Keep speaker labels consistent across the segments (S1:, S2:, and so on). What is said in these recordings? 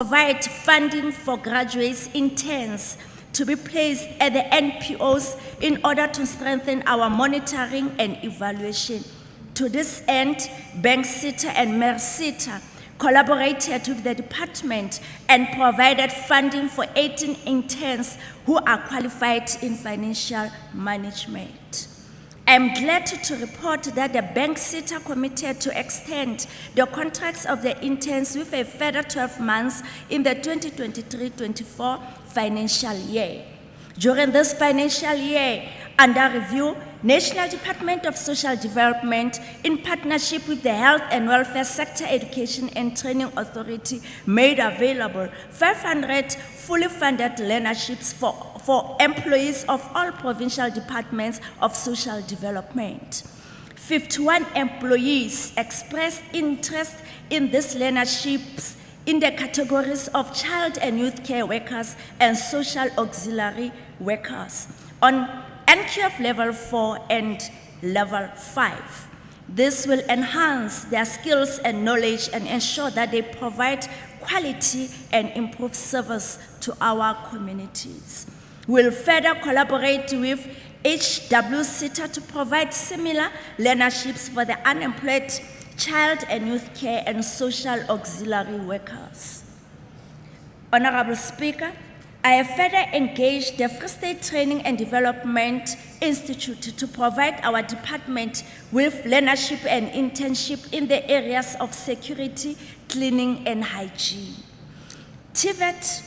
S1: provide funding for graduates interns to be placed at the NPOs in order to strengthen our monitoring and evaluation. To this end, Bank Sita and Mersita collaborated with the department and provided funding for 18 interns who are qualified in financial management. I'm glad to report that the Bank Sita committed to extend the contracts of the interns with a further 12 months in the 2023-24 financial year. During this financial year, under review, National Department of Social Development, in partnership with the Health and Welfare Sector Education and Training Authority, made available 500 fully funded learnerships for employees of all provincial departments of social development. 51 employees expressed interest in these learnerships in the categories of child and youth care workers and social auxiliary workers on NQF level 4 and level 5. This will enhance their skills and knowledge and ensure that they provide quality and improved service to our communities. We'll further collaborate with HWSITA to provide similar learnerships for the unemployed child and youth care and social auxiliary workers. Honorable Speaker, I have further engaged the Free State Training and Development Institute to provide our department with learnership and internship in the areas of security, cleaning, and hygiene, TVET,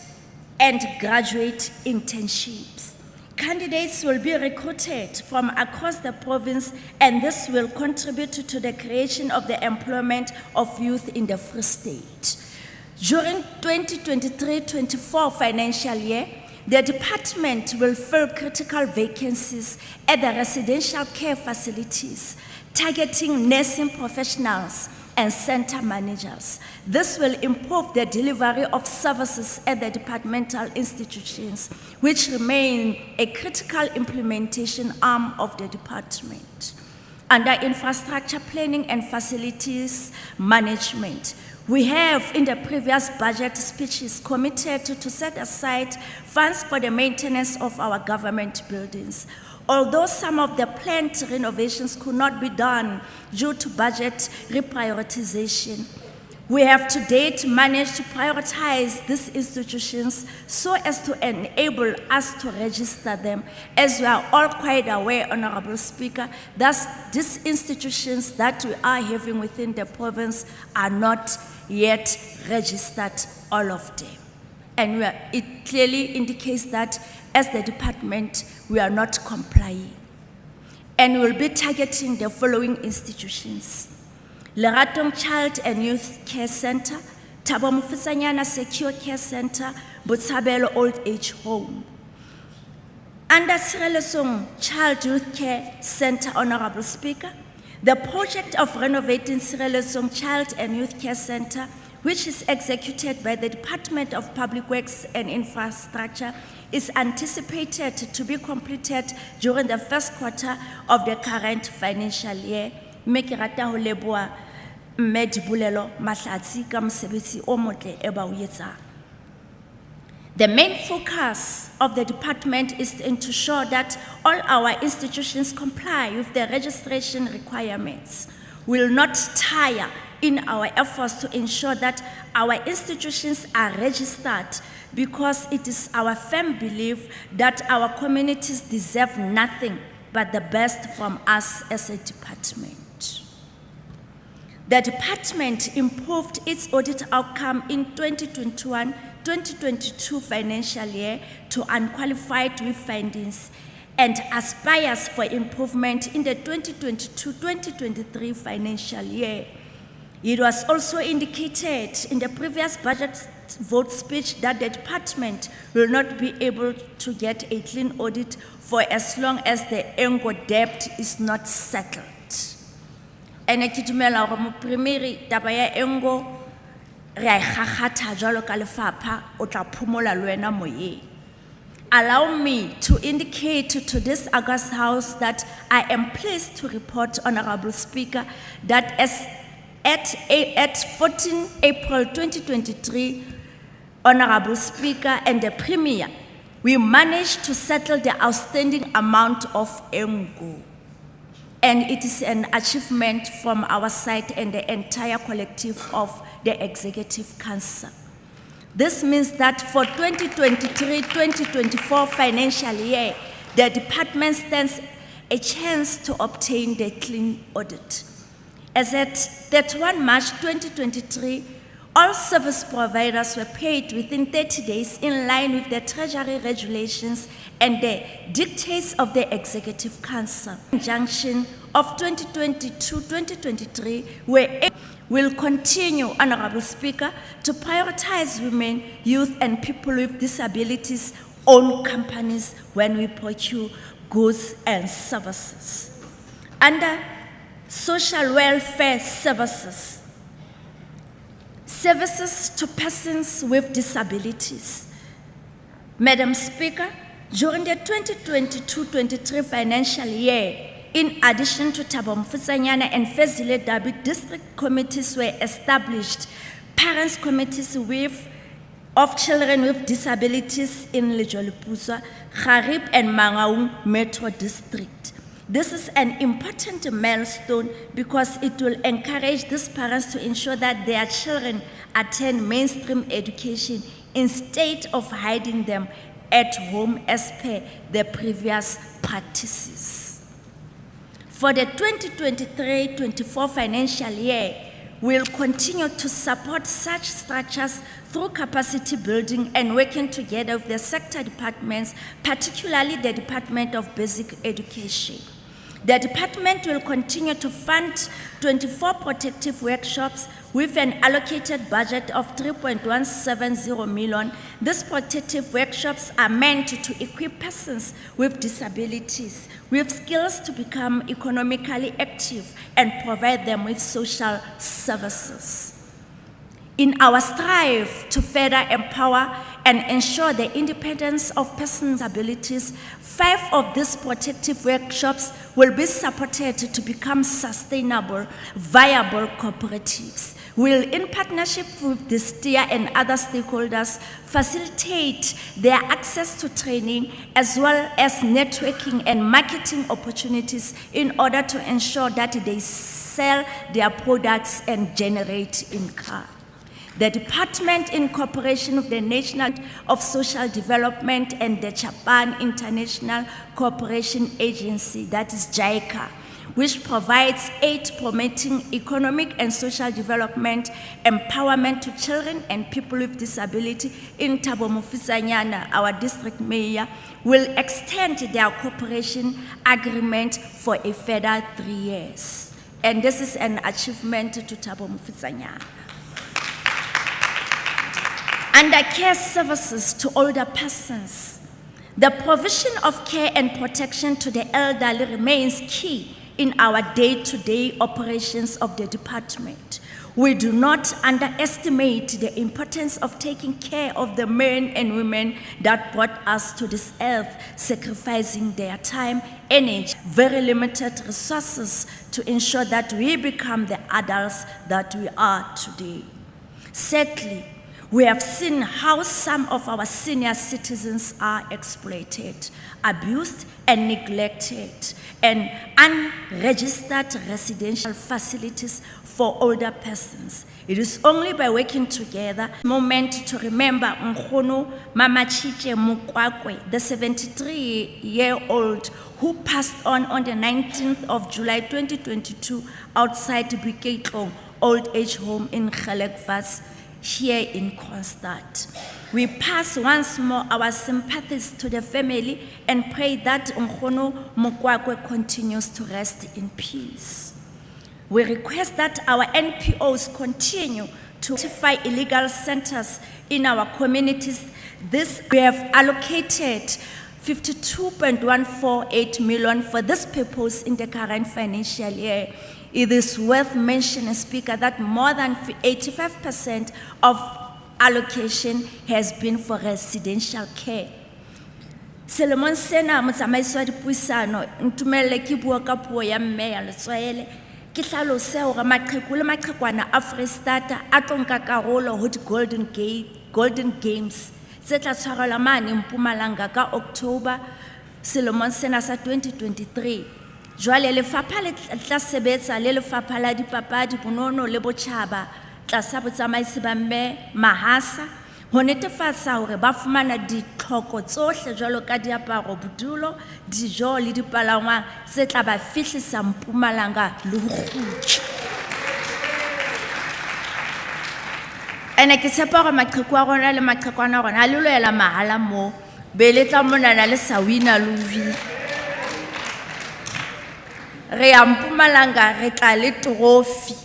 S1: and graduate internships. Candidates will be recruited from across the province, and this will contribute to the creation of the employment of youth in the Free State. During 2023-24 financial year, the department will fill critical vacancies at the residential care facilities, targeting nursing professionals and center managers. This will improve the delivery of services at the departmental institutions, which remain a critical implementation arm of the department. Under infrastructure planning and facilities management, we have in the previous budget speeches committed to set aside funds for the maintenance of our government buildings. Although some of the planned renovations could not be done due to budget reprioritization, we have to date managed to prioritize these institutions so as to enable us to register them. As we are all quite aware, Honorable Speaker, that these institutions that we are having within the province are not yet registered, all of them. And it clearly indicates that as the department, we are not complying. And we'll be targeting the following institutions: Leratong Child and Youth Care Center, Thabo Mofusanyana Secure Care Center, Botshabelo Old Age Home. Under Sirelesong Child Youth Care Center, Honorable Speaker, the project of renovating Sirelesong Child and Youth Care Center, which is executed by the Department of Public Works and Infrastructure, is anticipated to be completed during the first quarter of the current financial year. Mme ke rata ho leboha Mme Dibulelo Mahlatsi ka mosebetsi o motle e ba o etsang. The main focus of the department is to ensure that all our institutions comply with the registration requirements. We will not tire in our efforts to ensure that our institutions are registered, because it is our firm belief that our communities deserve nothing but the best from us as a department. The department improved its audit outcome in 2021-2022 financial year to unqualified with findings and aspires for improvement in the 2022-2023 financial year. It was also indicated in the previous budget vote speech that the department will not be able to get a clean audit for as long as the Engo debt is not settled. And ke dumela hore mo primary taba ya Engo re a gagata jalo ka lefapha o tla phumola le wena moyeng. Allow me to indicate to this August House that I am pleased to report, Honorable Speaker, that at 14 April 2023, Honorable Speaker and the Premier, we managed to settle the outstanding amount of Engo. And it is an achievement from our side and the entire collective of the Executive Council. This means that for 2023-2024 financial year, the department stands a chance to obtain the clean audit. As at 31 March 2023, all service providers were paid within 30 days in line with the Treasury regulations and the dictates of the Executive Council. Injunction of 2022-2023 will continue, Honorable Speaker, to prioritize women, youth, and people with disabilities owned companies when we procure goods and services. Under social welfare services, services to persons with disabilities. Madam Speaker, during the 2022-23 financial year, in addition to Thabo Mofokeng and Phuthaditjhaba district committees were established, parents committees of children with disabilities in Lejolipusa, Kharib and Mangaung Metro District. This is an important milestone because it will encourage these parents to ensure that their children attend mainstream education instead of hiding them at home as per the previous practices. For the 2023-24 financial year, we'll continue to support such structures through capacity building and working together with the sector departments, particularly the Department of Basic Education. The department will continue to fund 24 protective workshops with an allocated budget of 3.170 million. These protective workshops are meant to equip persons with disabilities with skills to become economically active and provide them with social services. In our strive to further empower and ensure the independence of persons' abilities, 5 of these protective workshops will be supported to become sustainable, viable cooperatives. We'll, in partnership with the STEER and other stakeholders, facilitate their access to training as well as networking and marketing opportunities in order to ensure that they sell their products and generate income. The department, in cooperation with the National of Social Development and the Japan International Cooperation Agency, that is JICA, which provides aid promoting economic and social development, empowerment to children and people with disability in Thabo Mofokeng, our district mayor, will extend their cooperation agreement for a further 3 years. And this is an achievement to Thabo Mofokeng. Under care services to older persons, the provision of care and protection to the elderly remains key in our day-to-day operations of the department. We do not underestimate the importance of taking care of the men and women that brought us to this earth, sacrificing their time, energy, very limited resources to ensure that we become the adults that we are today. Sadly, we have seen how some of our senior citizens are exploited, abused, and neglected, and unregistered residential facilities for older persons. It is only by working together, moment to remember Nkgono Mamachitje Mukwakwe, the 73-year-old who passed on the 19th of July 2022 outside Biketlo Old Age Home in Gelekvas, here in Kroonstad. We pass once more our sympathies to the family and pray that Nkgono Mukwakwe continues to rest in peace. We request that our NPOs continue to identify illegal centers in our communities. We have allocated 52.148 million for this purpose in the current financial year. It is worth mentioning, Speaker, that more than 85% of allocation has been for residential care. Selemong sena motsamaisi wa dipuisano ntumelle ke bua ka puo ya mme ya letswaele ke hlalose hore maqheku le maqhekwana a Freestata a tlo nka karolo ho di Golden Gate Golden Games tse tla tshwarelwa mane Mpumalanga ka October selemong sena sa 2023. Jwale lefapha le tla sebetsa le lefapha la dipapadi bonono le botjhaba tlasa botsamaisi ba mme Mahasa ho netefatsa hore ba fumana ditlhoko tsohle jwalo ka diaparo, bodulo, dijo le dipalangwang tse tla ba fihlisa Mpumalanga le ho kgutla. Ene ke tshepa hore maqheku a rona le maqhekwana a rona ha le loela mahala mo be le tla monana le sa wina le re ya Mpumalanga re tla le trophy.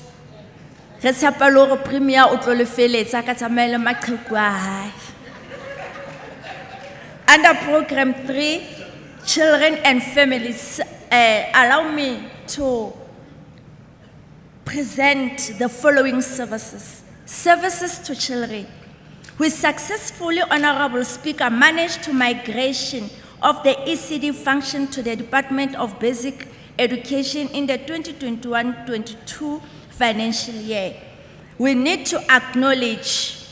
S1: Re tshepa le hore premier o tlo le feletsa ka tsamaile maqheku a hae. Under program 3, children and families, allow me to present the following services. Services to children. We successfully, Honorable Speaker, managed to migration of the ECD function to the Department of Basic Education in the 2021-22 financial year. We need to acknowledge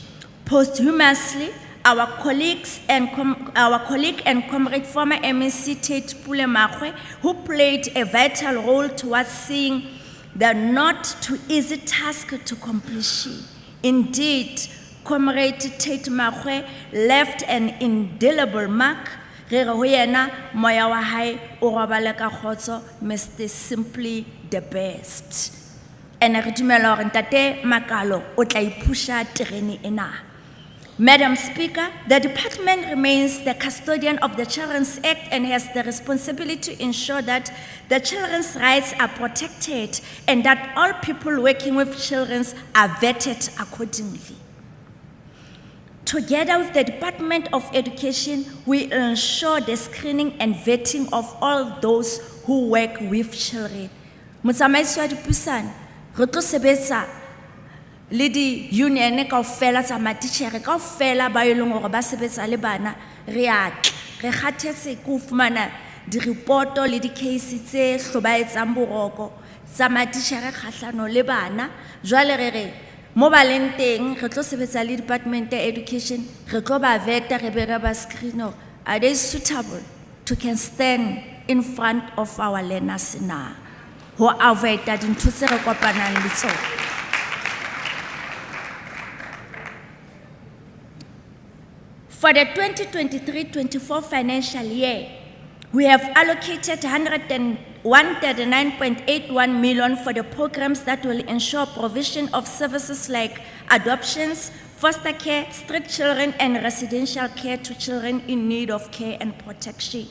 S1: posthumously our colleague and comrade former MEC Tate Pulemakwe, who played a vital role towards seeing the not too easy task to completion. Indeed, Comrade Tate Makwe left an indelible mark. Moya wa hae o robala ka khotso, Mr. Simply the best. And re dumela hore ntate Makalo o tla ipusha terene ena. Madam Speaker, the department remains the custodian of the Children's Act and has the responsibility to ensure that the children's rights are protected and that all people working with children are vetted accordingly. Together with the Department of Education, we ensure the screening and vetting of all those who work with children. Motsamaisi wa dipuisano, re tlo sebetsa le di union kaofela tsa matitjhere kaofela ba eleng hore ba sebetsa le bana re kgathetse ke ho fumana di-reporto le di-case tse hlobaetsang boroko tsa matitjhere kgahlano le bana. Jwale re mo baleng teng re tlo sebetsa le Department of Education, re tlo ba veta re be re ba screen, are they suitable to can stand in front of our learners na ho avoid dintho tse re kopanang le tsona. For the 2023-24 financial year, we have allocated 139.81 million for the programs that will ensure provision of services like adoptions, foster care, street children, and residential care to children in need of care and protection.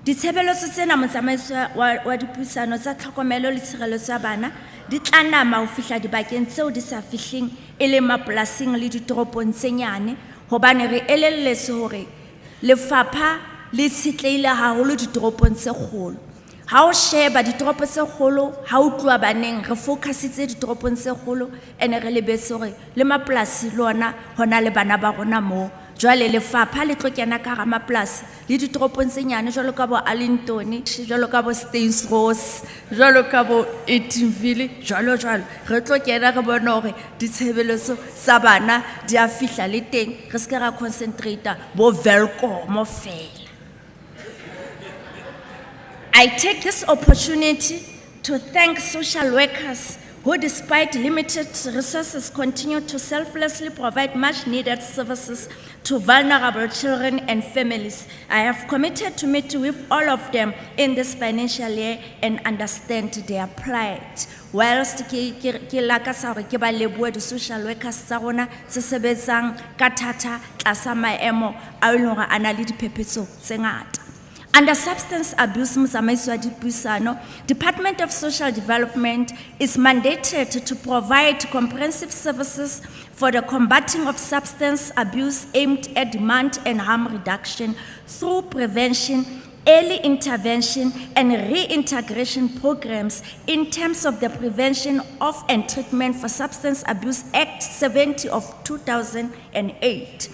S1: Ditshebeletso tsena motsamaisi wa dipuisano tsa tlhokomelo le tshireletso ya bana di tla nama ho fihla dibakeng tseo di sa fihleng e le mapolasing le ditoropong tse nyane, hobane re elelletse hore lefapha le tshetleile haholo ditoropong tse kgolo. Ha o sheba ditoropo tse kgolo, ha o tloa baneng re focusitse ditoropong tse kgolo ene re lebetse hore le mapolasi lona hona le bana ba rona mo. Jwale lefapha le tlo kena ka hara mapolasi le ditoropong tse nyane jwalo ka bo Arlington, jwalo ka bo Stainsrose, jwalo ka bo Edenville, jwalo re tlo kena re bona hore ditshebeletso tsa bana di a fihla le teng, re se ke ra concentrate bo Velkom fela. I take this opportunity to thank social workers who, despite limited resources, continue to selflessly provide much-needed services to vulnerable children and families. I have committed to meet with all of them in this financial year and understand their plight. Whilst ke lakasa hore ke ba lebohe di-social workers tsa rona tse sebetsang ka thata tlasa maemo a eleng hore a na le diphephetso tse ngata. Under substance abuse, Department of Social Development is mandated to provide comprehensive services for the combating of substance abuse aimed at demand and harm reduction through prevention, early intervention, and reintegration programs in terms of the Prevention of and Treatment for Substance Abuse Act 70 of 2008.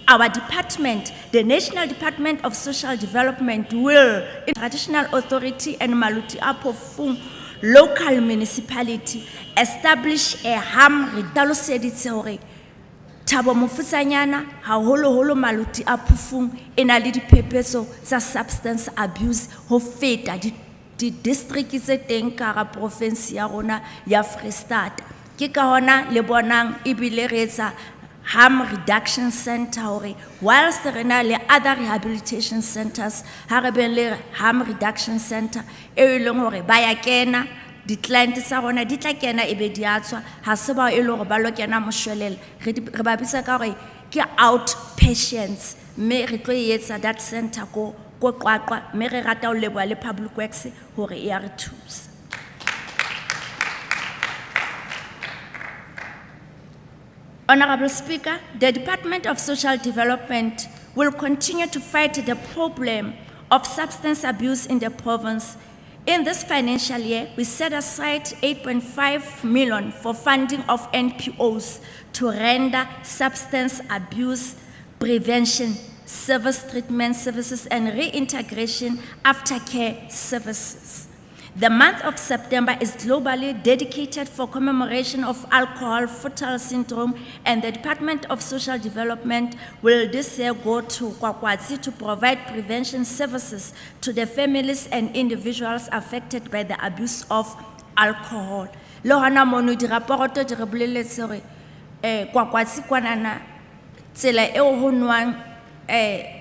S1: Our department, the National Department of Social Development, will, in Traditional Authority and Maluti Apofung local municipality, establish a harm reduction Thabo Mofusanyana, haholo maluti a phofung e na le diphephetso tsa substance abuse ho feta di district tse teng ka hara province ya rona ya Freestata. Ke ka hona le bonang ebile re etsa harm reduction center hore whilst re na le other rehabilitation centers ha re be le harm reduction center e leng hore ba ya kena di-client tsa rona di tla kena e be di a tswa ha se ba e le hore ba lo kena moshwelele re ba bitsa ka hore ke outpatients mme re tlo etsa that center ko QwaQwa mme re rata ho leboha le public works hore e a re thusa. Honorable Speaker, the Department of Social Development will continue to fight the problem of substance abuse in the province. In this financial year, we set aside 8.5 million for funding of NPOs to render substance abuse prevention, service treatment services, and reintegration aftercare services. The month of September is globally dedicated for commemoration of alcohol fatal syndrome, and the Department of Social Development will this year go to QwaQwa to provide prevention services to the families and individuals affected by the abuse of alcohol. Lohana monu di rapporto di reboleletse hore QwaQwa kwanana tsela e ho nwang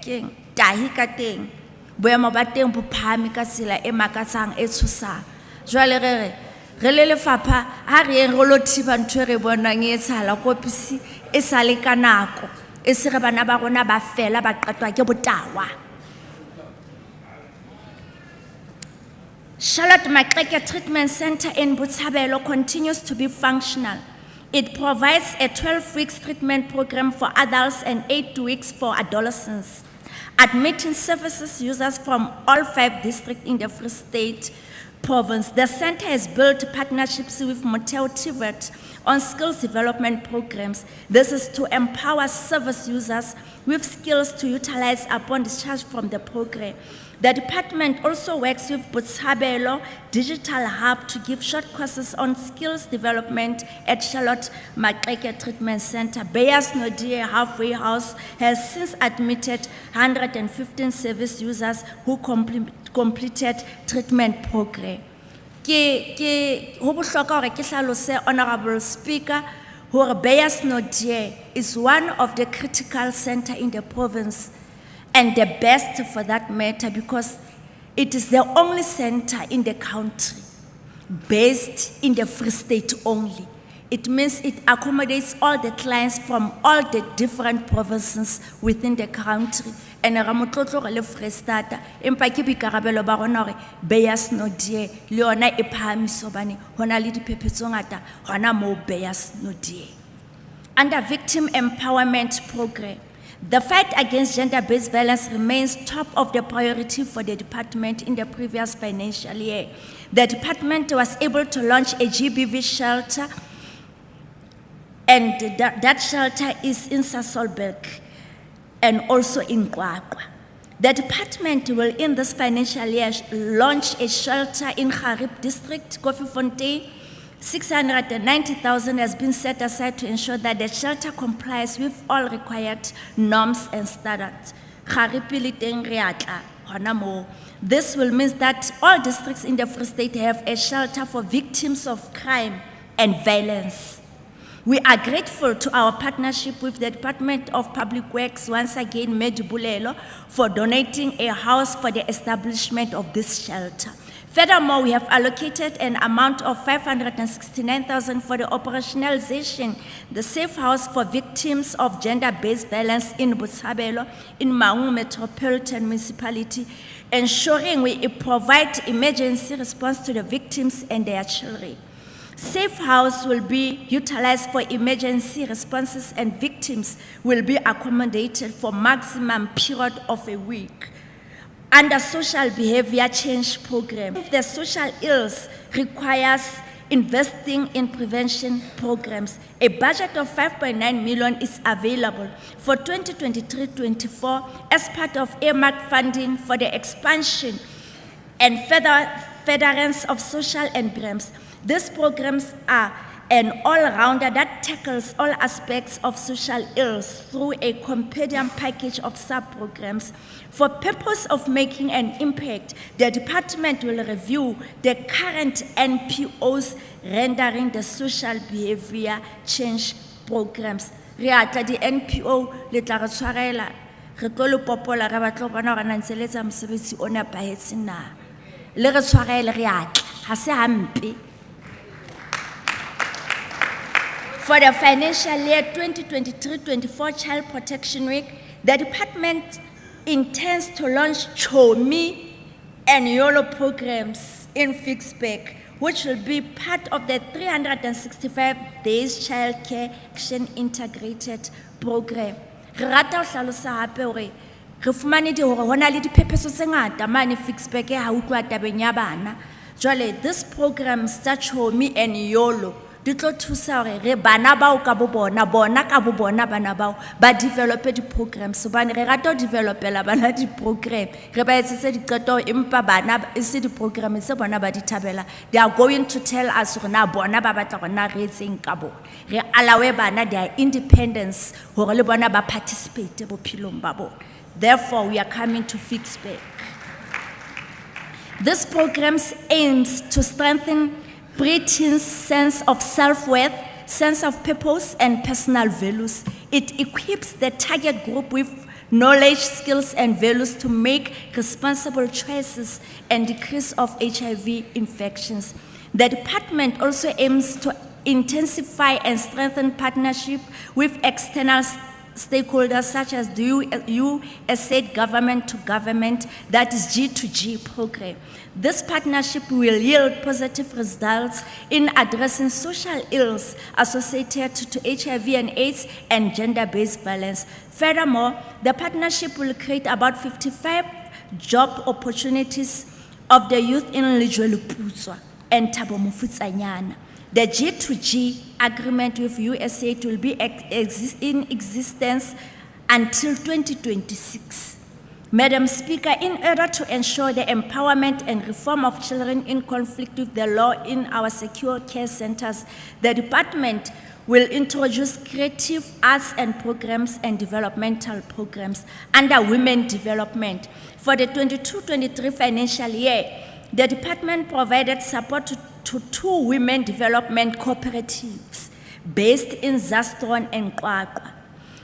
S1: keng tahi ka teng boemo ba teng bo phahame ka tsela e makatsang e tshosang. Jwale re le lefapha ha re eng re lo thiba ntho e re bonang e tshala kopisi e sa le ka nako e se re bana ba rona ba fela ba qetwa ke botawa. Charlotte Maxeke Treatment Center in Phuthaditjhaba continues to be functional. It provides a 12-week treatment program for adults and 8 weeks for adolescents, admitting services users from all 5 districts in the Free State province. The center has built partnerships with Motel TVET on skills development programs. This is to empower service users with skills to utilize upon discharge from the program. The department also works with Phuthaditjhaba Digital Hub to give short courses on skills development at Charlotte Maxeke Treatment Center. Bayers Nodie Halfway House has since admitted 115 service users who completed treatment program. Ho bohlokwa hore ke hlalose, Honorable Speaker, hore Bayers Nodie is one of the critical center in the province, and the best for that matter, because it is the only center in the country based in the Free State only. It means it accommodates all the clients from all the different provinces within the country. And Ramotlotlo le Freestata, empa ke boikarabelo ba rona hore Bayers Nodie le yona e phahamiso hobane hona le diphephetso ngata hona mo Bayers Nodie. Under Victim Empowerment Program, the fight against gender-based violence remains top of the priority for the department in the previous financial year. The department was able to launch a GBV shelter, and that shelter is in Sasolburg and also in QwaQwa. The department will, in this financial year, launch a shelter in Kharib district, Kofifontein. 690,000 has been set aside to ensure that the shelter complies with all required norms and standards. This will mean that all districts in the Free State have a shelter for victims of crime and violence. We are grateful to our partnership with the Department of Public Works, once again, Medibulelo, for donating a house for the establishment of this shelter. Furthermore, we have allocated an amount of 569,000 for the operationalization, the safe house for victims of gender-based violence in Phuthaditjhaba, in Mangu Metropolitan Municipality, ensuring we provide emergency response to the victims and their children. Safe house will be utilized for emergency responses, and victims will be accommodated for maximum period of a week. Under social behavior change program, if the social ills requires investing in prevention programs, a budget of 5.9 million is available for 2023-24 as part of earmarked funding for the expansion and furtherance of social programs. These programs are an all-rounder that tackles all aspects of social ills through a compendium package of sub-programs. For purpose of making an impact, the department will review the current NPOs rendering the social behavior change programs. Re atla di NPO le tla re tshwarela re tlo le popola re batla bona gore na ntse le tsa mosebetsi o nepahetseng na le re tshwarele re atla ha se hampe. For the financial year 2023-24 Child Protection Week, the department intends to launch CHOMI and YOLO programs in Fixback, which will be part of the 365 Days Child Care Action Integrated Program. Re rata ho hlalosa hape hore re fumane di hore hona le diphephetso tse ngata mane Fixback ha ho tloha tabeng ya bana. Jwale this program tsa CHOMI and YOLO di tlo thusa hore re bana bao ka bo bona ka bo bona bana bao ba develop di programs hobane re rata ho developela bana di program re ba etsetse diqeto empa bana e se di program tse bona ba di thabela. They are going to tell us hore na bona ba batla hore na re etseng ka bona re allow bana their independence hore le bona ba participate bophelong ba bona. Therefore we are coming to Fixback. This program aims to strengthen preteens' sense of self-worth, sense of purpose, and personal values. It equips the target group with knowledge, skills, and values to make responsible choices and decrease of HIV infections. The department also aims to intensify and strengthen partnership with external stakeholders such as the USAID government to government, that is G2G program. This partnership will yield positive results in addressing social ills associated to HIV and AIDS and gender-based violence. Furthermore, the partnership will create about 55 job opportunities of the youth in Legislature and Thabo Mofokeng. The G2G agreement with USAID will be in existence until 2026. Madam Speaker, in order to ensure the empowerment and reform of children in conflict with the law in our secure care centers, the department will introduce creative arts and programs and developmental programs under women development. For the 22-23 financial year, the department provided support to 2 women development cooperatives based in Zaston and QwaQwa.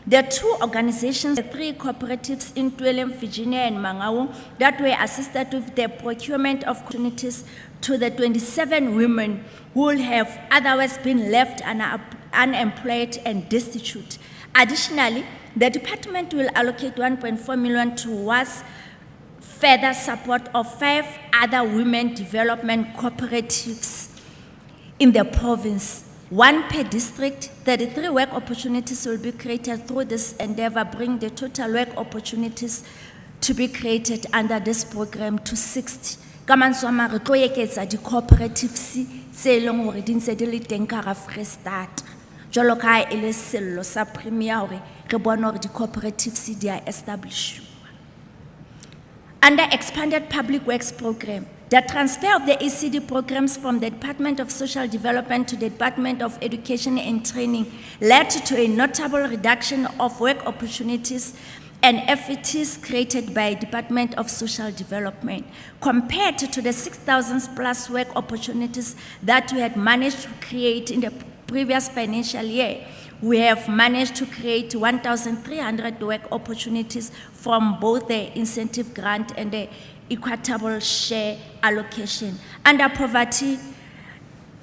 S1: The 2 organizations, the 3 cooperatives in Twelem, Virginia, and Mangaung that were assisted with the procurement of opportunities to the 27 women who will have otherwise been left unemployed and destitute. Additionally, the department will allocate 1.4 million towards further support of 5 other women development cooperatives in the province. 1 per district. 33 work opportunities will be created through this endeavor, bring the total work opportunities to be created under this program to 60. Kamanswama re tlo eketsa di cooperatives tse leng hore di ntse di le teng ka Freestata. Jwalo ka e le sello sa premier hore re bona hore di cooperatives di are established. Under expanded public works program, the transfer of the ECD programs from the Department of Social Development to the Department of Education and Training led to a notable reduction of work opportunities and FETs created by Department of Social Development. Compared to the 6,000 plus work opportunities that we had managed to create in the previous financial year, we have managed to create 1,300 work opportunities from both the incentive grant and the equitable share allocation. Under poverty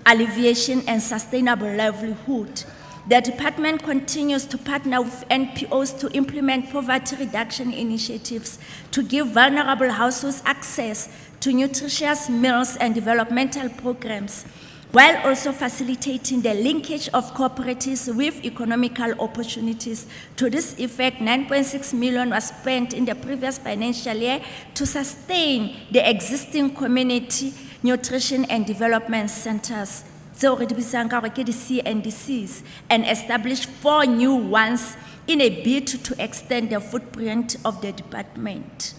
S1: alleviation and sustainable livelihood, the department continues to partner with NPOs to implement poverty reduction initiatives to give vulnerable households access to nutritious meals and developmental programs, while also facilitating the linkage of cooperatives with economical opportunities. To this effect, 9.6 million was spent in the previous financial year to sustain the existing community nutrition and development centers, CNDCs, and establish 4 new ones in a bid to extend the footprint of the department.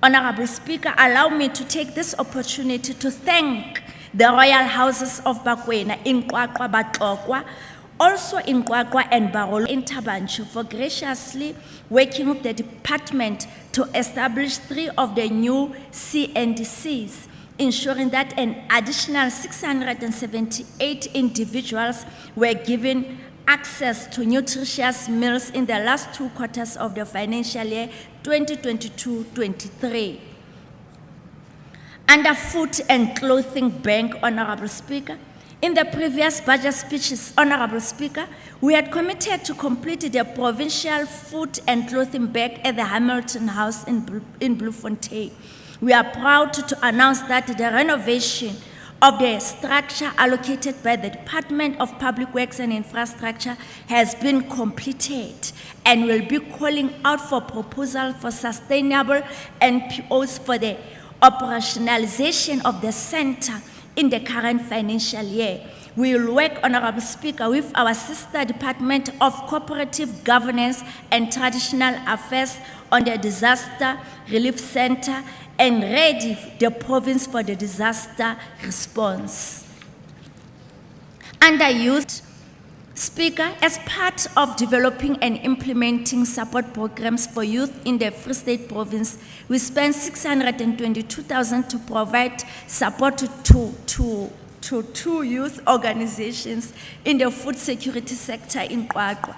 S1: Honorable Speaker, allow me to take this opportunity to thank the royal houses of Bakwena in QwaQwa, Batlokwa, also in QwaQwa and Barolo in Tabanchu, for graciously working with the department to establish 3 of the new CNDCs, ensuring that an additional 678 individuals were given access to nutritious meals in the last 2 quarters of the financial year 2022-23. Under Food and Clothing Bank, Honorable Speaker, in the previous budget speeches, Honorable Speaker, we had committed to complete the provincial food and clothing bank at the Hamilton House in Bloemfontein. We are proud to announce that the renovation of the structure allocated by the Department of Public Works and Infrastructure has been completed and will be calling out for proposal for sustainable NPOs for the operationalization of the center in the current financial year. We will work, Honorable Speaker, with our sister Department of Cooperative Governance and Traditional Affairs on the Disaster Relief Center and ready the province for the disaster response. Under Youth, Speaker, as part of developing and implementing support programs for youth in the Free State Province, we spent 622,000 to provide support to 2 youth organizations in the food security sector in QwaQwa.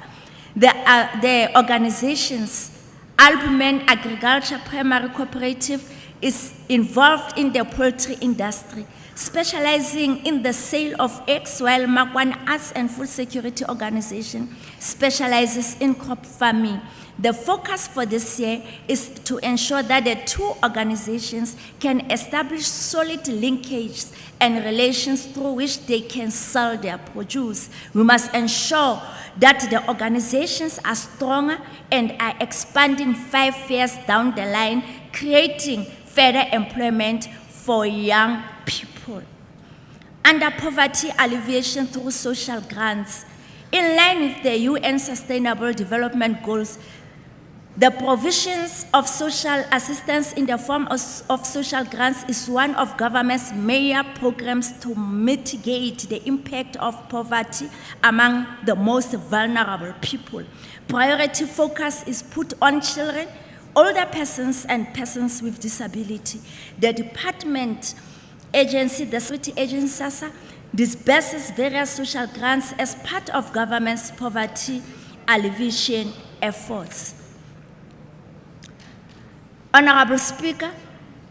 S1: The organizations, Albumen Agriculture Primary Cooperative, is involved in the poultry industry, specializing in the sale of eggs, while Makwan Arts and Food Security Organization specializes in crop farming. The focus for this year is to ensure that the 2 organizations can establish solid linkages and relations through which they can sell their produce. We must ensure that the organizations are stronger and are expanding 5 years down the line, creating further employment for young people. Under poverty alleviation through social grants, in line with the UN Sustainable Development Goals, the provisions of social assistance in the form of social grants is one of government's major programs to mitigate the impact of poverty among the most vulnerable people. Priority focus is put on children, older persons, and persons with disability. The department agency, the security agency, SASSA, disburses various social grants as part of government's poverty alleviation efforts. Honorable Speaker,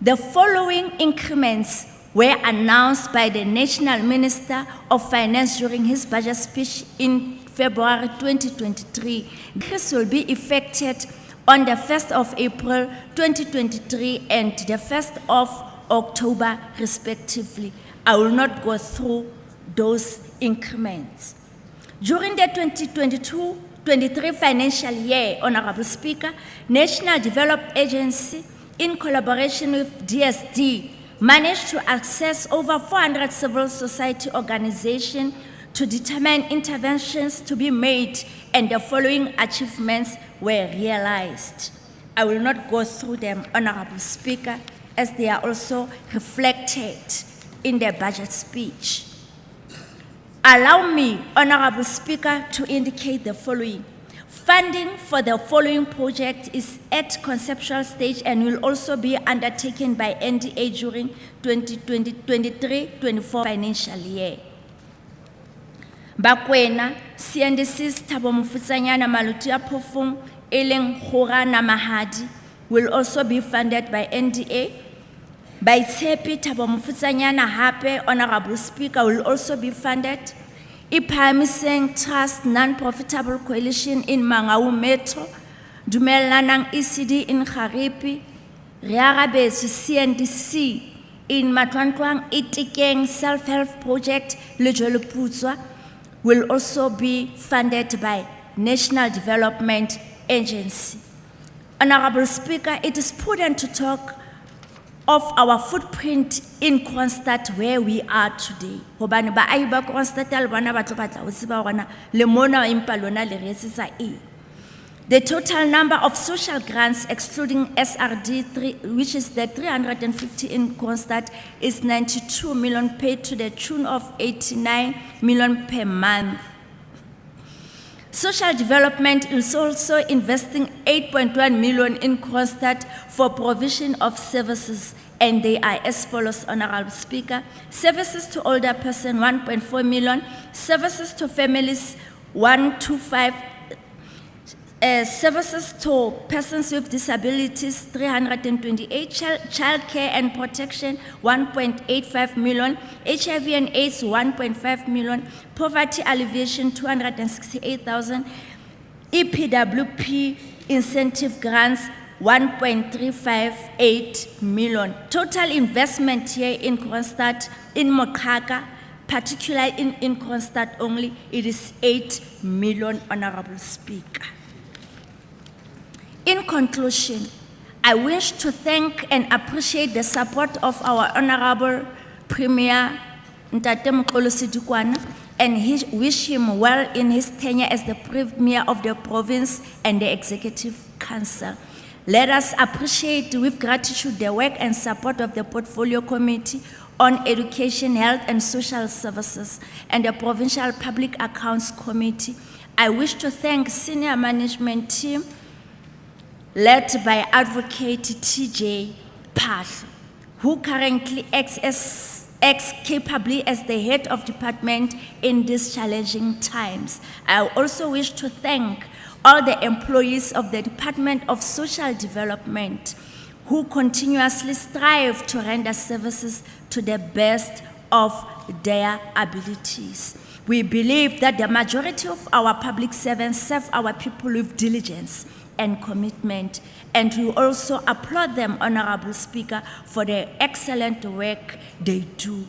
S1: the following increments were announced by the National Minister of Finance during his budget speech in February 2023. This will be effected on the 1st of April 2023 and the 1st of October respectively. I will not go through those increments. During the 2022-23 financial year, Honorable Speaker, National Development Agency, in collaboration with DSD, managed to access over 400 civil society organizations to determine interventions to be made, and the following achievements were realized. I will not go through them, Honorable Speaker, as they are also reflected in the budget speech. Allow me, Honorable Speaker, to indicate the following. Funding for the following project is at conceptual stage and will also be undertaken by NDA during 2023-24 financial year. Bakwena, CNDCs Thabo Mofutshanyana Maluti Phofung, Eleng Khora na Mahadi will also be funded by NDA. By Tshepi Thabo Mofutshanyana Hape, Honorable Speaker, will also be funded. Iphamiseng Trust Non-Profitable Coalition in Mangaung Metro, Dumelanang ECD in Kharipi, Riarabesu CNDC in Matlantwang Itikeng Self-Help Project Lejoluputswa will also be funded by National Development Agency. Honorable Speaker, it is prudent to talk of our footprint in Kroonstad where we are today. Hobane baahi ba Kroonstad le bona ba tlo batla ho tseba hore le mona impa lona le re etsetsa eng. The total number of social grants excluding SRD, which is the 350 in Constat, is 92 million paid to the tune of 89 million per month. Social development is also investing 8.1 million in Constat for provision of services, and they are as follows, Honorable Speaker. Services to older person, 1.4 million. Services to families, 125. Services to persons with disabilities, 328. Child care and protection, 1.85 million. HIV and AIDS, 1.5 million. Poverty alleviation, 268,000. EPWP incentive grants, 1.358 million. Total investment here in Constat, in Moqhaka, particularly in Constat only, it is 8 million, Honorable Speaker. In conclusion, I wish to thank and appreciate the support of our Honorable Premier Ntate Mokolo Sidukwana, and wish him well in his tenure as the Premier of the province and the Executive Council. Let us appreciate with gratitude the work and support of the Portfolio Committee on Education, Health and Social Services and the Provincial Public Accounts Committee. I wish to thank senior management team led by Advocate TJ Path, who currently acts capably as the head of department in these challenging times. I also wish to thank all the employees of the Department of Social Development who continuously strive to render services to the best of their abilities. We believe that the majority of our public servants serve our people with diligence and commitment, and we also applaud them, Honorable Speaker, for the excellent work they do.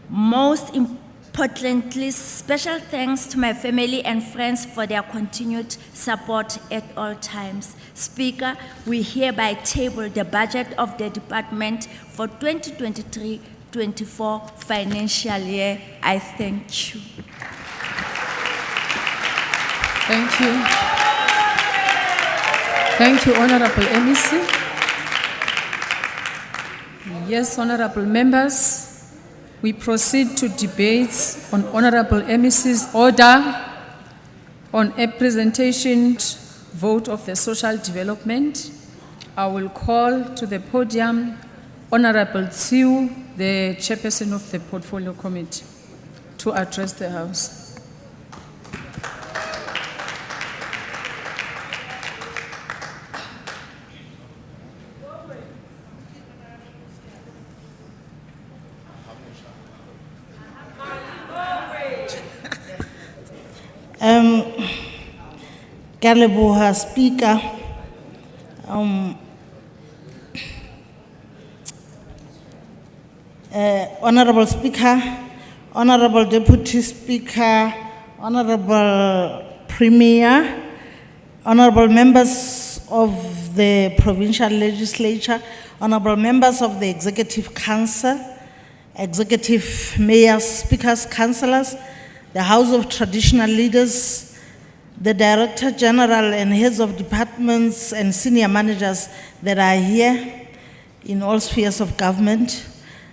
S1: Most importantly, special thanks to my family and friends for their continued support at all times. Speaker, we hereby table the budget of the department for 2023-24 financial year. I thank you.
S2: Thank you. Thank you, Honorable MEC. Yes, Honorable Members, we proceed to debates on Honorable MEC's order on a presentation vote of the social development. I will call to the podium Honorable Tsiu, the chairperson of the Portfolio Committee, to address the House.
S3: Kaleboha Speaker, Honorable Speaker, Honorable Deputy Speaker, Honorable Premier, Honorable Members of the Provincial Legislature, Honorable Members of the Executive Council, Executive Mayors, Speakers, Councillors, the House of Traditional Leaders, the Director General and heads of departments and senior managers that are here in all spheres of government,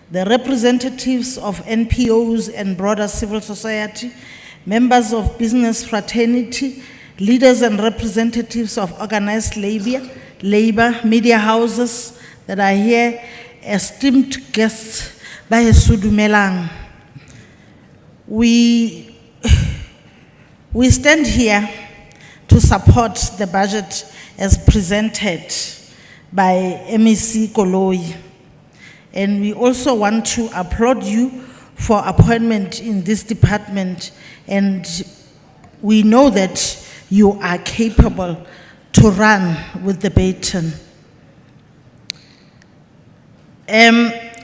S3: the representatives of NPOs and broader civil society, members of business fraternity, leaders and representatives of organized labor, media houses that are here, esteemed guests, Bahesudumelang. We stand here to support the budget as presented by MEC Koloi. And we also want to applaud you for appointment in this department. And we know that you are capable to run with the baton.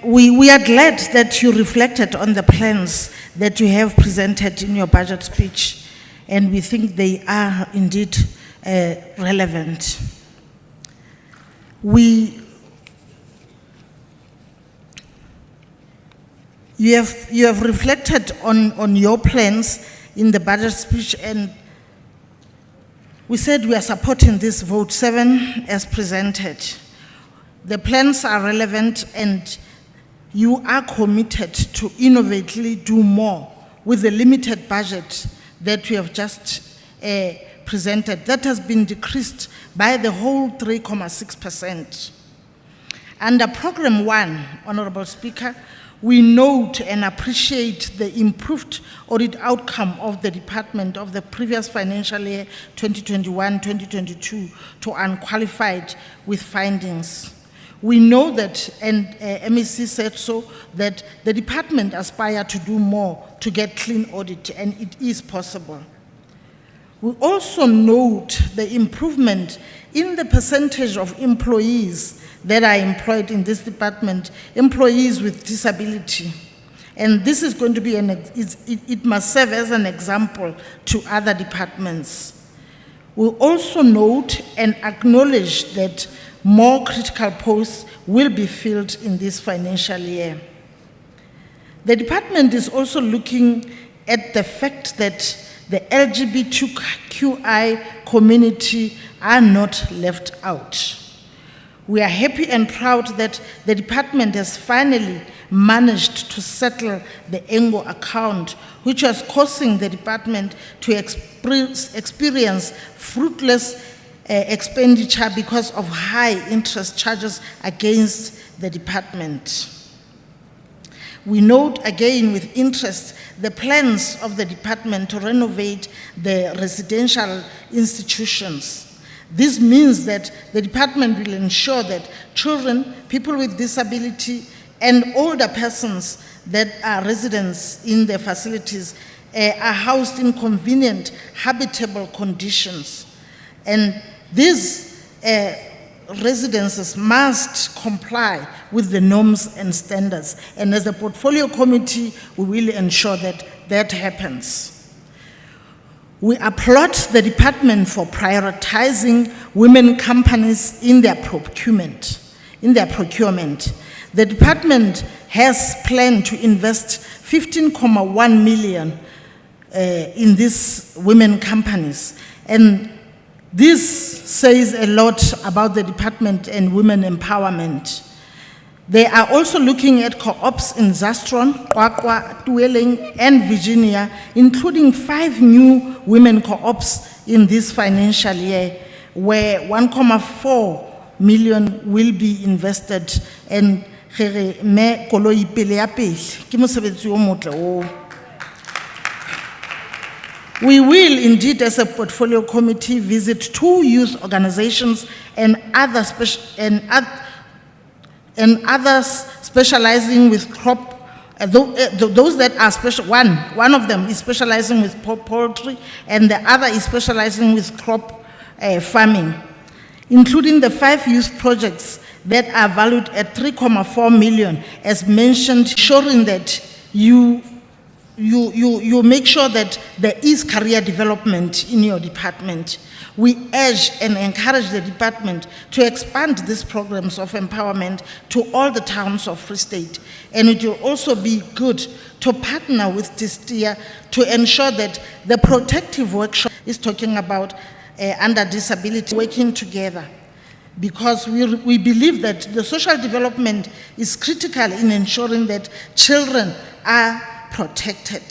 S3: We are glad that you reflected on the plans that you have presented in your budget speech, and we think they are indeed relevant. You have reflected on your plans in the budget speech, and We said we are supporting this vote 7 as presented. The plans are relevant and you are committed to innovatively do more with the limited budget that we have just presented. That has been decreased by the whole 3.6%. Under Program 1, Honorable Speaker, we note and appreciate the improved audit outcome of the department of the previous financial year 2021-2022 to unqualified with findings. We know that, and MEC said so, that the department aspires to do more to get clean audit, and it is possible. We also note the improvement in the percentage of employees that are employed in this department, employees with disability. And this is going to be, it must serve as an example to other departments. We also note and acknowledge that more critical posts will be filled in this financial year. The department is also looking at the fact that the LGBTQI community are not left out. We are happy and proud that the department has finally managed to settle the ENGO account, which was causing the department to experience fruitless expenditure because of high interest charges against the department. We note again with interest the plans of the department to renovate the residential institutions. This means that the department will ensure that children, people with disability, and older persons that are residents in the facilities are housed in convenient, habitable conditions. And these residences must comply with the norms and standards. And as a portfolio committee, we will ensure that that happens. We applaud the department for prioritizing women companies in their procurement. The department has planned to invest 15.1 million in these women companies. And this says a lot about the department and women empowerment. They are also looking at co-ops in Zastron, QwaQwa, Dwelling, and Virginia, including 5 new women co-ops in this financial year, where 1.4 million will be invested. And we will indeed, as a portfolio committee, visit 2 youth organizations and others specializing with crop, those that are special. One of them is specializing with poultry, and the other is specializing with crop farming, including the 5 youth projects that are valued at 3.4 million, as mentioned, ensuring that you make sure that there is career development in your department. We urge and encourage the department to expand these programs of empowerment to all the towns of Free State. And it will also be good to partner with DISTIA to ensure that the protective workshop is talking about under disability, working together. Because we believe that the social development is critical in ensuring that children are protected,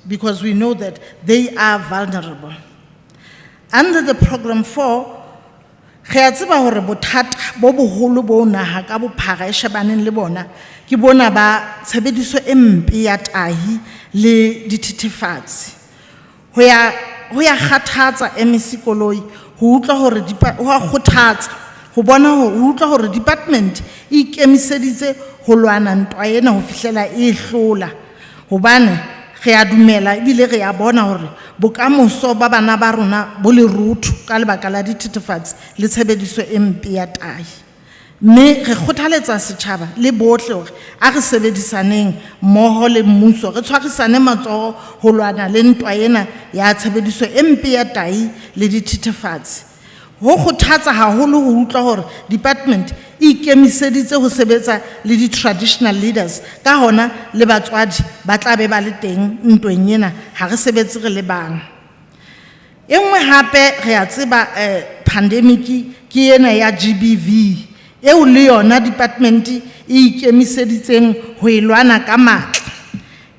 S3: because we know that they are vulnerable. Under the program 4, re a tseba hore bothata bo boholo bo naha ka bophara e shebaneng le bona ke bona ba tshebediso e mpe ya tahi le dithethefatsi. Ho ya kgathatsa MEC Koloi ho utlwa hore ho a kgothatsa ho bona ho utlwa hore department e ikemiseditse ho lwana ntwa ena ho fihlela e hlola. Hobane re a dumela ebile re a bona hore bokamoso ba bana ba rona bo le ruthu ka lebaka la dithethefatsi le tshebediso e mpe ya tahi. Mme re kgothaletsa setjhaba le bohle hore a re sebedisaneng mmoho le mmuso, re tshwarisane matsoho ho lwana le ntwa ena ya tshebediso e mpe ya tahi le dithethefatsi. Ho kgothatsa haholo ho utlwa hore department e ikemiseditse ho sebetsa le di-traditional leaders, ka hona le batswadi ba tla be ba le teng ntweng ena, ha re sebetse re le bang. E nngwe hape re a tseba pandemic ke ena ya GBV eo le yona department e ikemiseditseng ho ilwana ka matla.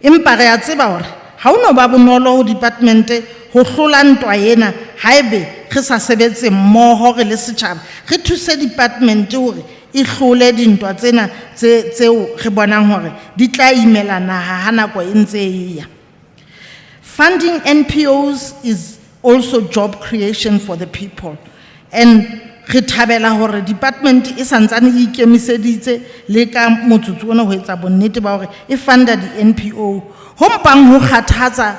S3: Empa re a tseba hore ha o no ba bonolo ho department ho hlola ntwa ena haebe re sa sebetse mmoho re le setjhaba re thuse department hore e hlole dintwa tsena tseo re bonang hore di tla imela naha ha nako e ntse e ya. Funding NPOs is also job creation for the people, and re thabela hore department e santsane e ikemiseditse le ka motsotso ona ho etsa bonnete ba hore e funda di NPO. Ho mpang ho kgathatsa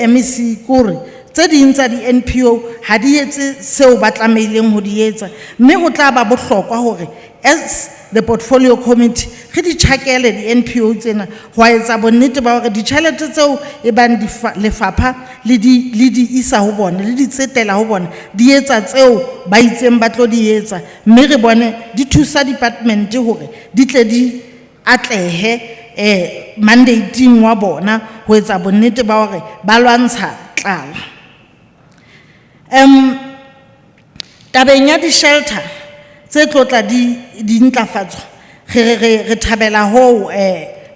S3: MEC kore tse ding tsa di NPO ha di etse seo ba tlameileng ho di etsa, mme ho tla ba bohlokwa hore as the portfolio committee re di tjhakele di NPO tsena ho etsa bonnete ba hore ditjhelete tseo e bang lefapha le di isa ho bona le di tsetela ho bona di etsa tseo ba itseng ba tlo di etsa, mme re bone di thusa department hore di tle di atlehe mandating wa bona ho etsa bonnete ba hore ba lwantsha tlala. Tabeng ya di shelter tse tlotla di ntlafatswa re thabela ho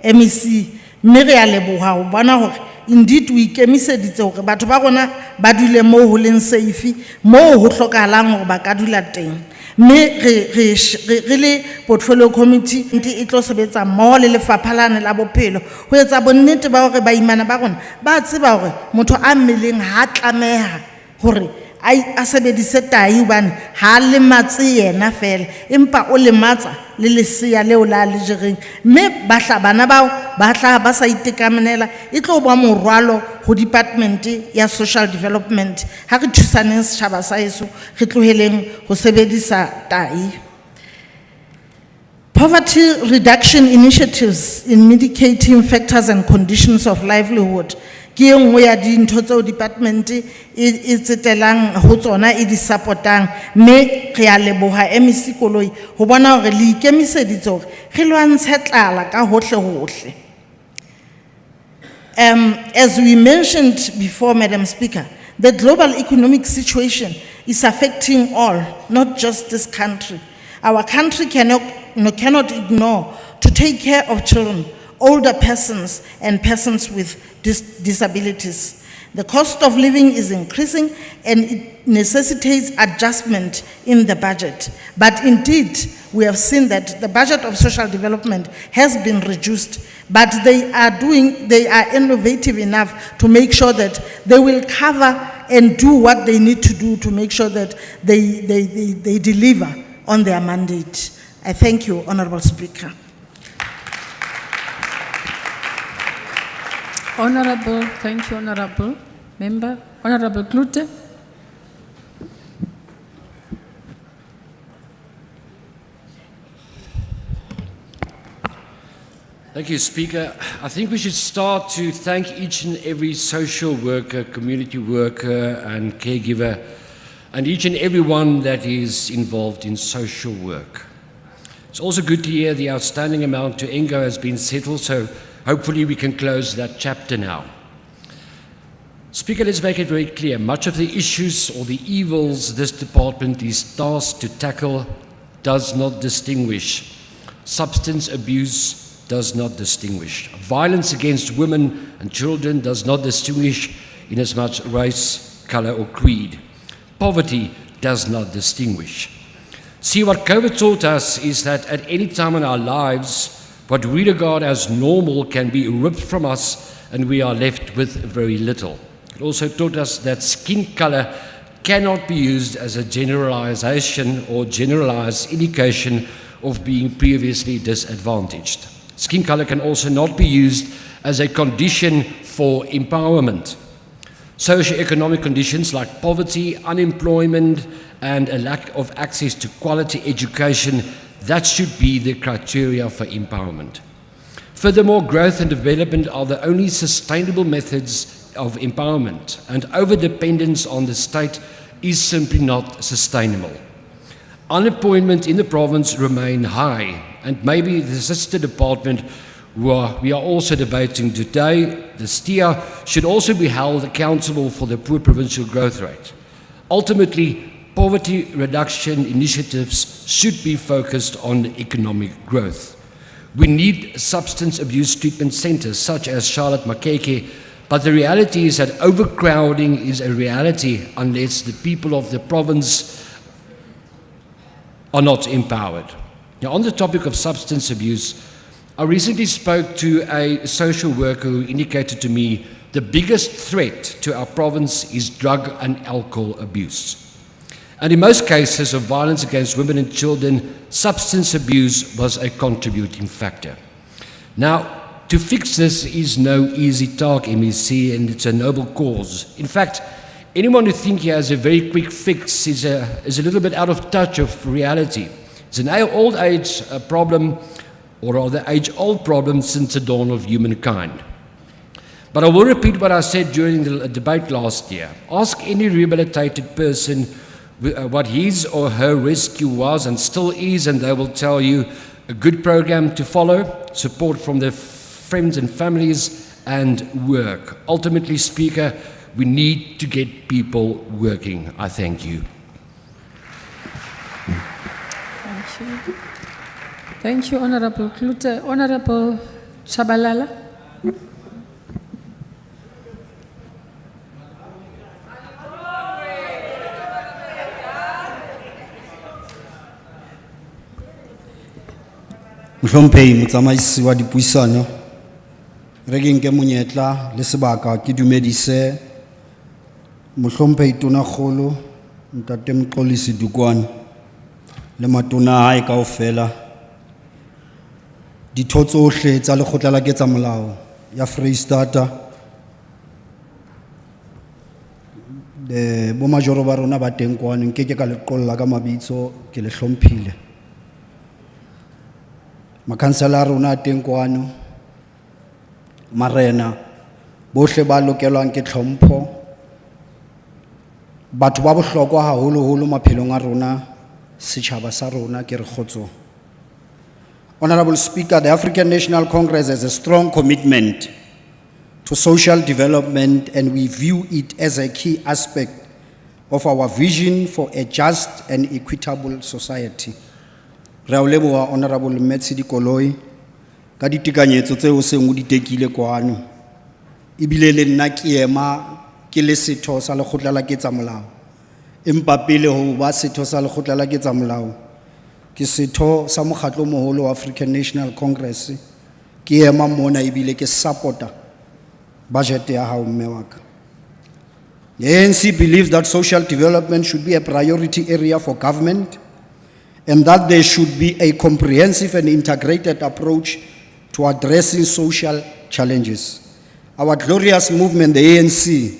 S3: MEC, mme re a leboha ho bona hore indeed we ikemiseditse hore batho ba rona ba dule moo ho leng safe, moo ho hlokahalang hore ba ka dula teng. Mme re le portfolio committee e tlo sebetsa mmoho le lefapha lane la bophelo ho etsa bonnete ba hore baimana ba rona ba tseba hore motho a mmeleng ha tlameha hore a sebedise tahi hobane ha lematse yena fela, empa o lematsa le lesea leo la le jereng, mme bana bao ba tla ba sa itekamanela e tlo ba morwalo ho department ya social development. Ha re thusaneng setjhaba sa heso re tloheleng ho sebedisa tahi. Poverty reduction initiatives in mitigating factors and conditions of livelihood ke nngwe ya dintho tseo department e tsetelang ho tsona e di supportang, mme re a leboha MEC Koloi ho bona hore le ikemiseditse hore re lwantshe tlala ka hohle hohle. As we mentioned before, Madam Speaker, the global economic situation is affecting all, not just this country. Our country cannot ignore to take care of children, older persons, and persons with disabilities. The cost of living is increasing and it necessitates adjustment in the budget. But indeed, we have seen that the budget of social development has been reduced, but they are innovative enough to make sure that they will cover and do what they need to do to make sure that they deliver on their mandate. I thank you, Honorable Speaker.
S2: Honorable, thank you, Honorable Member. Honorable Klute.
S4: Thank you, Speaker. I think we should start to thank each and every social worker, community worker, and caregiver, and each and every one that is involved in social work. It's also good to hear the outstanding amount to ENGO has been settled, so hopefully we can close that chapter now. Speaker, let's make it very clear. Much of the issues or the evils this department is tasked to tackle does not distinguish. Substance abuse does not distinguish. Violence against women and children does not distinguish in as much race, color, or creed. Poverty does not distinguish. See, what COVID taught us is that at any time in our lives, what we regard as normal can be ripped from us and we are left with very little. It also taught us that skin color cannot be used as a generalization or generalized indication of being previously disadvantaged. Skin color can also not be used as a condition for empowerment. Socioeconomic conditions like poverty, unemployment, and a lack of access to quality education, that should be the criteria for empowerment. Furthermore, growth and development are the only sustainable methods of empowerment, and over-dependence on the state is simply not sustainable. Unemployment in the province remains high, and maybe the sister department we are also debating today, the STIA should also be held accountable for the poor provincial growth rate. Ultimately, poverty reduction initiatives should be focused on economic growth. We need substance abuse treatment centers such as Charlotte Makeke, but the reality is that overcrowding is a reality unless the people of the province are not empowered. Now, on the topic of substance abuse, I recently spoke to a social worker who indicated to me the biggest threat to our province is drug and alcohol abuse. And in most cases of violence against women and children, substance abuse was a contributing factor. Now, to fix this is no easy task, MEC, and it's a noble cause. In fact, anyone who thinks he has a very quick fix is a little bit out of touch of reality. It's an old age problem, or rather age-old problem since the dawn of humankind. But I will repeat what I said during the debate last year. Ask any rehabilitated person what his or her rescue was and still is, and they will tell you a good program to follow, support from their friends and families, and work. Ultimately, Speaker, we need to get people working. I thank you.
S2: Thank you. Thank you, Honorable Klute. Honorable Chabalala.
S5: Mohlomphehi motsamaisi wa dipuisano, re ke nke monyetla le sebaka ke dumedise Mohlomphehi Tonakgolo Ntate Mxolisi Dukwane le matona a hae kaofela, ditho tsohle tsa lekgotla la ketsamolao ya Freistata, bo majoro ba rona ba teng kwano, nkeke ka le qolla ka mabitso, ke le hlomphile. Makhansela a rona a teng kwano, marena bohle ba lokelwang ke tlhompho, batho ba bohlokwa haholoholo maphelong a rona, setjhaba sa rona, ke re kgotso. Honorable Speaker, the African National Congress has a strong commitment to social development, and we view it as a key aspect of our vision for a just and equitable society. Re a o leboha Honorable Metsidi Koloi ka ditekanyetso tseo o seng o di tekile kwano, ebile le nna ke ema ke le setho sa lekgotla la ketsamolao, empa pele ho ba setho sa lekgotla la ketsamolao ke setho sa mokgatlo moholo wa African National Congress, ke ema mona ebile ke supporta budget ya hao mme wa ka. The ANC believes that social development should be a priority area for government, and that there should be a comprehensive and integrated approach to addressing social challenges. Our glorious movement, the ANC,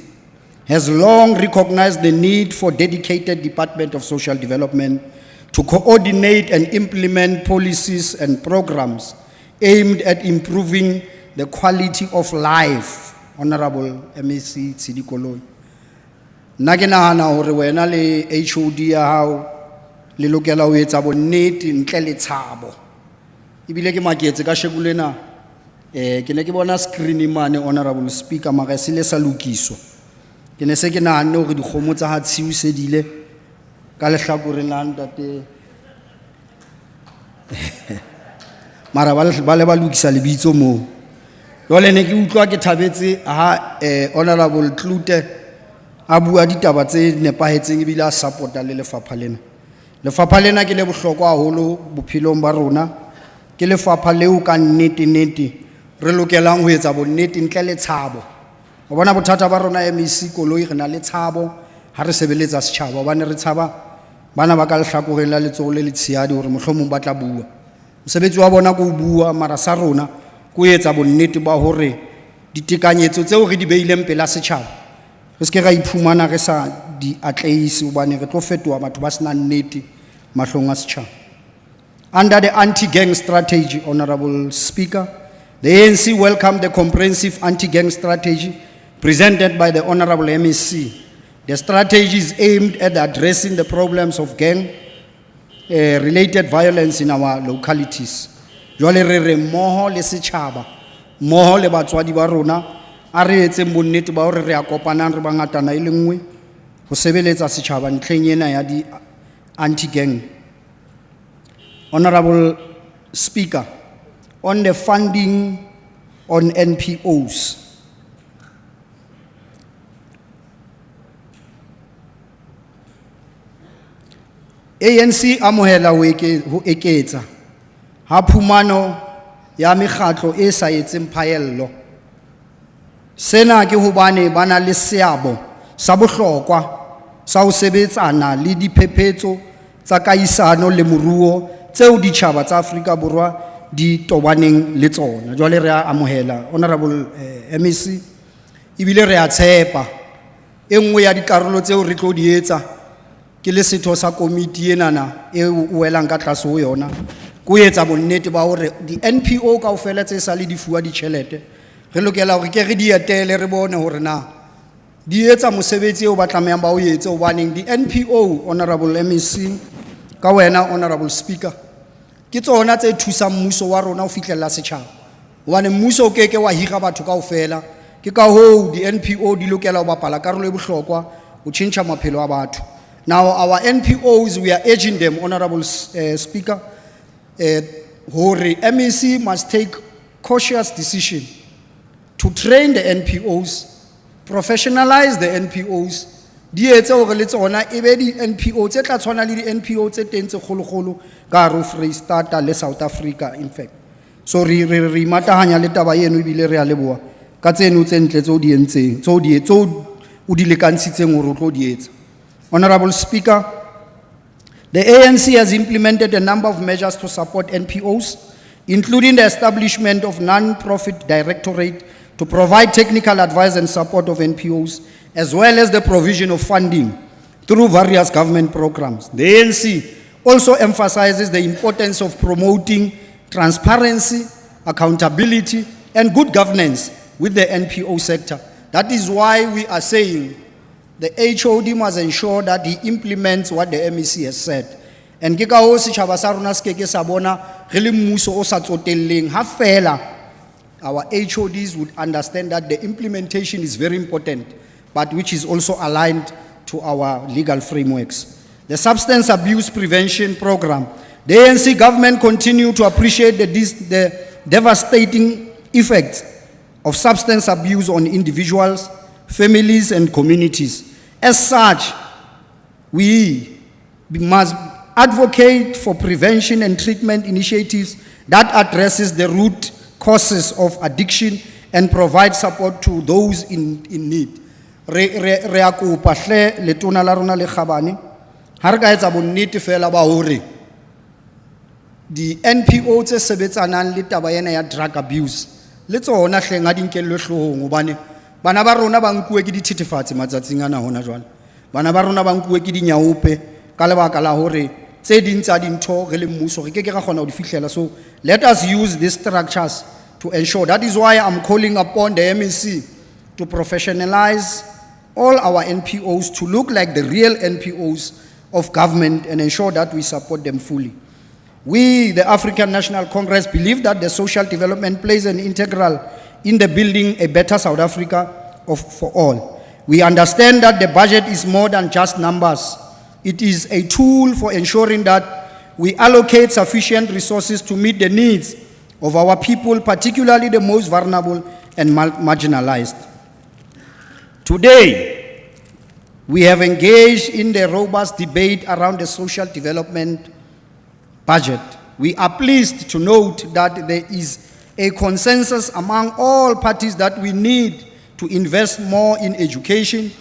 S5: has long recognized the need for dedicated Department of Social Development to coordinate and implement policies and programs aimed at improving the quality of life. Honorable MEC Tshidi Koloi, nna ke nahana hore wena le HOD ya hao le lokela ho etsa bonnete ntle le tshabo, ebile ke maketse ka sheko lena ke ne ke bona screen mane Honorable Speaker, mara se le sa lokiswa. Ke ne se ke nahanne hore dikgomo tsa ha tshiu sedile ka lehlakoreng la ntate mara ba le ba lokisa lebitso moo. Jwale ne ke utlwa ke thabetse ha Honorable Klute a bua ditaba tse nepahetseng ebile a supporta le lefapha lena. Lefapha lena ke le bohlokwa haholo bophelong ba rona, ke lefapha leo ka nnete re lokelang ho etsa bonnete ntle le tshabo. O bona bothata ba rona MEC Koloi, re na le tshabo ha re sebeletsa setjhaba, hobane re tshaba bana ba ka lehlakoreng la letsoho le letshehadi hore mohlomong ba tla bua. Mosebetsi wa bona ko bua, mara sa rona ko etsa bonnete ba hore ditekanyetso tseo re di beileng pela setjhaba re se ke ra iphumana re sa di atlehise, hobane re tlo fetoha batho ba sena nnete mahlong a setjhaba. Under the anti-gang strategy, Honorable Speaker, the ANC welcomed the comprehensive anti-gang strategy presented by the Honorable MEC. The strategy is aimed at addressing the problems of gang related violence in our localities. Jwale re re mmoho le setjhaba, mmoho le batswadi ba rona, a re etseng bonnete ba hore re a kopanang re bangatana e le nngwe ho sebeletsa setjhaba ntlheng ena ya di anti-gang. Honorable Speaker, on the funding on NPOs, ANC amohela ho eketsa ha phumano ya mekgatlo e sa etseng phaello. Sena ke hobane bana le seabo sa bohlokwa sa ho sebetsana le diphephetso tsa kahisano le moruo tseo ditjhaba tsa Afrika Borwa di tobaneng le tsona. Jwale re a amohela Honorable MEC, ebile re a tshepa e nngwe ya dikarolo tseo re tlo di etsa ke le setho sa komiti enana e welang ka tlase ho yona ko etsa bonnete ba hore di NPO kaofela tse sa le di fuwa ditjhelete re lokela hore ke re di etele re bone hore na di etsa mosebetsi o ba tlamehang ba o etse hobaneng di NPO, Honorable MEC, ka wena Honorable Speaker, ke tsona tse thusang mmuso wa rona ho fihlella setjhaba hobane mmuso o keke wa hira batho kaofela. Ke ka hoo di NPO di lokela ho bapala karolo e bohlokwa ho tjhentjha maphelo a batho. Now our NPOs, we are urging them, Honorable Speaker, hore MEC must take cautious decision to train the NPOs, professionalize the NPOs, di etse hore le tsona e be di NPO tse tla tshwana le di NPO tse teng tse kgolokgolo ka hare ho Freistata le South Africa in fact. So re imatahanya le taba eno ebile re a leboha ka tseno tse ntle tseo di entseng tseo o di lekantshitseng hore o tlo di etsa. Honorable Speaker, the ANC has implemented a number of measures to support NPOs, including the establishment of non-profit directorate to provide technical advice and support of NPOs, as well as the provision of funding through various government programs. The ANC also emphasizes the importance of promoting transparency, accountability, and good governance with the NPO sector. That is why we are saying the HOD must ensure that he implements what the MEC has said. And ke ka ho setjhaba sa rona se keke sa bona re le mmuso o sa tsotelleng ha fela our HODs would understand that the implementation is very important, but which is also aligned to our legal frameworks. The Substance Abuse Prevention Program. The ANC government continue to appreciate the devastating effects of substance abuse on individuals, families, and communities. As such, we must advocate for prevention and treatment initiatives that addresses the root causes of addiction and provide support to those in need. Re a kopa hle letona la rona le Khabane ha re ka etsa bonnete fela ba hore di NPO tse sebetsanang le taba ena ya drug abuse le tsona hleng a dinkello hlohong hobane bana ba rona ba nkuwe ke dithethefatsi matsatsing ana hona jwale, bana ba rona ba nkuwe ke dinyaupe ka lebaka la hore tse ding tsa dintho re le mmuso re ke ra kgona ho di fihlela. So let us use these structures to ensure. That is why I'm calling upon the MEC to professionalize all our NPOs to look like the real NPOs of government and ensure that we support them fully. We, the African National Congress, believe that the social development plays an integral in the building a better South Africa for all. We understand that the budget is more than just numbers. It is a tool for ensuring that we allocate sufficient resources to meet the needs of our people, particularly the most vulnerable and marginalized. Today, we have engaged in the robust debate around the social development budget. We are pleased to note that there is a consensus among all parties that we need to invest more in education,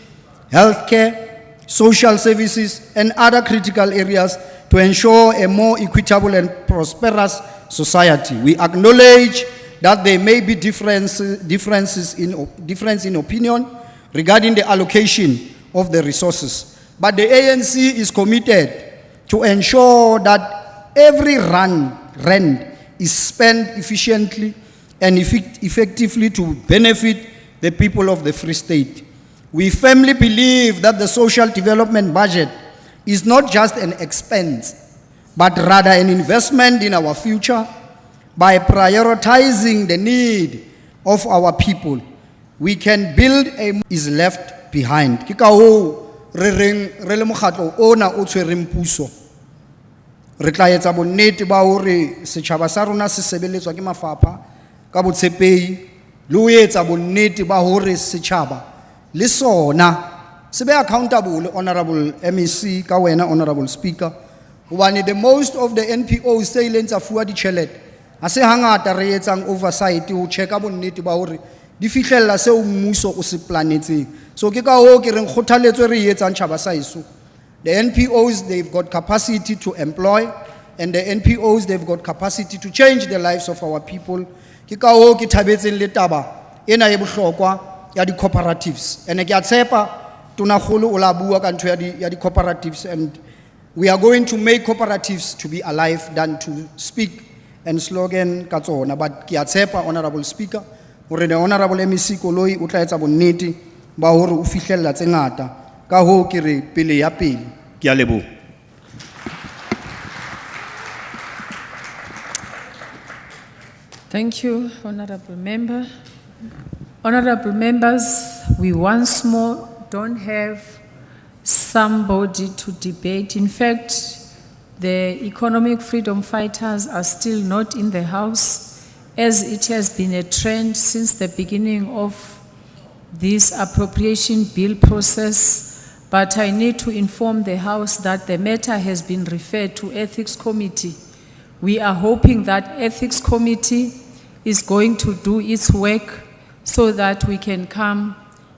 S5: healthcare, social services, and other critical areas to ensure a more equitable and prosperous society. We acknowledge that there may be differences in opinion regarding the allocation of the resources, but the ANC is committed to ensure that every rand is spent efficiently and effectively to benefit the people of the Free State. We firmly believe that the social development budget is not just an expense, but rather an investment in our future by prioritizing the need of our people, we can build a is left behind. Ke ka hoo re reng re le mokgatlo ona o tshwereng puso. Re tla etsa bonnete ba hore setjhaba sa rona se sebeletswa ke mafapha ka botshepehi le ho etsa bonnete ba hore setjhaba le sona se be accountable, Honorable MEC ka wena, Honorable Speaker. Hobane the most of the NPOs se ileng tsa fuwa ditjhelete ha se hangata re etsang oversight ho checka bonnete ba hore di fihlella seo mmuso o se planetseng. So ke ka hoo ke reng kgothaletswe re etsang tjhaba sa heso. The NPOs, they've got capacity to employ, and the NPOs, they've got capacity to change the lives of our people. Ke ka hoo ke thabetseng le taba ena e bohlokwa ya di cooperatives. And ke a tshepa Tonakgolo o la bua ka ntho ya di cooperatives, and we are going to make cooperatives to be alive than to speak and slogan ka tsona. But ke a tshepa, Honorable Speaker, hore the Honorable MEC Koloi o tla etsa bonnete ba hore o fihlella tse ngata. Ka hoo ke re pele ya pele. Ke a leboha.
S2: Thank you, Honorable Member. Honorable Members, we once more don't have somebody to debate. In fact, the economic freedom fighters are still not in the House, as it has been a trend since the beginning of this appropriation bill process. But I need to inform the House that the matter has been referred to Ethics Committee. We are hoping that Ethics Committee is going to do its work so that we can come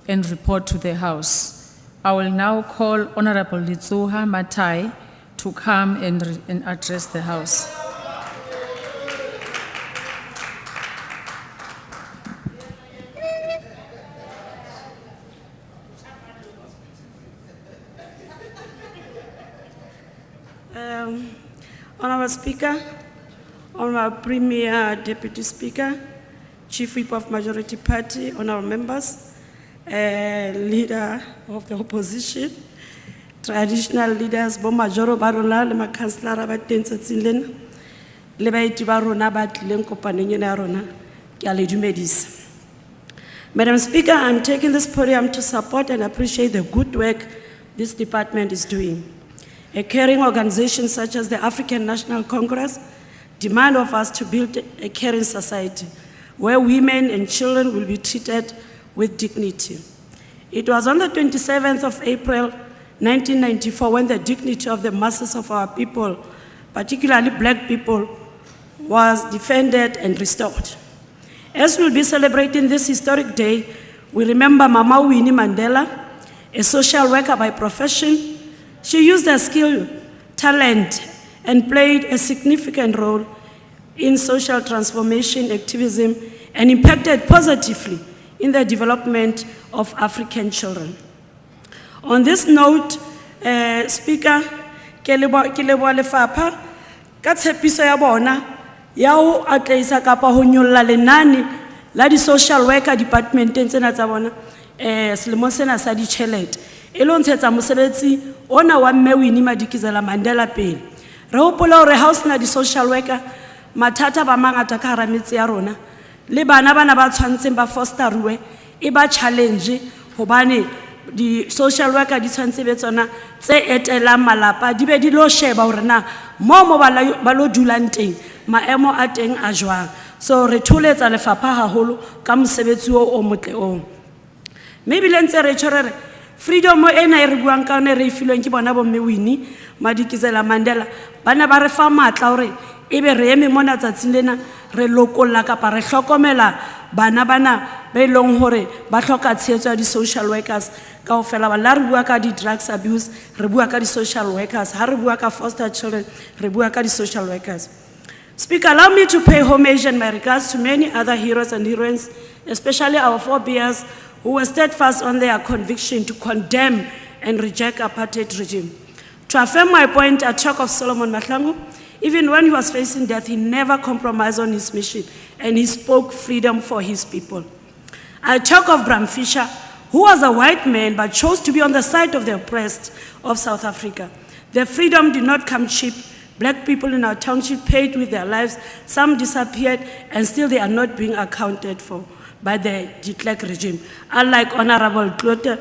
S2: and report to the House. I will now call Honorable Litsoha Matai to come and address the House.
S6: Honorable Speaker, Honorable Premier Deputy Speaker, Chief Whip of Majority Party, Honorable Members, Leader of the Opposition, Traditional Leaders, Bo Majoro Barona, Le Councillor Batense Tsilena, Le Baiti Barona Batlen Kopaneng na rona, ke a le dumedisa. Madam Speaker, I'm taking this podium to support and appreciate the good work this department is doing. A caring organization such as the African National Congress demand of us to build a caring society where women and children will be treated with dignity. It was on the 27th of April, 1994, when the dignity of the masses of our people, particularly black people, was defended and restored. As we'll be celebrating this historic day, we remember Mama Winnie Mandela, a social worker by profession. She used her skill, talent, and played a significant role in social transformation activism and impacted positively in the development of African children. On this note, Speaker, ke leboha lefapha ka tshepiso ya bona ya ho atleisa kapa ho nyolla lenane la di social worker departmenteng tsena tsa bona selemong sena sa ditjhelete e lo ntshetsa mosebetsi ona wa mme Winnie Madikizela Mandela pele. Re hopola hore ha o sena di social worker mathata ba mangata ka hara metse ya rona le bana ba tshwantseng ba fosterwe e ba challenge hobane di social worker di tshwantse be tsona tse etelang malapa di be di lo sheba hore na mo ba lo dulang teng maemo a teng a jwang. So re tholetsa lefapha haholo ka mosebetsi o motle o. Maybe lentse re tshorere freedom ena e re buang ka one re filweng ke bona bo mme Winnie Madikizela Mandela bana ba re fa matla hore ebe re eme mona tsatsing lena re lokolla kapa re hlokomela bana be long hore ba hloka tshehetso ya di social workers kaofela ba la re bua ka di drugs abuse re bua ka di social workers ha re bua ka foster children re bua ka di social workers. Speaker, allow me to pay homage and my regards to many other heroes and heroines, especially our forebears who were steadfast on their conviction to condemn and reject apartheid regime. To affirm my point, I talk of Solomon Mahlangu. Even when he was facing death, he never compromised on his mission, and he spoke freedom for his people. I talk of Bram Fisher, who was a white man but chose to be on the side of the oppressed of South Africa. The freedom did not come cheap, Black people in our township paid with their lives, some disappeared, and still they are not being accounted for by the de Klerk regime. Unlike Honorable Klote,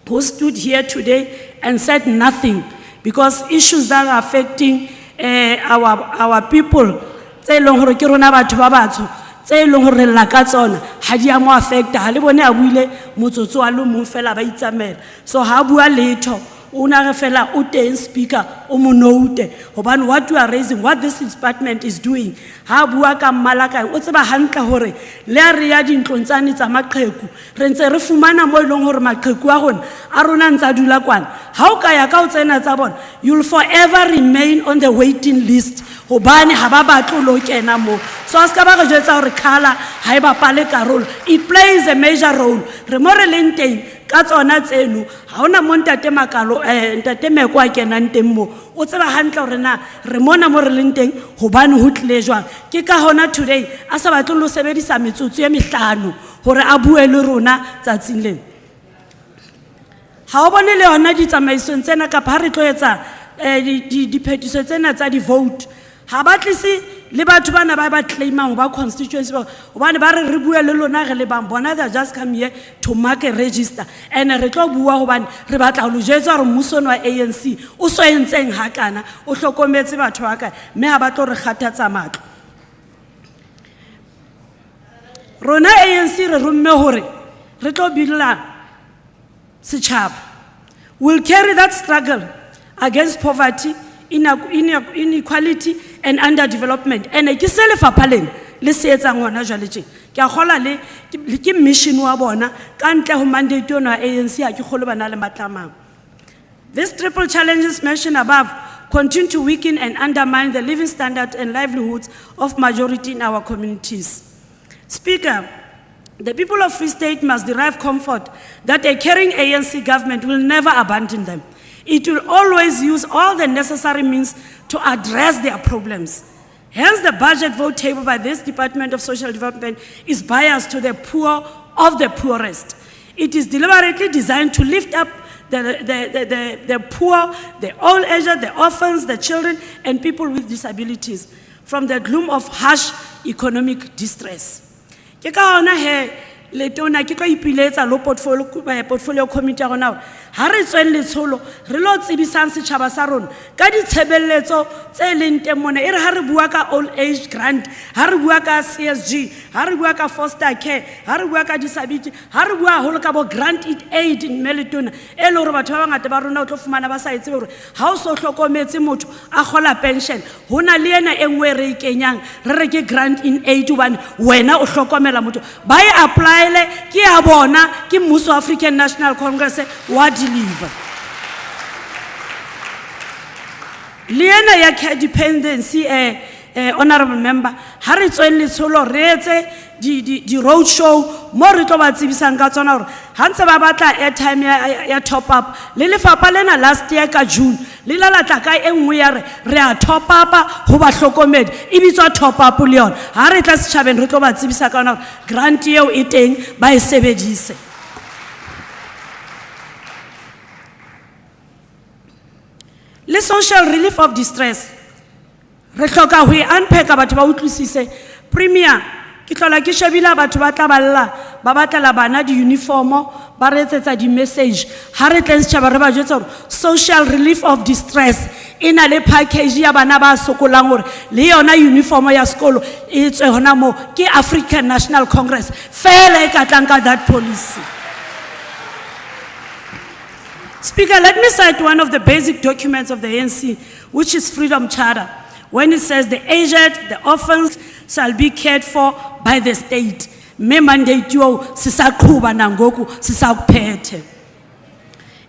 S6: who stood here today and said nothing, because issues that are affecting our people, tse leng hore ke rona batho ba batsho, tse leng hore re lla ka tsona, ha di a mo affecta, ha le bone a buile motsotso wa lo mong fela ba itsamela. So ha bua letho, una re fela o teng speaker o mo note, hobane what you are raising, what this department is doing, ha bua ka mmala kae o tseba hantle hore le a re ya dintlong tsane tsa maqheku re ntse re fumana mo ileng hore maqheku a rona a rona ntsa dula kwana, ha o ka ya ka o tsena tsa bona, you'll forever remain on the waiting list, hobane ha ba batlo lo kena mo. So a ska ba re jwetsa hore khala ha e bapale karolo, it plays a major role. Re mo re leng teng ka tsona tseno, ha ona mo ntate Makalo ntate Meko a kenang teng mo, o tseba hantle hore na re mona mo re leng teng hobane ho tlile jwang. Ke ka hona today a sa batlo lo sebedisa metsotso e mehlano hore a bue le rona tsatsing lena. Ha o bone le yona ditsamaiso tsena ka ha re tlo etsa diphetiso tsena tsa di vote, ha ba tlise le batho bana ba claimang ba constituency ba hobane ba re bue le lona re le bang bona, they just come here to mark a register, and re tlo bua hobane re batla ho jetsa re mmuso wa ANC o so entseng hakana o hlokometse batho ba kae, mme ha ba tlo re kgathatsa matlo. Rona ANC re rumme hore re tlo bidla setjhaba, will carry that struggle against poverty, inequality and underdevelopment. And ke se lefapha lena le se etsang hona jwale tje, ke a kgola le ke mission wa bona ka ntle ho mandate yona ANC ha ke kgolo bana le matlamang. These triple challenges mentioned above continue to weaken and undermine the living standards and livelihoods of majority in our communities. Speaker, the people of Free State must derive comfort that a caring ANC government will never abandon them. It will always use all the necessary means to address their problems. Hence, the budget vote tabled by this Department of Social Development is biased to the poor of the poorest. It is deliberately designed to lift up the poor, the old aged, the orphans, the children, and people with disabilities from the gloom of harsh economic distress. Ke ka hona he le tona ke tlo ipiletsa lo portfolio committee rona ha re tsweng letsholo re lo tsebisang setjhaba sa rona ka ditshebelletso tse leng teng mona e re ha re bua ka old age grant, ha re bua ka CSG, ha re bua ka foster care, ha re bua ka disability, ha re bua haholo ka bo grant aid in Melitona e le hore batho ba bangata ba rona o tlo fumana ba sa etse hore ha o so hlokometse motho a kgola pension hona le ena e nngwe re ikenyang re re ke grant in aid hobane wena o hlokomela motho ba e apply ke a bona ke mmuso wa African National Congress wa deliver le ena ya care dependency honorable member ha re tsweng letsholo re etse di road show mo re tlo ba tsebisang ka tsona hore ha ntse ba batla airtime ya top up le lefapha lena last year ka June le la tla ka engwe ya re a top up ho ba hlokomedi e bitswa top up le yona ha re tla setjhabeng re tlo ba tsebisa ka hore grant eo e teng ba e sebedise. Le social relief of distress re hloka ho unpack batho ba utlwisise. Premier ke tlola ke shebila batho ba tla balla ba batla bana di uniform ba re etsetsa di message ha re tleng setjhaba re ba jwetsa hore social relief of distress ina le package ya bana ba sokolang hore le yona uniform ya sekolo e tswe hona mo ke African National Congress fela e ka tlang ka that policy. Speaker, let me cite one of the basic documents of the ANC, which is Freedom Charter, when it says the aged, the orphans shall be cared for by the state. Me mandate yo sisaqhuba nangoku sisakuphethe.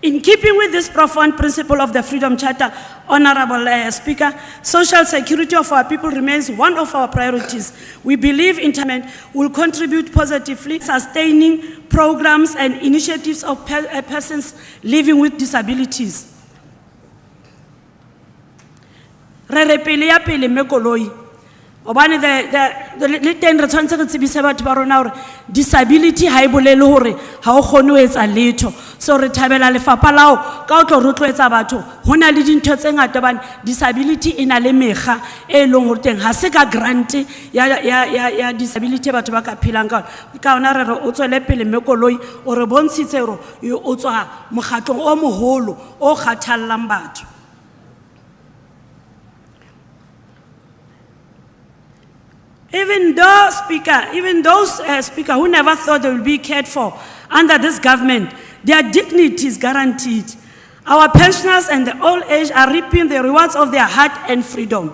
S6: In keeping with this profound principle of the Freedom Charter, Honorable Speaker, social security of our people remains one of our priorities. We believe interment will contribute positively, sustaining programs and initiatives of persons living with disabilities. Re pele ya pele me koloi Obane le teng re tshwantse re tsebise batho ba rona hore disability ha e bolele hore ha o kgone ho etsa letho. So re thabela lefapha lao ka ho tlo rotloetsa batho hona le dintho tse ngata hobane disability e na le mekga e leng hore teng ha se ka grant ya disability batho ba ka phelang ka ona re o tswele pele Mekoloi o re bontshitse hore o tswa mokgatlong o moholo o kgathallang batho. Even those speaker who never thought they will be cared for under this government, their dignity is guaranteed. Our pensioners and the old age are reaping the rewards of their hard and freedom.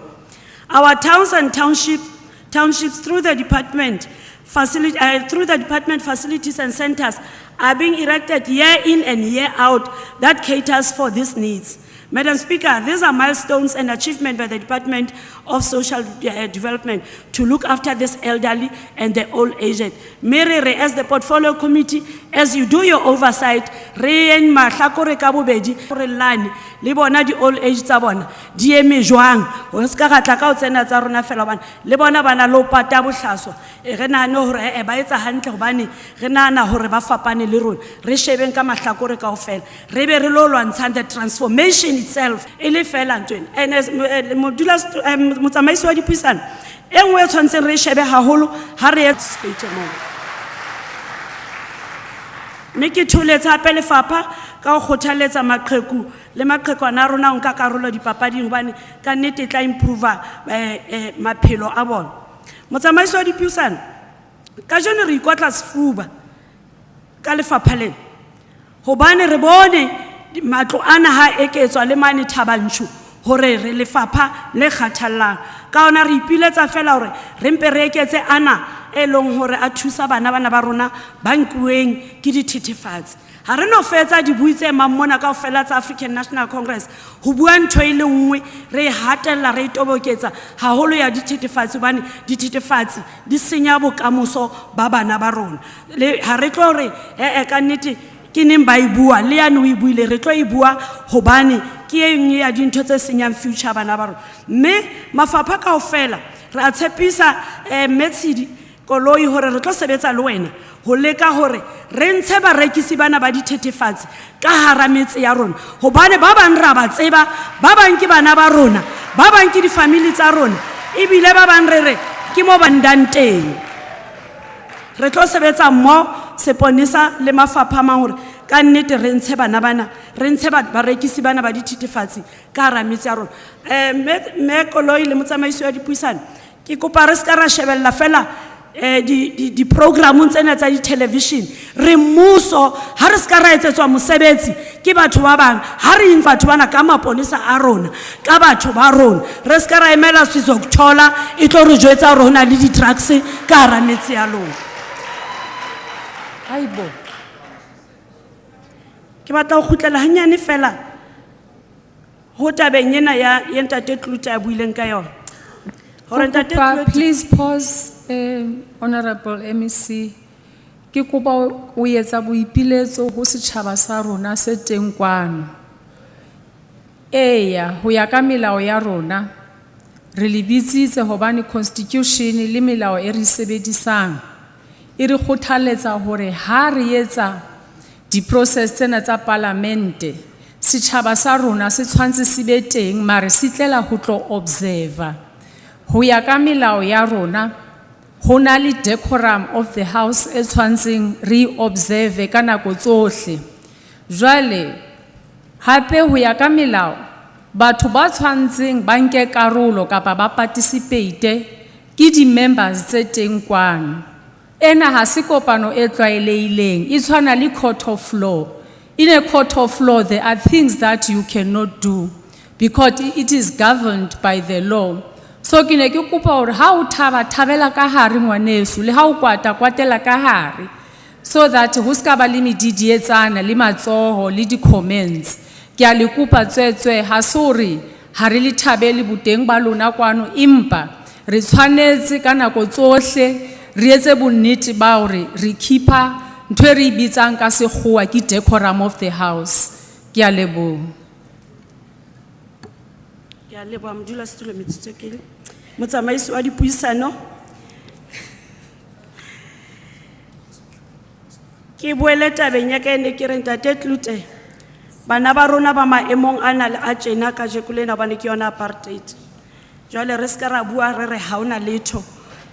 S6: Our towns and townships through the department facilities and centers are being erected year in and year out that caters for these needs. Madam Speaker, these are milestones and achievements by the Department of Social Development to look after this elderly and the old aged. Mary, as the portfolio committee, as you do your oversight, re mahlakore ka bobedi re lane le bona di old age tsa bona di eme jwang o ska ga tla ka o tsena tsa rona fela bana le bona bana lo pata bohlaswa re nane hore ba etsa hantle hobane re nana hore ba fapane le rona re shebeng ka mahlakore kaofela re be re lo lwantshang the transformation itself ele fela ntwena and as motsamaisi wa dipuisano engwe tshwantseng re shebe haholo ha re participate mo mme ke tholetsa hape lefapha ka go kgothaletsa maqheku le maqhekwana a rona nka karolo dipapading hobane ka nnete tla improve maphelo a bona. Motsamaisi wa dipuisano ka jone re ikotla sefuba ka lefapha lena hobane re bone matlo ana ha eketswa le mane Thabanchu hore re lefapha le kgathallang ka ona re ipiletsa fela hore re mpe re eketse ana elong hore a thusa bana ba rona ba nkuweng ke dithethefatsi ha re no fetsa di buitse mammona ka ofela tsa African National Congress ho bua ntho ile nngwe re hatella re itoboketsa haholo ya dithethefatsi bane dithethefatsi di senya bokamoso ba bana ba rona le ha re tlo re ka nnete ke neng ba ibua le yana o ibuile re tlo ibua hobane ke eng ya dintho tse senyang future bana ba rona mme mafapha kaofela re a tshepisa Metsidi Koloi hore re tlo sebetsa le wena ho leka hore re ntshe barekisi bana ba dithethefatsi ka hara metse ya rona hobane ba bang ra ba tseba ba bang ke bana ba rona ba bang ke di-family tsa rona ebile ba bang re ke mo bandang teng re tlo sebetsa mo seponesa le mafapha mang hore ka nnete re ntshe barekisi bana ba dithethefatsi ka hara metse ya rona me Koloi le motsamaisi wa dipuisano ke kopa re ska ra shebella fela di programong tsena tsa di television re mmuso ha re ska ra etsetswa mosebetsi ke batho ba bang ha re eng batho bana ka maponesa a rona ka batho ba rona re ska ra emela sizokuthola e tlo re jwetsa hore hona le di drugs ka hara metse ya lona. Aibo ke batla go khutlela hanyane fela ho tabeng ena ya ntate Tluta ya buileng ka yona.
S2: Please pause, Honorable MEC. Ke kopa o etsa boipiletso ho setjhaba sa rona se teng kwano. Eya, ho ya ka melao ya rona, re lebitsitse hobane constitution le melao e re sebedisang. E re kgothaletsa hore ha re etsa di-process tsena tsa parlamente, setjhaba sa rona se tshwantse se be teng mare se tlela ho tlo observer. Ho ya ka melao ya rona ho na le decorum of the house e tshwantseng re observe ka nako tsohle. Jwale hape ho ya ka melao batho ba tshwantseng ba nke karolo kapa ba participate ke di-members tse teng kwano. Ena ha se kopano e tlwaelehileng e tshwana le court of law. In a court of law there are things that you cannot do because it is governed by the law. So ke ne ke kopa hore ha o thabela ka hare ngwaneso le ha o kwatela ka hare so that ho ska ba le medidietsana le matsoho le di-comments. Ke a le kopa tswetswe ha sore ha re le thabele boteng ba lona kwano empa re tshwanetse ka nako tsohle re etse bonnete ba hore re keepa ntho e re bitsang ka sekgowa ke decorum of the house. Ke a leboha.
S6: motsamaisi wa dipuisano. Ke boele tabeng ya ka ene ke re Ntate Tlute, bana ba rona ba maemong ana le a tjena kajeko lena hobane ke yona apartheid. Jwale re ska ra bua re re ha ona letho,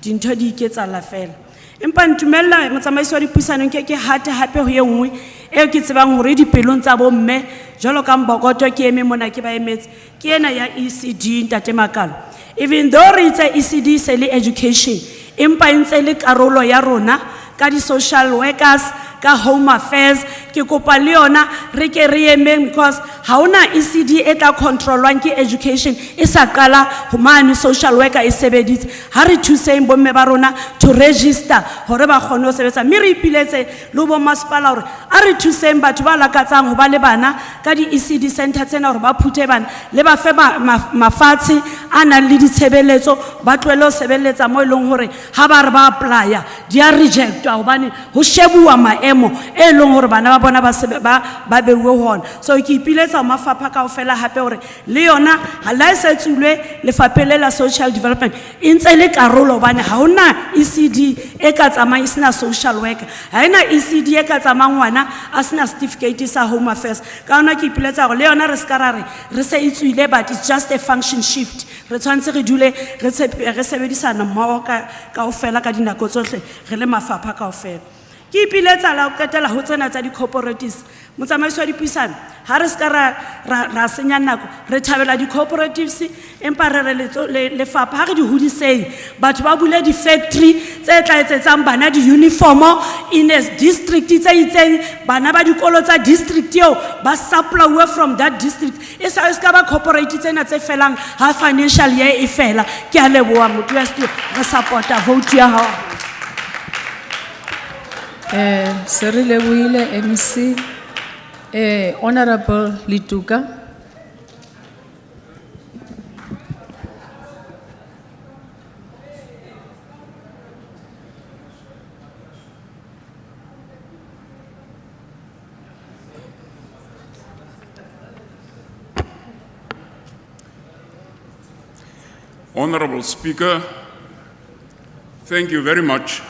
S6: dintho di iketsahala fela. Empa ntumella motsamaisi wa dipuisano ke hate hape ho ye nngwe eo ke tsebang hore dipelong tsa bomme jwalo ka Mbokoto ke eme mona ke ba emetse ke ena ya ECD Ntate Makalo. Even though re itse ECD se le education, empa ntse le karolo ya rona ka di social workers, ka home affairs, ke kopa le yona re ke re emeng because ha ona ECD e tla controlwang ke education e sa qala ho mane social worker e sebeditse. Ha re thuseng bomme ba rona to register hore ba kgone ho sebetsa, mme re ipiletse le bo masepala hore a re thuseng batho ba lakatsang ho ba le bana ka di ECD center tsena hore ba phuthe bana le ba fe mafatshe a nang le ditshebeletso ba tlohele ho sebeletsa mo e leng hore ha ba re ba applya di a rejectwa hobane ho shebuwa maemo e leng hore bana ba bona ba beuwe hona. So ke ipiletsa mafapha kaofela hape hore le yona ha la setsulwe lefapheng la social development e ntse le karolo hobane ha ona ECD e ka tsamayang e sena social worker, ha ena ECD e ka tsamayang ngwana a sena certificate sa home affairs. Ka hona ke ipiletsa hore le yona re ska ra re se itswile, but it's just a function shift. Re tshwantse re dule re sebedisana mmoho kaofela ka dinako tsohle re le mafapha kaofela. Ke ipiletsa la ho qetela ho tsena tsa di-cooperatives. Motsamaisi wa dipuisano, ha re ska ra senya nako, re thabela di-cooperatives, empa re lefapha ha re di hodiseng, batho ba bule di-factory tse tla etsetsang bana di-uniformo in a district tse itseng, bana ba dikolo tsa district eo ba supply from that district. E sa ska ba cooperate tsena tse felang ha financial year e fela. Ke a leboha motho ya stu re supporta vote ya hao.
S2: Se re lebohile MC, Honorable Lituka.
S7: Honorable Speaker, thank you very much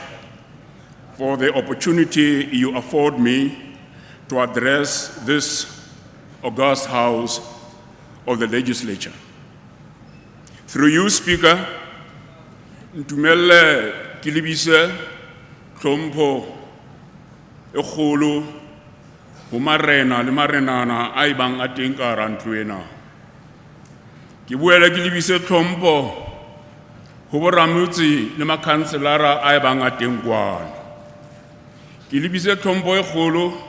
S7: for the opportunity you afford me to address this august house of the legislature. Through you, Speaker, ntumelle ke lebise tlhompho e kgolo ho marena le marenana a ibang a teng ka hara ntlo ena. Ke boele ke lebise tlhompho ho boramotse le makhanselara a ibang a teng kwana. Ke lebise tlhompho e kgolo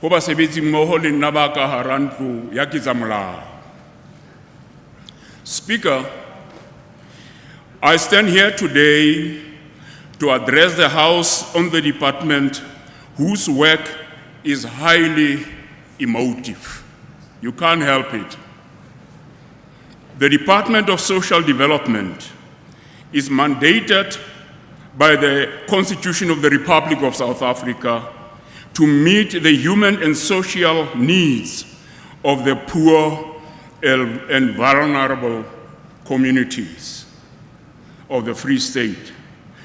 S7: ho basebetsi mmoho le nna ba ka hara ntlo ya ketsamolao. Speaker, I stand here today to address the House on the department whose work is highly emotive. You can't help it. The Department of Social Development is mandated by the Constitution of the Republic of South Africa to meet the human and social needs of the poor and vulnerable communities of the Free State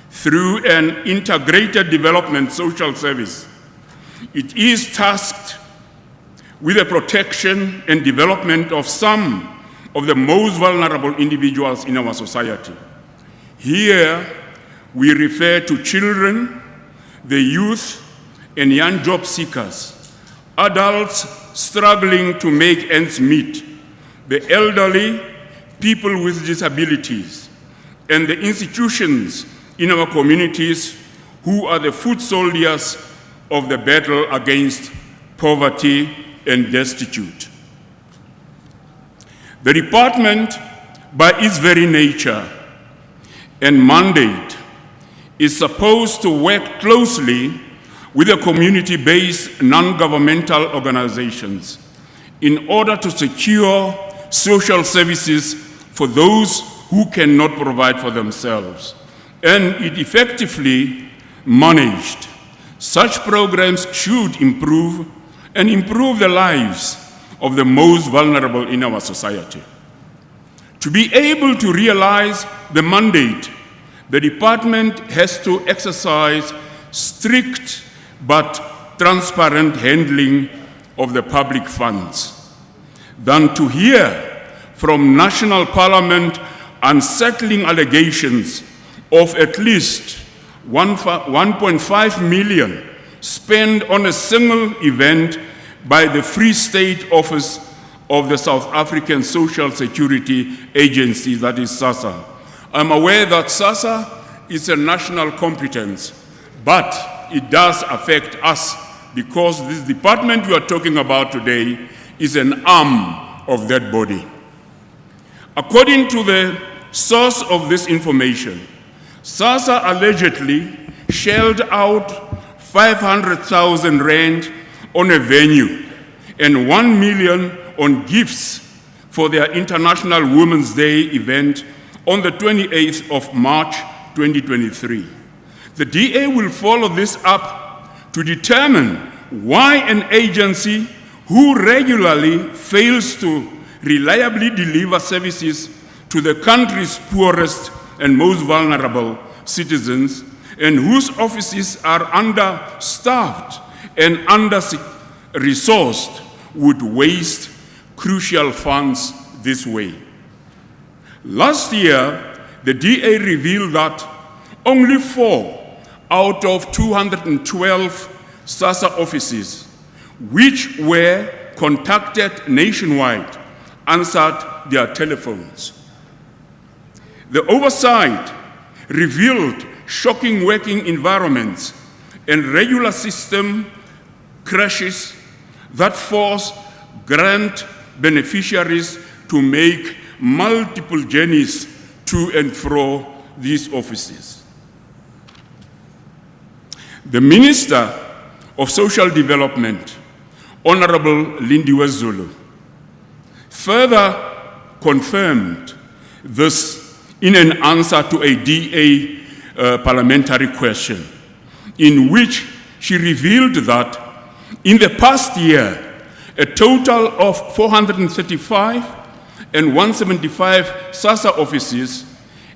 S7: through an integrated development social service. It is tasked with the protection and development of some of the most vulnerable individuals in our society. Here, we refer to children, the youth, and young job seekers, adults struggling to make ends meet, the elderly, people with disabilities, and the institutions in our communities who are the foot soldiers of the battle against poverty and destitute. The department, by its very nature and mandate, is supposed to work closely with the community-based non-governmental organizations in order to secure social services for those who cannot provide for themselves, and it effectively managed. Such programs should improve the lives of the most vulnerable in our society. To be able to realize the mandate, the department has to exercise strict but transparent handling of the public funds. Than to hear from National Parliament unsettling allegations of at least 1.5 million spent on a single event by the Free State Office of the South African Social Security Agency, that is SASSA. I'm aware that SASSA is a national competence, but it does affect us because this department we are talking about today is an arm of that body. According to the source of this information, SASSA allegedly shelled out 500,000 rand on a venue and 1 million on gifts for their International Women's Day event on the 28th of March 2023. The DA will follow this up to determine why an agency who regularly fails to reliably deliver services to the country's poorest and most vulnerable citizens, and whose offices are understaffed and under-resourced, would waste crucial funds this way. Last year, the DA revealed that only 4 out of 212 SASSA offices, which were contacted nationwide, answered their telephones. The oversight revealed shocking working environments and regular system crashes that force grant beneficiaries to make multiple journeys to and fro these offices. The Minister of Social Development, Honorable Lindiwe Zulu, further confirmed this in an answer to a DA parliamentary question, in which she revealed that in the past year, a total of 435 and 175 SASSA offices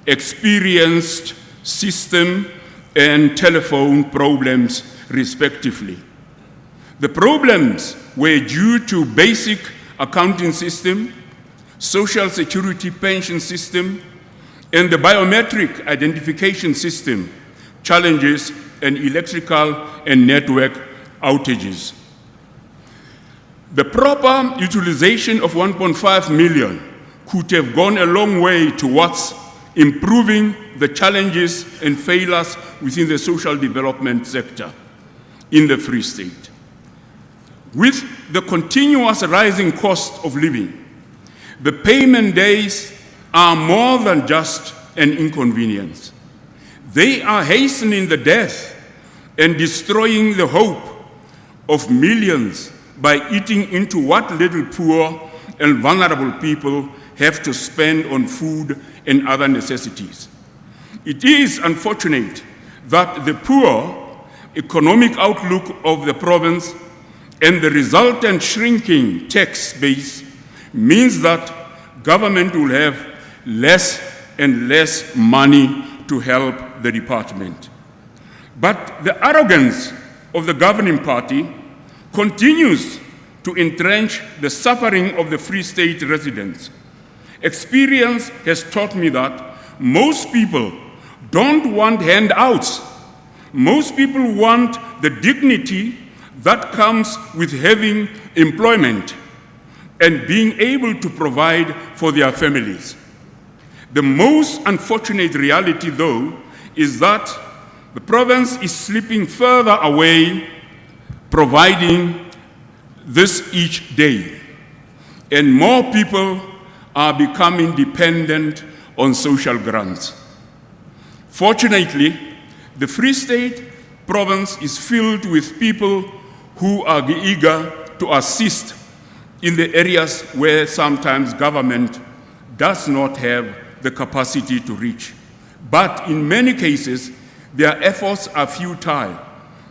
S7: experienced system and telephone problems, respectively. The problems were due to basic accounting system, social security pension system, and the biometric identification system challenges and electrical and network outages. The proper utilization of 1.5 million could have gone a long way towards improving the challenges and failures within the social development sector in the Free State. With the continuous rising cost of living, the payment days are more than just an inconvenience. They are hastening the death and destroying the hope of millions by eating into what little poor and vulnerable people have to spend on food and other necessities. It is unfortunate that the poor economic outlook of the province and the resultant shrinking tax base means that government will have less and less money to help the department. But the arrogance of the governing party continues to entrench the suffering of the Free State residents. Experience has taught me that most people don't want handouts. Most people want the dignity that comes with having employment and being able to provide for their families. The most unfortunate reality, though, is that the province is slipping further away, providing this each day, and more people are becoming dependent on social grants. Fortunately, the Free State province is filled with people who are eager to assist in the areas where sometimes government does not have the capacity to reach. But in many cases, their efforts are futile,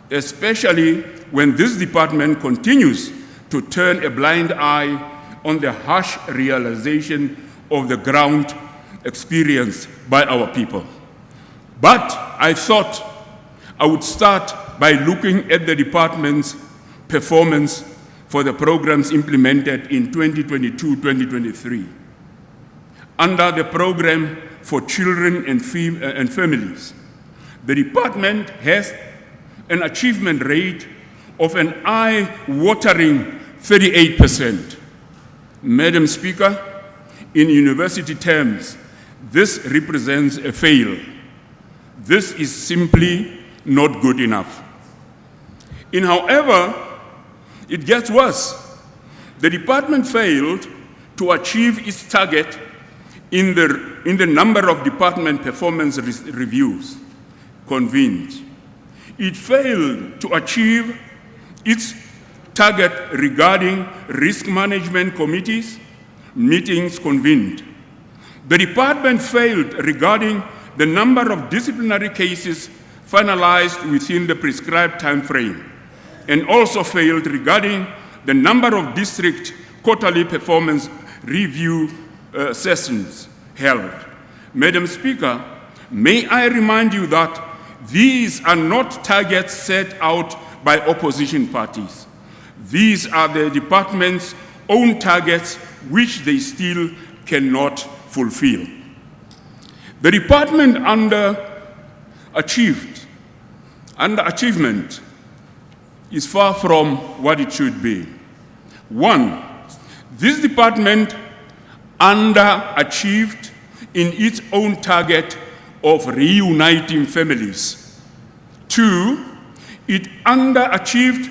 S7: especially when this department continues to turn a blind eye on the harsh realization of the ground experienced by our people. But I thought I would start by looking at the department's performance for the programs implemented in 2022-2023. Under the program for children and families, the department has an achievement rate of an eye-watering 38%. Madam Speaker, in university terms, this represents a fail. This is simply not good enough. However, it gets worse. The department failed to achieve its target in the number of department performance reviews convened. It failed to achieve its target regarding risk management committees meetings convened. The department failed regarding the number of disciplinary cases finalized within the prescribed time frame, and also failed regarding the number of district quarterly performance review sessions held. Madam Speaker, may I remind you that these are not targets set out by opposition parties. These are the department's own targets which they still cannot fulfill. The department underachievement is far from what it should be. One, this department underachieved in its own target of reuniting families. Two, it underachieved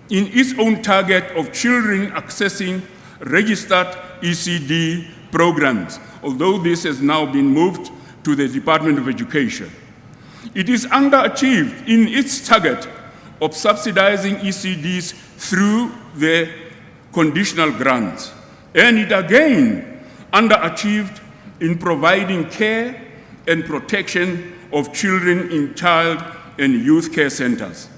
S7: in its own target of children accessing registered ECD programs, although this has now been moved to the Department of Education. It is underachieved in its target of subsidizing ECDs through the conditional grants, and it again underachieved in providing care and protection of children in child and youth care centers.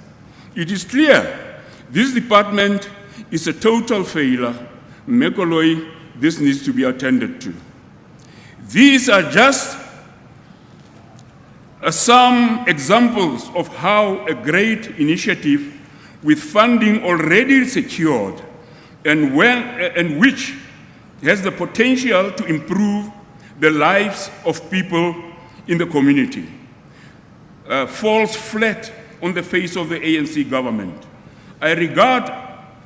S7: It is clear this department is a total failure. Mekoloi, this needs to be attended to. These are just some examples of how a great initiative with funding already secured and which has the potential to improve the lives of people in the community falls flat on the face of the ANC government. I regard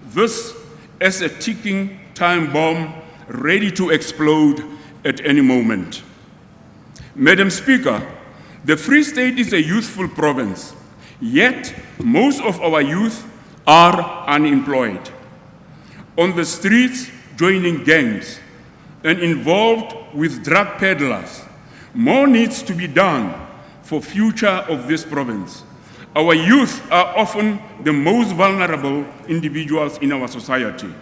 S7: this as a ticking time bomb ready to explode at any moment. Madam Speaker, the Free State is a youthful province, yet most of our youth are unemployed, on the streets joining gangs, and involved with drug peddlers. More needs to be done for the future of this province. Our youth are often the most vulnerable individuals in our society.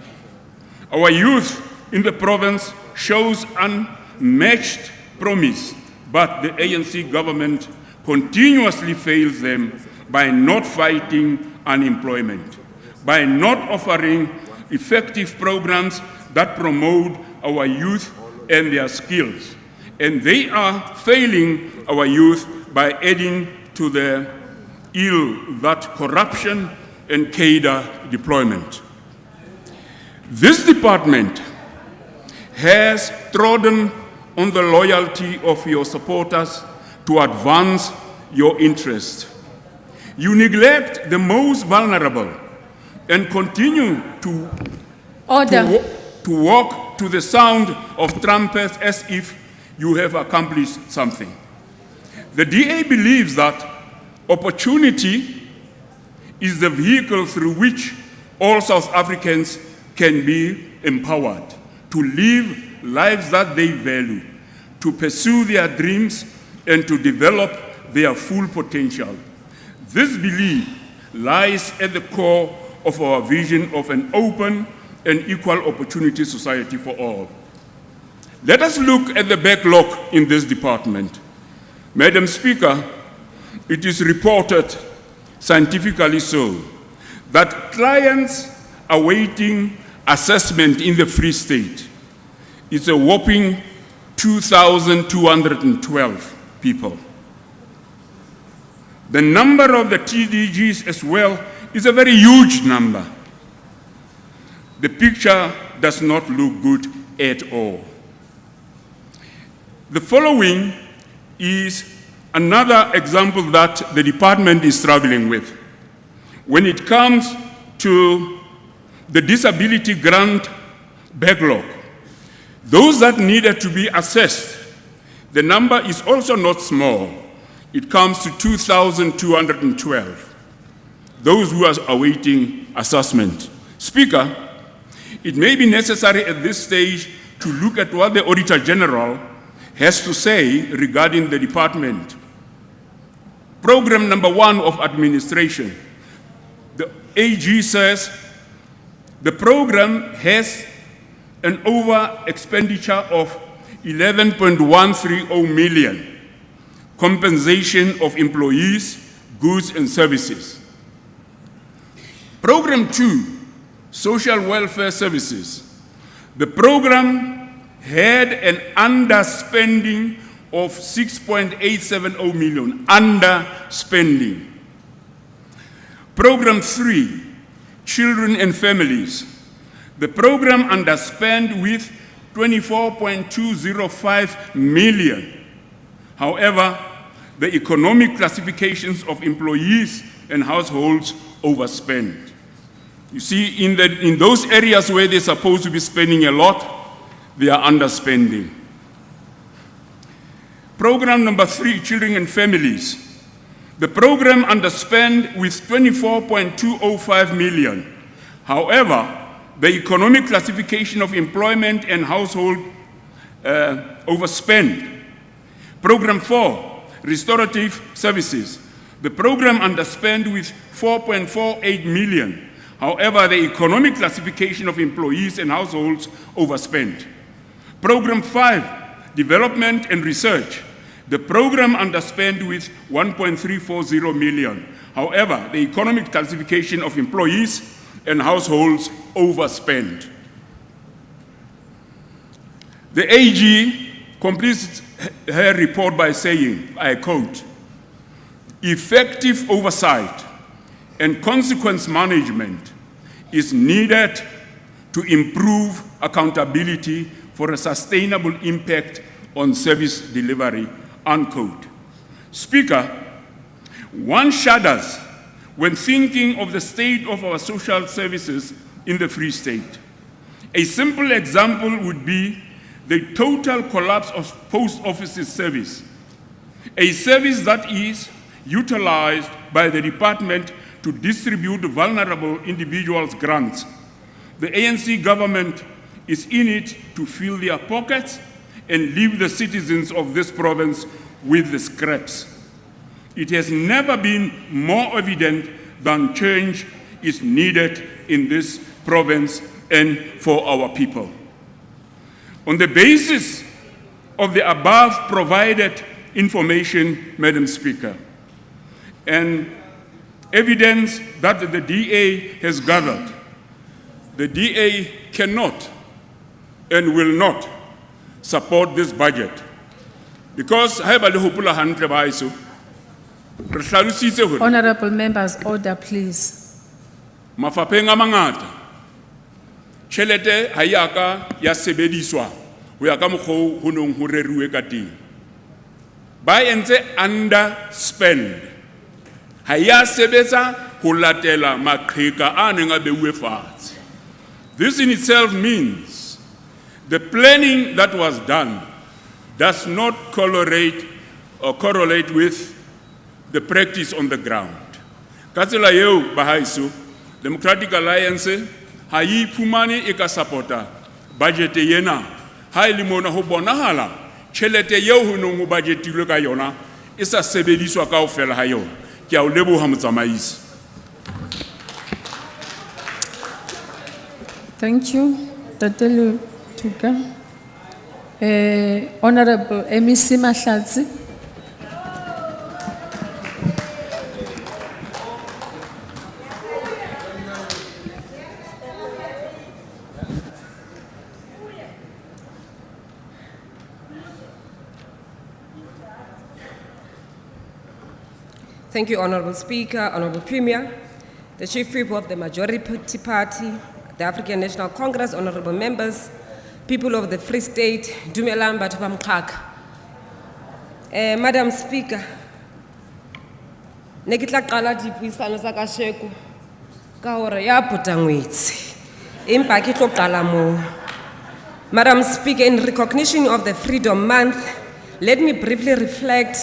S7: Our youth in the province shows unmatched promise, but the ANC government continuously fails them by not fighting unemployment, by not offering effective programs that promote our youth and their skills. And they are failing our youth by adding to the ill that corruption and cadre deployment. This department has trodden on the loyalty of your supporters to advance your interests. You neglect the most vulnerable and continue to walk to the sound of trumpets as if you have accomplished something. The DA believes that opportunity is the vehicle through which all South Africans can be empowered to live lives that they value, to pursue their dreams, and to develop their full potential. This belief lies at the core of our vision of an open and equal opportunity society for all. Let us look at the backlog in this department. Madam Speaker, it is reported, scientifically so, that clients awaiting assessment in the Free State is a whopping 2,212 people. The number of the TDGs as well is a very huge number. The picture does not look good at all. The following is another example that the department is struggling with. When it comes to the disability grant backlog, those that needed to be assessed, the number is also not small. It comes to 2,212. Those who are awaiting assessment. Speaker, it may be necessary at this stage to look at what the Auditor General has to say regarding the department. Program number 1 of administration. The AG says the program has an over expenditure of 11.130 million, compensation of employees, goods and services. Program 2, social welfare services. The program had an underspending of 6.870 million, underspending. Program 3, children and families. The program underspent with 24.205 million. However, the economic classifications of employees and households overspent. You see, in those areas where they're supposed to be spending a lot, they are underspending. Program number 3, children and families. The program underspent with 24.205 million. However, the economic classification of employment and household overspent. Program 4, restorative services. The program underspent with 4.48 million. However, the economic classification of employees and households overspent. Program 5, development and research. The program underspent with 1.340 million. However, the economic classification of employees and households overspent. The AG completes her report by saying, I quote, effective oversight and consequence management is needed to improve accountability for a sustainable impact on service delivery, unquote. Speaker, one shudders when thinking of the state of our social services in the Free State. A simple example would be the total collapse of post offices service, a service that is utilized by the department to distribute vulnerable individuals' grants. The ANC government is in it to fill their pockets and leave the citizens of this province with the scraps. It has never been more evident than change is needed in this province and for our people. On the basis of the above provided information, Madam Speaker, and evidence that the DA has gathered, the DA cannot and will not support this budget. Because
S2: Honorable members, order please.
S7: mafapheng a mangata tšhelete ha ya ka ya sebediswa ho ya ka mokgwa ho nong ho reruwe ka teng. Ba entse underspend, ha ya sebetsa ho latela maqheka a neng a beuwe fatshe. This in itself means the planning that was done does not correlate with the practice on the ground. Ka tsela eo bahaiso, Democratic Alliance ha e iphumane e ka supporta budget yena ha e le mona ho bonahala tjhelete eo ho nong ho budgetilwe ka yona e sa sebediswa kaofela ha yona. Ke a o leboha motsamaisi.
S2: Thank you, Tatelu Tuka. Honorable MEC Mahlatsi.
S8: Thank you, Honorable Speaker, Honorable Premier, the Chief Whip of the Majority Party, the African National Congress, honorable members, people of the Free State, Dumelang batho ba Mqhaka. Madam Speaker, ne ke tla qala dipuisano tsa kasheko ka hore ya potangwetse. Empa ke tlo qala moo. Madam Speaker, in recognition of the Freedom Month, let me briefly reflect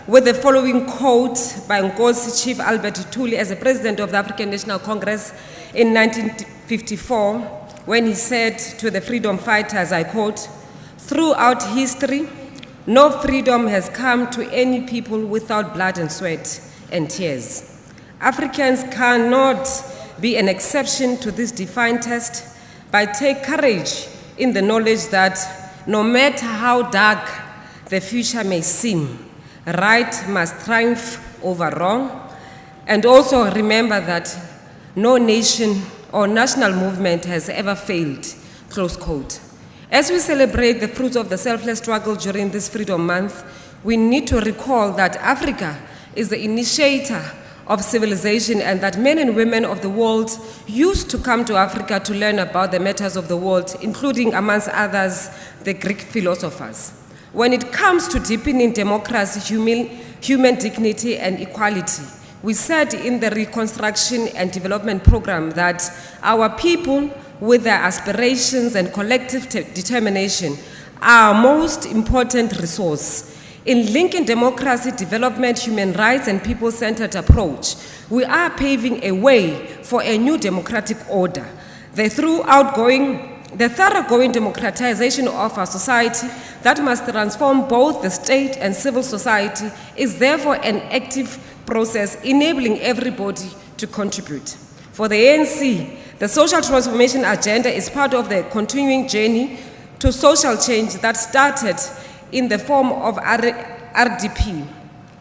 S8: with the following quote by Nkosi Chief Albert Tuli as the President of the African National Congress in 1954, when he said to the freedom fighters, I quote, "Throughout history, no freedom has come to any people without blood and sweat and tears. Africans cannot be an exception to this divine test, but take courage in the knowledge that no matter how dark the future may seem, right must triumph over wrong, and also remember that no nation or national movement has ever failed," close quote. As we celebrate the fruits of the selfless struggle during this Freedom Month, we need to recall that Africa is the initiator of civilization and that men and women of the world used to come to Africa to learn about the matters of the world, including, amongst others, the Greek philosophers. When it comes to deepening democracy, human dignity and equality, we said in the Reconstruction and Development Program that our people, with their aspirations and collective determination, are our most important resource. In linking democracy, development, human rights, and people-centered approach, we are paving a way for a new democratic order. The thoroughgoing democratization of our society that must transform both the state and civil society is therefore an active process enabling everybody to contribute. For the ANC, the social transformation agenda is part of the continuing journey to social change that started in the form of RDP.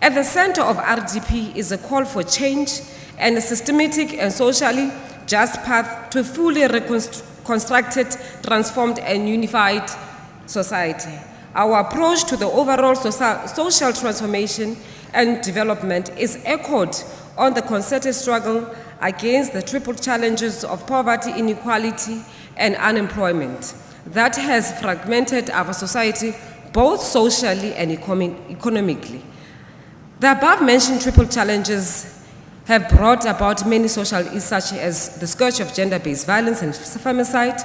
S8: At the center of RDP is a call for change and a systematic and socially just path to fully constructed, transformed and unified society. Our approach to the overall social transformation and development is echoed on the concerted struggle against the triple challenges of poverty, inequality and unemployment that has fragmented our society both socially and economically. The above-mentioned triple challenges have brought about many social issues such as the scourge of gender-based violence and femicide,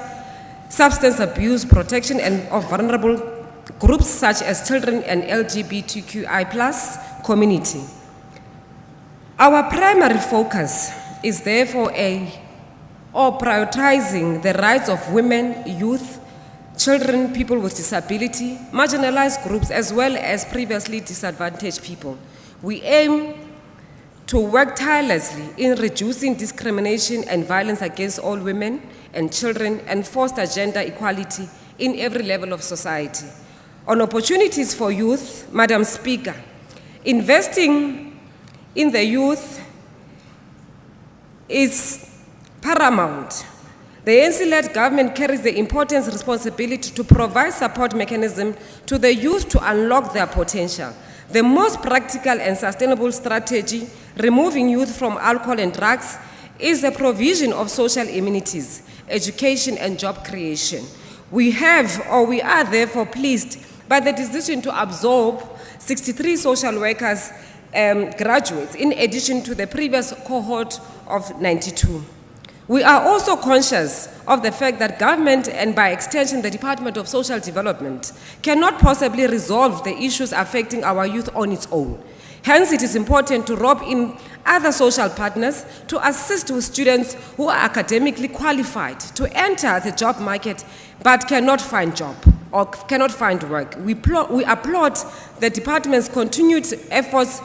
S8: substance abuse, protection and of vulnerable groups such as children and LGBTQI+ community. Our primary focus is therefore prioritizing the rights of women, youth, children, people with disability, marginalized groups, as well as previously disadvantaged people. We aim to work tirelessly in reducing discrimination and violence against all women and children and foster gender equality in every level of society. On opportunities for youth, Madam Speaker, investing in the youth is paramount. The ANC-led government carries the important responsibility to provide support mechanism to the youth to unlock their potential. The most practical and sustainable strategy, removing youth from alcohol and drugs, is the provision of social amenities, education and job creation. We are therefore pleased by the decision to absorb 63 social workers graduates in addition to the previous cohort of 92. We are also conscious of the fact that government, and by extension the Department of Social Development, cannot possibly resolve the issues affecting our youth on its own. Hence, it is important to rope in other social partners to assist with students who are academically qualified to enter the job market but cannot find job or cannot find work. We applaud the department's continued efforts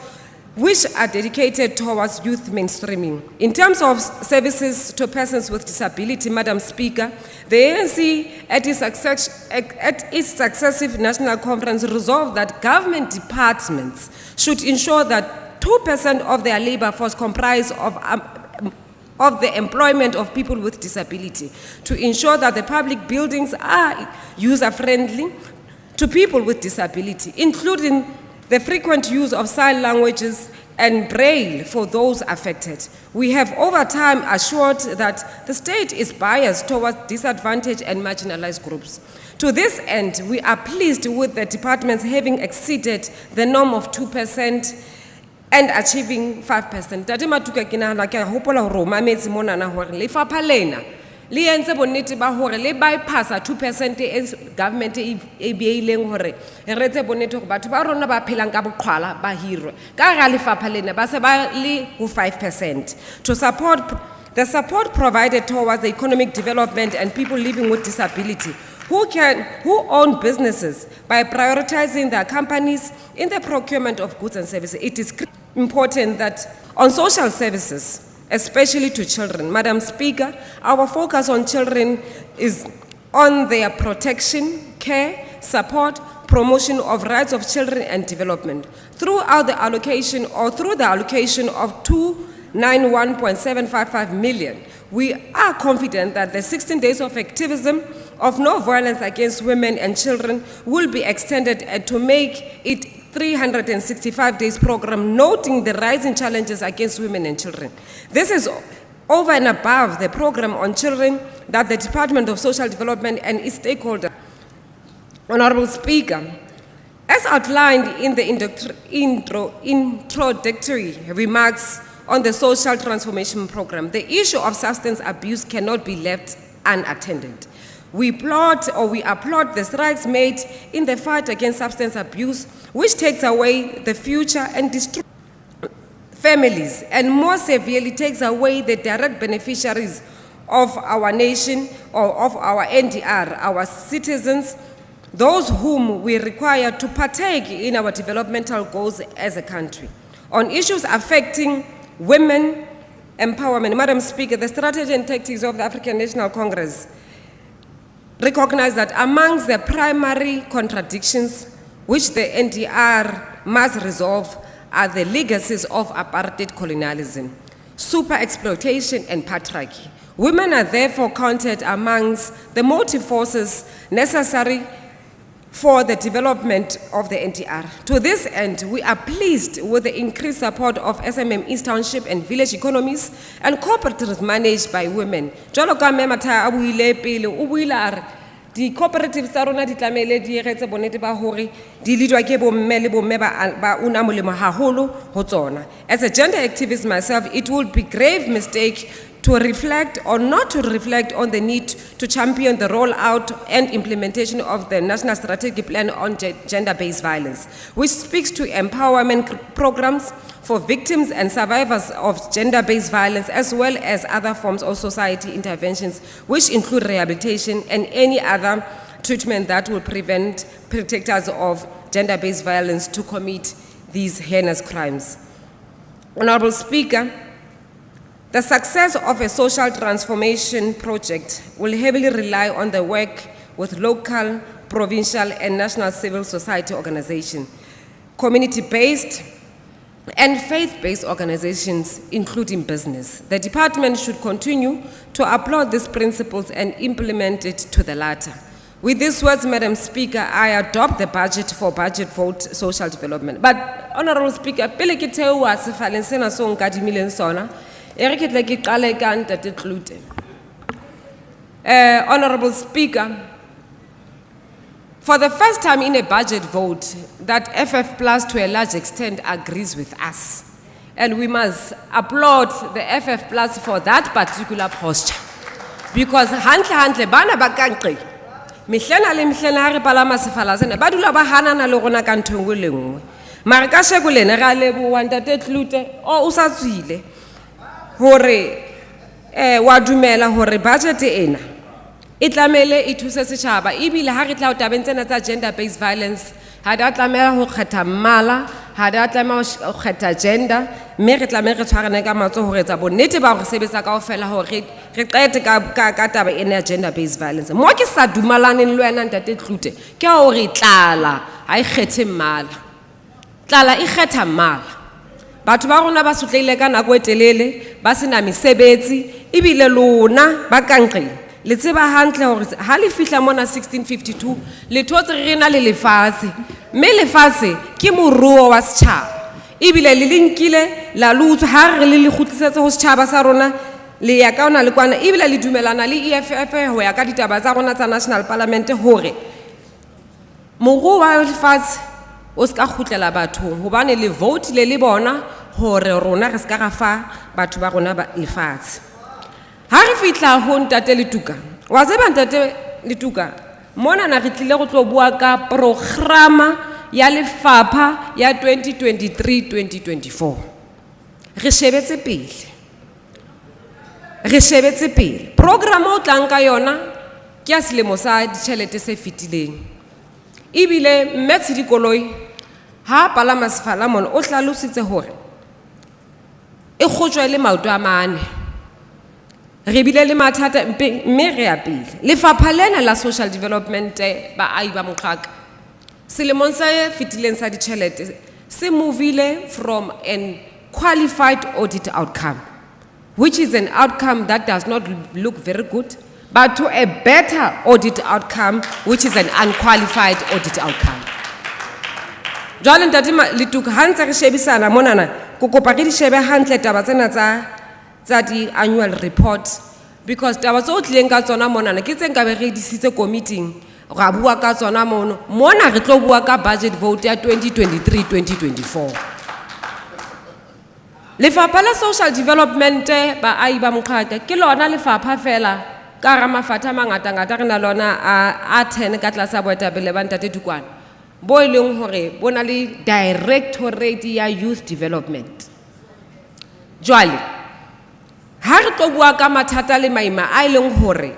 S8: which are dedicated towards youth mainstreaming. In terms of services to persons with disability, Madam Speaker, the ANC at its successive national conference resolved that government departments should ensure that 2% of their labor force comprise of the employment of people with disability, to ensure that the public buildings are user-friendly to people with disability, including the frequent use of sign languages and braille for those affected. We have over time assured that the state is biased towards disadvantaged and marginalized groups. To this end, we are pleased with the departments having exceeded the norm of 2% and achieving 5%. Tate Matuka ke nahana ke a hopola hore o mametse mona na hore lefapha lena le entse bonnete ba hore le bypassa 2% e government e beileng hore e retse bonnete hore batho ba rona ba phelang ka boqhwala ba hirwe ka ga lefapha lena ba se ba le ho 5% to support the support provided towards the economic development and people living with disability who own businesses by prioritizing their companies in the procurement of goods and services. It is important that on social services, especially to children, Madam Speaker, our focus on children is on their protection, care, support, promotion of rights of children and development. Through the allocation of 291.755 million, we are confident that the 16 days of activism of no violence against women and children will be extended and to make it 365 days program, noting the rising challenges against women and children. This is over and above the program on children that the Department of Social Development and its stakeholders. Honorable Speaker, as outlined in the introductory remarks on the social transformation program, the issue of substance abuse cannot be left unattended. We applaud the strides made in the fight against substance abuse, which takes away the future and destroys families, and more severely takes away the direct beneficiaries of our nation or of our NDR, our citizens, those whom we require to partake in our developmental goals as a country. On issues affecting women empowerment, Madam Speaker, the strategy and tactics of the African National Congress recognize that amongst the primary contradictions which the NDR must resolve are the legacies of apartheid colonialism, super exploitation and patriarchy. Women are therefore counted amongst the motive forces necessary for the development of the NDR. To this end, we are pleased with the increased support of SMMEs, township and village economies and cooperatives managed by women. Jwalo ka mme Mathaya a buile pele, o buile a re, di cooperatives tsa rona di tlamehile di etse bonnete ba hore di leadwa ke bomme le bomme ba una molemo haholo ho tsona. As a gender activist myself, it would be grave mistake to reflect or not to reflect on the need to champion the rollout and implementation of the National Strategic Plan on Gender-Based Violence, which speaks to empowerment programs for victims and survivors of gender-based violence, as well as other forms of society interventions, which include rehabilitation and any other treatment that will prevent perpetrators of gender-based violence to commit these heinous crimes. Honorable Speaker, the success of a social transformation project will heavily rely on the work with local, provincial, and national civil society organizations, community-based and faith-based organizations, including business. The department should continue to applaud these principles and implement it to the latter. With these words, Madam Speaker, I adopt the budget for budget vote social development. But, Honorable Speaker, pele ke theoha sefaleng sena so nkadimileng sona, Honorable Speaker, for the first time in a budget vote, that FF Plus to a large extent agrees with us. And we must applaud the FF Plus for that particular posture. Because hantle bana bakangqi. Mihlena le mihlena ha re palama sefala sena ba dula ba hanana le rona ka ntho engwe le nngwe. Mara ka sheko lena ra leboha Ntate Klute o sa tswile hore wa dumela hore budget ena e tlamele e thuse setjhaba ebile ha re tla o tabeng tsena tsa gender based violence ha da tlamela ho kgetha mmala ha da tlamela ho kgetha gender mme re tlamela re tshwarane ka matso hore tsa bonnete ba hore sebetsa kaofela hore re qete ka taba ena ya gender based violence. Mo ke sa dumalaneng le wena Ntate Klute ke hore tlala ha e kgethe mmala, tlala e kgetha mmala. Batho ba rona ba sotleile ka nako e telele ba sena mesebetsi ebile lona ba kangqi le tseba hantle hore ha le fihla mona 1652 le thotse re na le lefatshe mme lefatshe ke moruo wa setšhaba ebile le lenkile la lutswa ha re le kgutlisetse ho setšhaba sa rona le ya ka ona le kwana ebile le dumelana le EFF ho ya ka ditaba tsa rona tsa national parliament hore moruo wa lefatshe o ska khutlela bathong hobane le vote le bona hore rona re ska rafa batho ba rona ba lefatshe ha re fitla ho ntate Letuka wa tseba ntate Letuka mona na re tlile go tlo bua ka programa ya lefapha ya 2023-2024 re shebetse pele programa o tlang ka yona ke ya selemo sa ditšhelete se fitileng ebile Metsi Dikoloi ha palama sefalamon o hlalositse hore e khotjwe le maoto a mane re bile le mathata mme re a pele lefapha lena la social development ba ai ba Moqhaka selemong se fitileng sa ditšhelete se movile from an qualified audit outcome which is an outcome that does not look very good but to a better audit outcome which is an unqualified audit outcome jwale ntate Letuka ha ntse re shebisana monana ko kopa re di shebe hantle taba tsena tsa di annual report because taba tso tleng ka tsona monana ke tse nka be re disitse committee ra bua ka tsona mona re tlo bua ka budget vote ya 2023-2024 lefapha la social development ba ai ba Moqhaka ke lona lefapha fela ka ra mafatha mangata re na lona a 10 ka tlasa boetapele ba ntate Dukwana bo ileng hore bona le directorate ya youth development jwale ha re tlo bua ka mathata le maima a ileng hore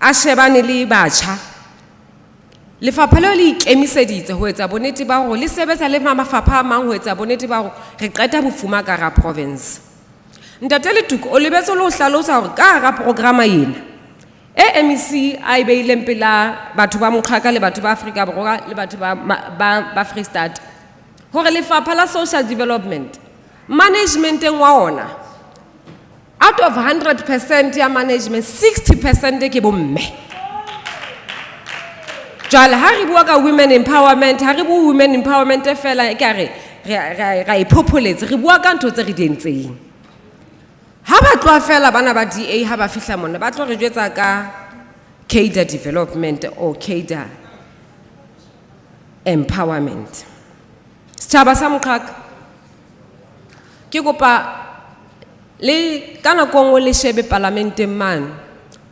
S8: a shebane le batjha lefapha le ikemiseditse ho etsa bonnete ba hore le sebetsa le mafapha a mang ho etsa bonnete ba hore re qeta bofuma ka ra province ntate Letuka o lebetse lo hlalosa hore ka ra programa ena MEC a beileng pela batho ba Moqhaka le batho ba Afrika Borwa le batho ba Free State hore lefapha la social development management wa ona out of 100% ya management 60% ke bomme jwale ha re bua ka women empowerment ha re bua women empowerment fela e ka re ra ipopulate re bua ka ntho tse re dientseng ha ba tloa fela bana ba DA ha ba fihla mona ba tlo re jwetsa ka cadre development or cadre empowerment setjhaba sa Moqhaka ke kopa le kana kongwe le shebe parlamenteng man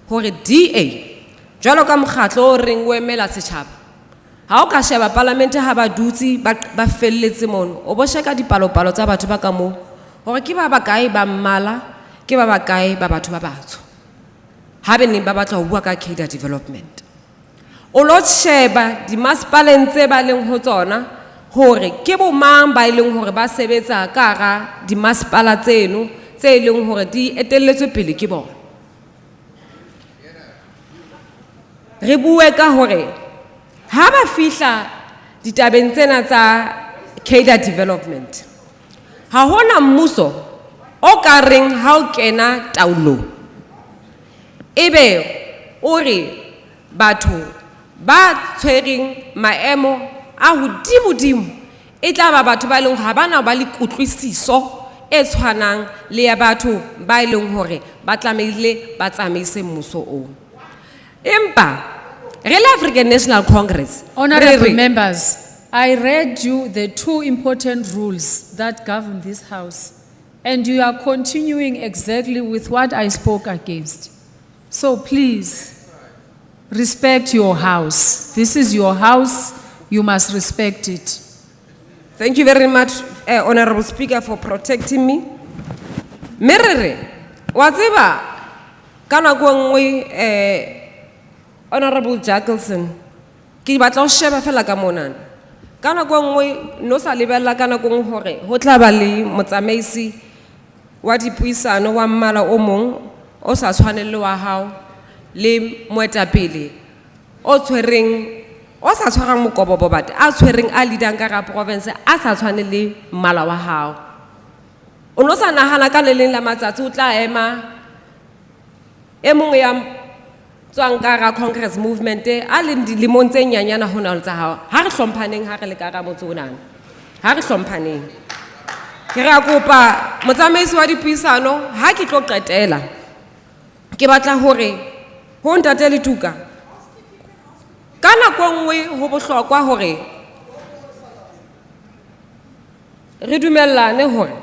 S8: hore DA jwalo ka mokgatlo o reng o emela setjhaba ha o ka sheba parlamente ha ba dutsi ba felletse mono o bo sheka dipalopalo tsa batho ba ka mo hore ke ba bakae ba mmala ke ba bakae ba batho ba batsho ha be ne ba batla ho bua ka cadre development o lo sheba di masipaleng ba leng ho tsona hore ke bo mang ba ileng hore ba sebetsa ka ra di masipala tseno tse ileng hore di etelletswe pele ke bona re bue ka hore ha ba fihla ditabeng tsena tsa cadre development ha hona mmuso o ka reng ha o kena taulong ebe o re batho ba tshwereng maemo a hodimo e tla ba batho ba leng ha bana ba le kutlwisiso e tshwanang le ya batho ba ileng hore ba tlameile ba tsamaise mmuso o empa Real African National Congress
S2: Honorable members, I read you the two important rules that govern this house, and you are continuing exactly with what I spoke against. So please, respect your house. This is your house, you must respect it.
S8: Thank you very much, Honorable Speaker, for protecting me. Merere, whatever, kana kuangwe Honorable Jackelson, ki batla o sheba fela ka monana. Kana kuangwe no sa lebella kana kuang hore ho tla ba le motsamaisi wa dipuisano wa mmala o mong o sa tshwanelle wa hao le moetapele o tshwereng o sa tshwarang mokobobo but a tshwereng a leadang ka ra province a sa tshwanelle mmala wa hao o no sa nahana ka le leng la matsatsi o tla ema e mong ya tswang ka hara Congress movement a le dilemong tse nyanyana hona le tsa hao ha re hlomphaneng ha re le ka hara motse onana ha re hlomphaneng ke ra kopa motsamaisi wa dipuisano ha ke tlo qetela ke batla hore ho ntate Letuka ka nako nngwe ho bohlokwa hore re dumellane hore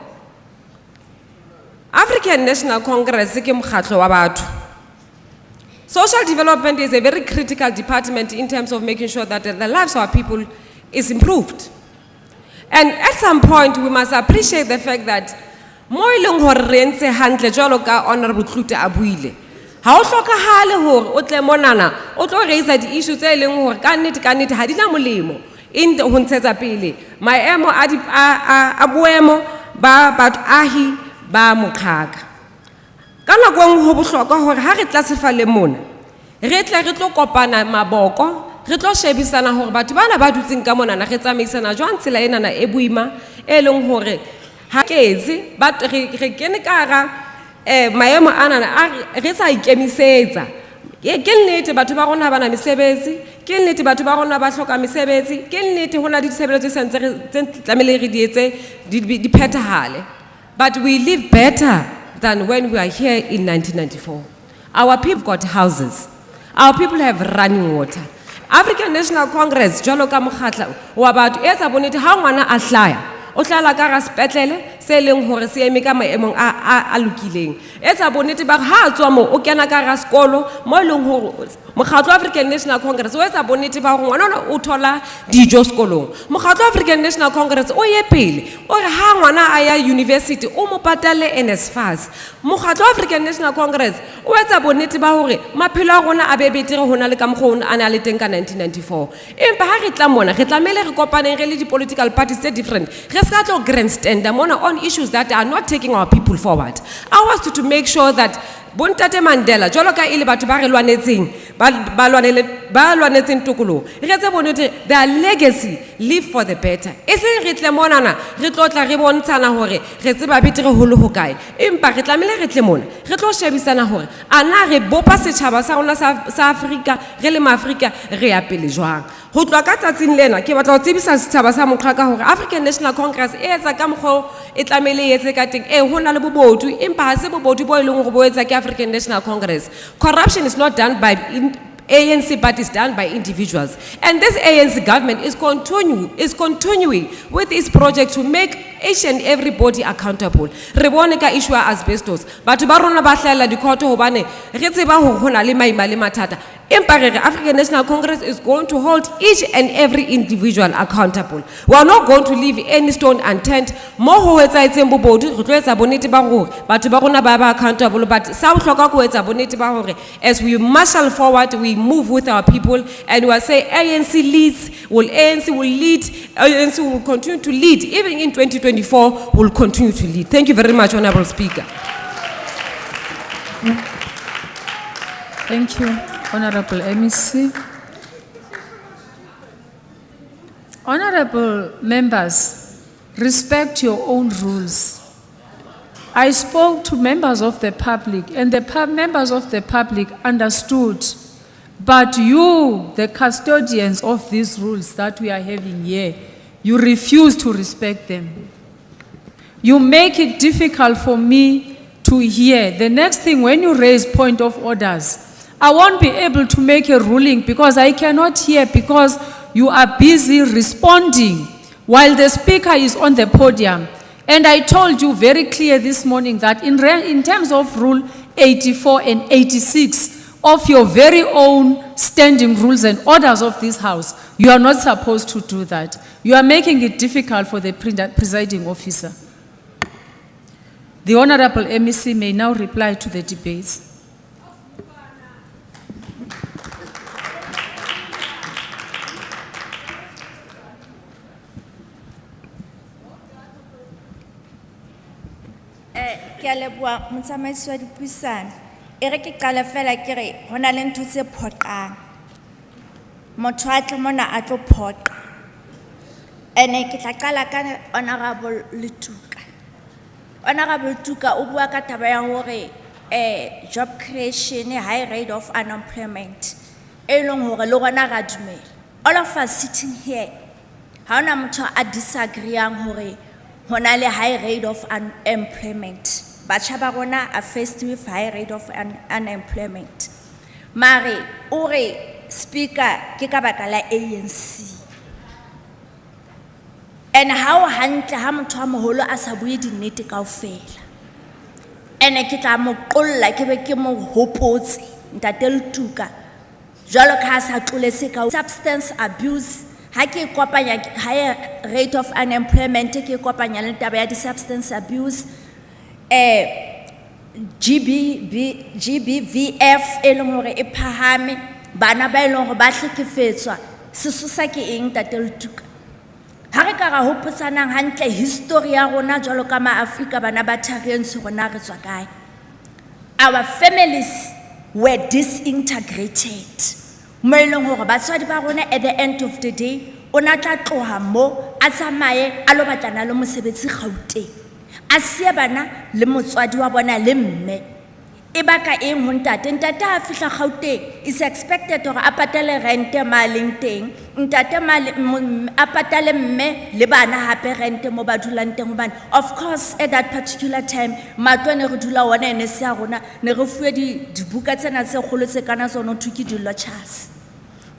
S8: African National Congress ke mokgatlo wa batho. Social development is a very critical department in terms of making sure that the lives of our people is improved. And at some point, we must appreciate the fact that mo ileng hore re ntse hantle jwalo ka Honorable Klute a buile. Ha o hlokahale hore o tle monana o tlo raise di issues tse leng hore ka nnete ha di na molemo in ho ntshetsa pele maemo a boemo ba baahi ba mokhaka. Ka nako e nngwe ho bohlokwa hore ha re tlasefale mona re tle re tlo kopana maboko re tlo shebisana hore batho bana ba dutseng ka mona re tsamaisana jwang tsela ena na e buima e leng hore ha ketse ba re kene ka hara maemo ana re sa ikemisetsa ke nnete batho ba rona ba na mesebetsi ke nnete batho ba rona ba hloka mesebetsi ke nnete hona di tshebeletso tse sentse re tlamele re di etse di phethahale. But we live better than when we are here in 1994. Our people got houses. Our people have running water. African National Congress, jwalo ka mokgatlo wa batho e etsa bonnete ha ngwana a hlaya o hlala ka ra sepetlele se leng hore se eme ka maemong a lokileng etsa bonnete ba ha tswa mo o kena ka ra sekolo mo leng hore mokgatlo wa African National Congress o etsa bonnete ba hore ngwana o thola dijo sekolong. Mokgatlo wa African National Congress o ye pele o re ha ngwana a ya university o mo patale NSFAS. Mokgatlo wa African National Congress o etsa bonnete ba hore maphelo a rona a be betere hona le ka mokgwa a na le teng ka 1994. Empa ha re tla mona re tlamele re kopaneng re le di political parties tse different re ska tlo grandstand on issues that are not taking our people forward. Ours to make sure that Bontate Mandela jwalo ka ile batho ba re lwanetseng ba lwanetseng tokolo re tse bonete their legacy live for the better. E se re tle monana re tlotla re bontshana hore re tseba betere ho le hokae empa re tlamele re tle mona re tlo shebisana hore ana re bopa setjhaba sa rona sa Afrika re le maAfrika re ya pele jwang ho tloa ka tsatsing lena ke batla ho tsebisa setjhaba sa moqhaka hore African National Congress e etsa ka mokgwa e tlamele e etse ka teng hona le bobodu empa ha se bobodu bo ileng hore bo etsa ke African National Congress. Corruption is not done by ANC, but it's done by individuals. And this ANC government is continuing with this project to make each and everybody accountable. Re bone ka issue ya asbestos. Batho ba rona ba hlahela dikhoto hobane re tseba hore hona le maima le mathata. Empa re African National Congress is going to hold each and every individual accountable. We are not going to leave any stone unturned. Mo ho etsaetseng bobodu re tlo etsa bonnete ba hore batho ba rona ba accountable, but sa ho hloka go etsa bonnete ba hore as we marshal forward we move with our people and we say ANC will lead, ANC will continue to lead even in 2024 will continue to lead. Thank you very much, Honorable Speaker.
S2: Thank you, Honorable MEC. Honorable members, respect your own rules. I spoke to members of the public and the members of the public understood, but you, the custodians of these rules that we are having here, you refuse to respect them. You make it difficult for me to hear. The next thing, when you raise point of orders, I won't be able to make a ruling because I cannot hear because you are busy responding while the speaker is on the podium. And I told you very clear this morning that in terms of Rule 84 and 86 of your very own standing rules and orders of this House, you are not supposed to do that. You are making it difficult for the presiding officer. The Honorable MEC may now reply to the debates.
S1: Ke a leboha motsamaisi wa dipuisano. E re ke qala fela ke re hona le ntho tse phoqang. Motho a tle mona a tlo phoqa. Ene ke tla qala ka Honorable Letuka. Honorable Letuka o bua ka taba ya hore job creation, high rate of unemployment. E leng hore le rona ra dumela. All of us sitting here, ha ona motho a disagreeang hore hona le high rate of unemployment. Batjha ba rona are faced with high rate of unemployment. Mare, ore speaker ke ka baka la ANC. And how hantle ha motho a moholo a sa bue dinnete kaofela. Ene ke tla mo qolla ke be ke mo hopotse ntate Letuka jwalo ka sa tlolese ka substance abuse ha ke kopanya higher rate of unemployment ke kopanya le taba ya di substance abuse GBVF e leng hore e phahame bana ba e leng hore ba hlekefetswa sesosa ke eng ntate Letuka ha re ka ra hopotsanang hantle history ya rona jwalo ka ma-Afrika bana ba tharientse rona re tswa kae. Our families were disintegrated. Mo e leng hore batswadi ba rona at the end of the day o na tla tloha mo a tsamaye a lo batlana le mosebetsi Gauteng a siya bana le motswadi wa bona le mme e baka eng ho ntate a fihla Gauteng is expected hore a patale rent ma leng teng ntate a patale mme le bana hape rent mo ba dulang teng hobane of course at that particular time matlo ne re dula ona ene se a rona ne re fuwe dibuka tsena tse kgolo tse kana tsona thuki di lodgers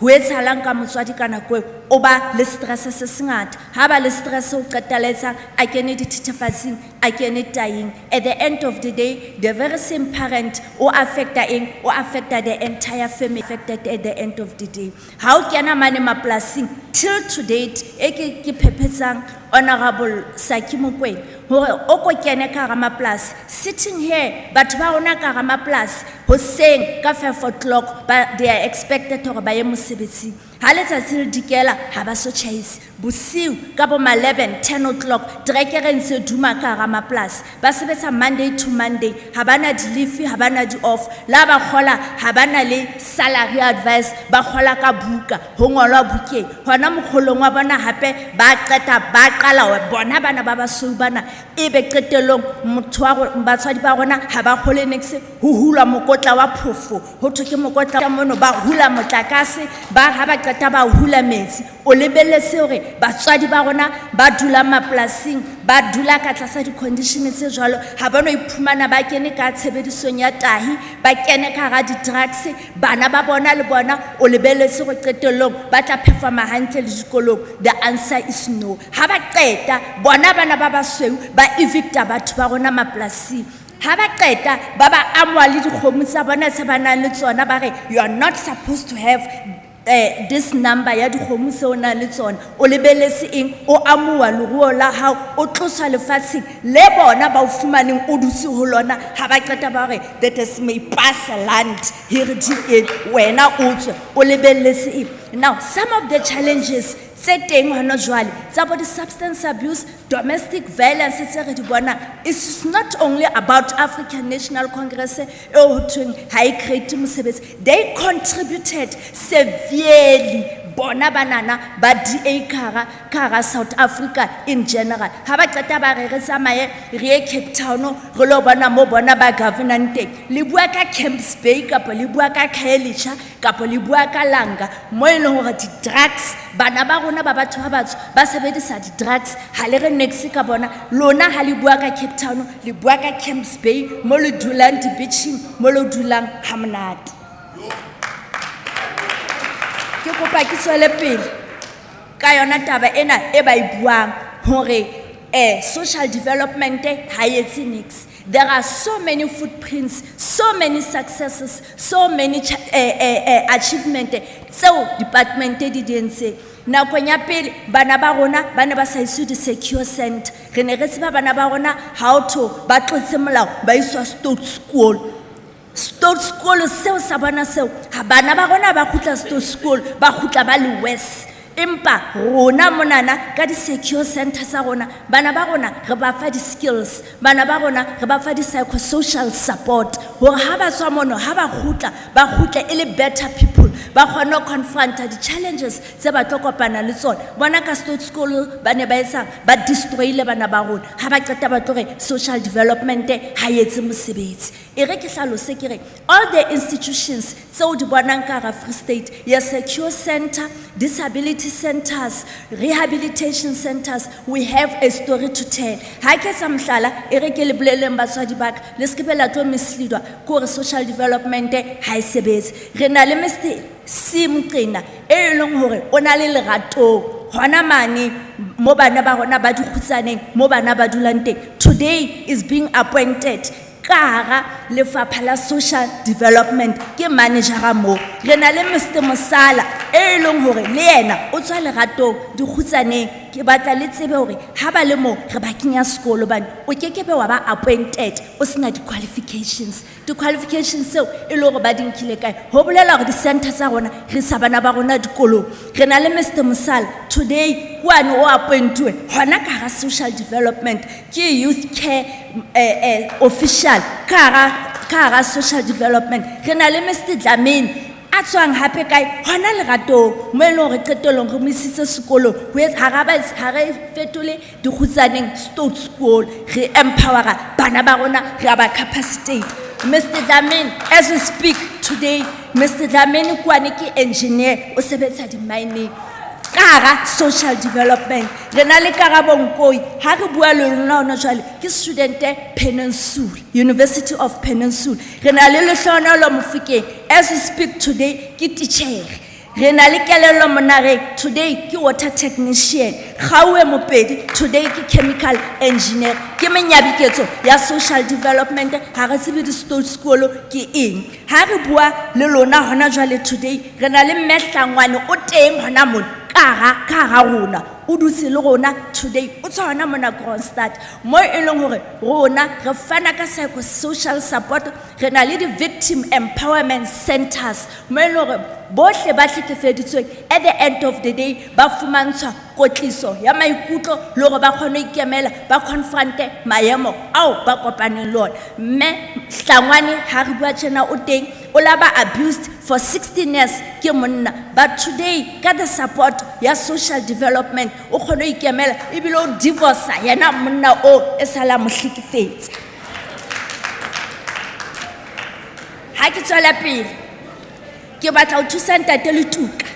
S1: ho etsahalang ka motswadi ka nako o ba le stress se sengata ha ba le stress o qeteletsang a kene dithethefatsing a kene taying at the end of the day the very same parent o affecta the entire family affected at the end of the day how kena mane maplasing till to date ke phepetsang honorable Saki Mokoena hore o ko kene ka Ramaplas sitting here but ba ona ka Ramaplas hoseng ka 5 o'clock but they are expected to ba ye mosebetsi ha letsatsi le dikela ha ba so chase bosiu ka bo 11 10 o'clock trekere ntse duma ka Ramaplas ba sebetsa Monday to Monday ha bana di leave ha bana di off la ba khola ha bana le salary advice ba khola ka buka ho ngolwa bukeng hona mokholong wa bona hape ba qeta ba qala bona bana ba basou bana e be qetelong motho wa batswadi ba rona ha ba khole next ho hula mokotla wa phofo ho thoke mokotla mono ba hula motlakase ba ha ba qeta ba hula metsi o lebelletse hore batswadi ba rona ba dula maplasing ba dula ka tlasa di conditions tse jwalo ha ba no iphumana ba kene ka tshebedisong ya tahi ba kene ka ga di drugs bana ba bona le bona o lebelletse go qetelong ba tla performa hantle le dikolong the answer is no ha ba qeta bona bana ba basweu ba evicta batho ba rona maplasing ha ba qeta ba ba amwa le dikgomo tsa bona tse ba nang le tsona ba re you are not supposed to have this number ya dikgomo se ona le tsona o lebelletse eng o amuwa leruo la hao o tlosa lefatsheng le bona ba o fumaneng o dutse ho lona ha ba qeta ba re that is may pass land here di wena o tswe o lebelletse eng now some of the challenges teng hona jwale tsa bo substance abuse domestic violence tse re di bona is not only about African National Congress high create mosebetsi they contributed severely bona banana ba DA kara South Africa in general ha ba qeta ba re tsamaye re Cape Town re lo bona mo bona ba governance teng le bua ka Camps Bay kapa le bua ka Khayelitsha kapa le bua ka Langa mo e leng hore di drugs bana ba rona ba batho ba batho ba sebedisa di drugs ha le re next ka bona lona ha le bua ka Cape Town le bua ka Camps Bay mo le dulang di beaching mo le dulang ha monate ke kopa ke tswele pele ka yona taba ena e ba e buang hore social development ha yetse nix there are so many footprints so many successes so many achievement so department di dintse na kwenya pele bana ba rona bana ba sa isu di secure center re ne re tseba bana ba rona how to ba tlotse molao ba iswa state school seo sa bona seo ha bana ba rona ba khutla state school ba khutla ba le west empa rona monana ka di secure center sa rona bana ba rona re ba fa di skills bana ba rona re ba fa di psychosocial support hore ha ba tswa mono ha ba khutla ele better people ba kgone ho confronta di-challenges tse ba tlo kopana le tsona. Bona ka state school ba ne ba etsang ba destroyile bana ba rona ha ba qeta ba tlo re social development ha e etse mosebetsi. E re ke hlalose ke re all the institutions tseo di bonang ka hara Free State, ya secure center, disability centers, rehabilitation centers, we have a story to tell. Ha ke sa mohlala e re ke le boleleng batswadi ba ka le se ke be la tlo misleadwa ko re social development ha e sebetse. Re na le Mr. Simqina e leng hore o na le lerato hona mane mo bana ba rona ba dikgutsaneng mo bana ba dulang teng. Today is being appointed Kara lefapha la social development ke manager mo. Re na le Mr. Mosala e leng hore le yena o tswa lerato dikgutsaneng ke batla le tsebe hore ha ba le mo re ba kenya sekolo bane o kekebe wa ba appointed o sena di-qualifications. Di-qualifications seo e le hore ba dinkile kae ho bolela hore di-center tsa rona re sa bana ba rona dikolong. Re na le Mr. Mosala today kwane o appointwe hona ka hara social development ke youth care official ka hara social development. Re na le Mr. Dlamini a tswang hape kae hona leratong mo e leng hore qetellong re mo isitse sekolo ho ha re fetole dikgutsaneng state school re empowera bana ba rona re ba capacitate. Mr. Dlamini, as we speak today, Mr. Dlamini kwane ke engineer o sebetsa di-mining Kara social development. Re na le Karabo Nkoi ha re bua le lona hona jwale ke student Peninsula, University of Peninsula. Re na le Lehlohonolo Mofokeng as we speak today ke teacher. Re na le Kelello Monare today ke water technician. Gaue Mopedi today ke chemical engineer. Ke menyabiketso ya social development ha re tsebe di state school ke eng. Ha re bua le lona hona jwale today re na le Mmehlangwane o teng hona mona ka rona o dutse le rona today o tswa hona mona Kronstadt mo e leng hore rona re fana ka psychosocial support. Re na le di-victim empowerment centers mo e leng hore bohle ba hlekefeditsweng at the end of the day ba fumantshwa kotliso ya maikutlo le hore ba kgone ikemela ba confronte maemo ao ba kopaneng le ona. Mme Hlangwane ha re bua tjena o teng o la ba abused for 16 years ke monna, but today ka the support ya social development o kgone ikemela ebile o divorce yena monna o e sala mo hlekefetsa. Ha ke tswela pele ke batla ho thusa ntate Letuka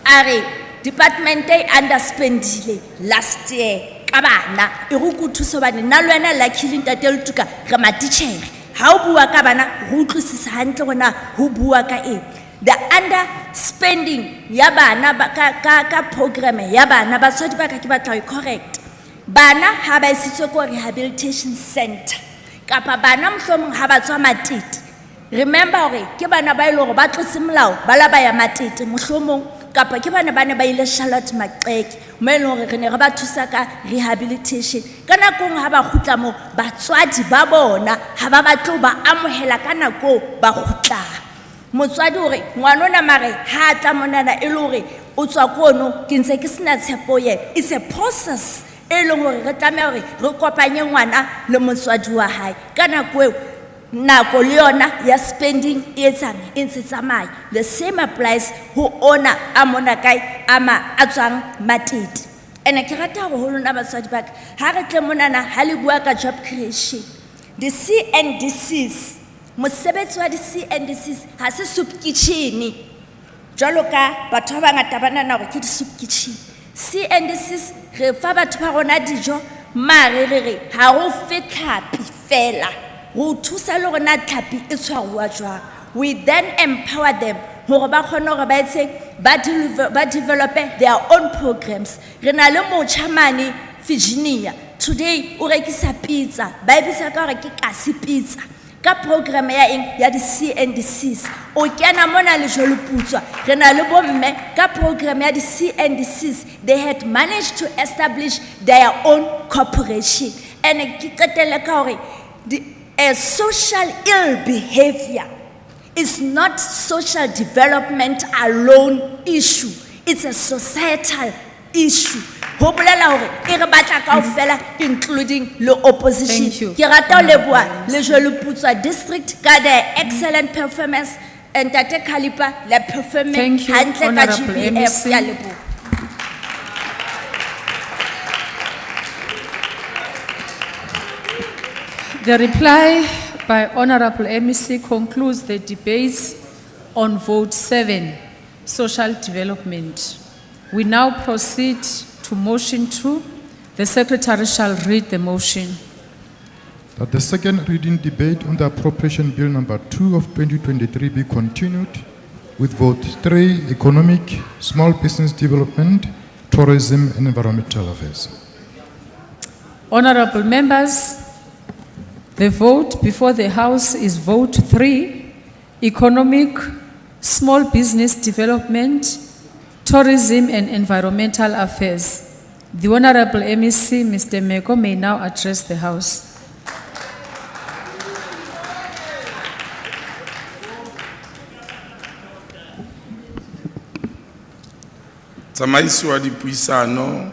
S1: a re department e underspendile last year ka bana e go go thusa bana nna le wena luckily ntate Letuka re matitjhere ha o bua ka bana go utlwisisa hantle gona ho bua ka eng. The underspending ya bana ka program ya bana batswadi ba ka ke batla ho correct bana ha ba isitswe ko rehabilitation center kapa bana mohlomong ha ba tswa matete. Remember hore ke bana ba ile hore ba tlotse molao ba la ba ya matete mohlomong kapa ke bana ba ne ba ile Charlotte Maqeki mo e leng hore re ne re ba thusa ka rehabilitation. Ka nakong ha ba khutla mo batswadi ba bona ha ba batlo ba amohela ka nako ba khutla motswadi hore ngwana ona mare ha tla monana e le hore o tswa kono ke ntse ke sena tshepo ye. It's a process e leng hore re tlameha hore re kopanye ngwana le motswadi wa hae ka nako eo nako le yona ya spending e etsang e ntse tsamaya. The same applies ho ona a mona kae ama a tswang matete. Ene ke rata go holona batswadi ba ka ha re tle monana ha le bua ka job creation the CNDCs mosebetsi wa di CNDCs ha se soup kitchen jwalo ka batho ba ngata ba nana gore ke di soup kitchen. CNDCs re fa batho ba rona dijo mare re ha go fetlapi fela go thusa le rona tlhapi e tshwarwa jwang. We then empower them hore ba kgone hore ba etse ba develop their own programs. Re na le motjhamane Virginia today o rekisa pizza ba ebisa ka gore ke kasi pizza ka program ya eng ya di CNDCs o kena mona le jolo putswa. Re na le bomme ka program ya di CNDCs they had managed to establish their own corporation. And ke qetelle ka hore a social ill behavior is not social development alone issue, it's a societal issue. Ho bolela hore e re batla kaofela including le opposition.
S2: Thank you.
S1: Ke rata ho leboha le Joloputswa district ka the excellent performance Ntate Khalipa, le performe
S2: Thank you,
S1: hantle ka
S2: Honourable
S1: GBF.
S2: MEC.
S1: Ke a leboha.
S2: The reply by Honourable MEC concludes the debates on vote 7, social development. We now proceed to motion 2. The Secretary shall read the motion.
S9: That the second reading debate on the Appropriation Bill number 2 of 2023 be continued with vote 3, economic, small business development, tourism and environmental affairs.
S2: Honourable members, the vote before the House is vote 3, economic, small business development, tourism and environmental affairs. The Honourable MEC, Mr. Meko, may now address the House.
S10: Tsamaisi wa dipuisano,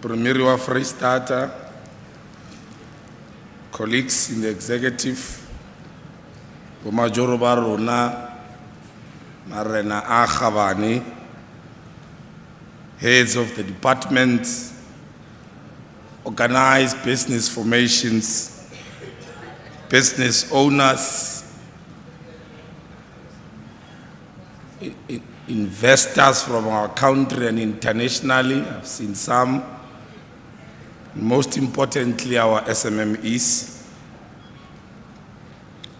S10: Premier wa Freistata, colleagues in the executive, Bomajoro ba rona, Marena a Khabane, heads of the departments, organized business formations, business owners, investors from our country and internationally. I've seen some. Most importantly, our SMMEs.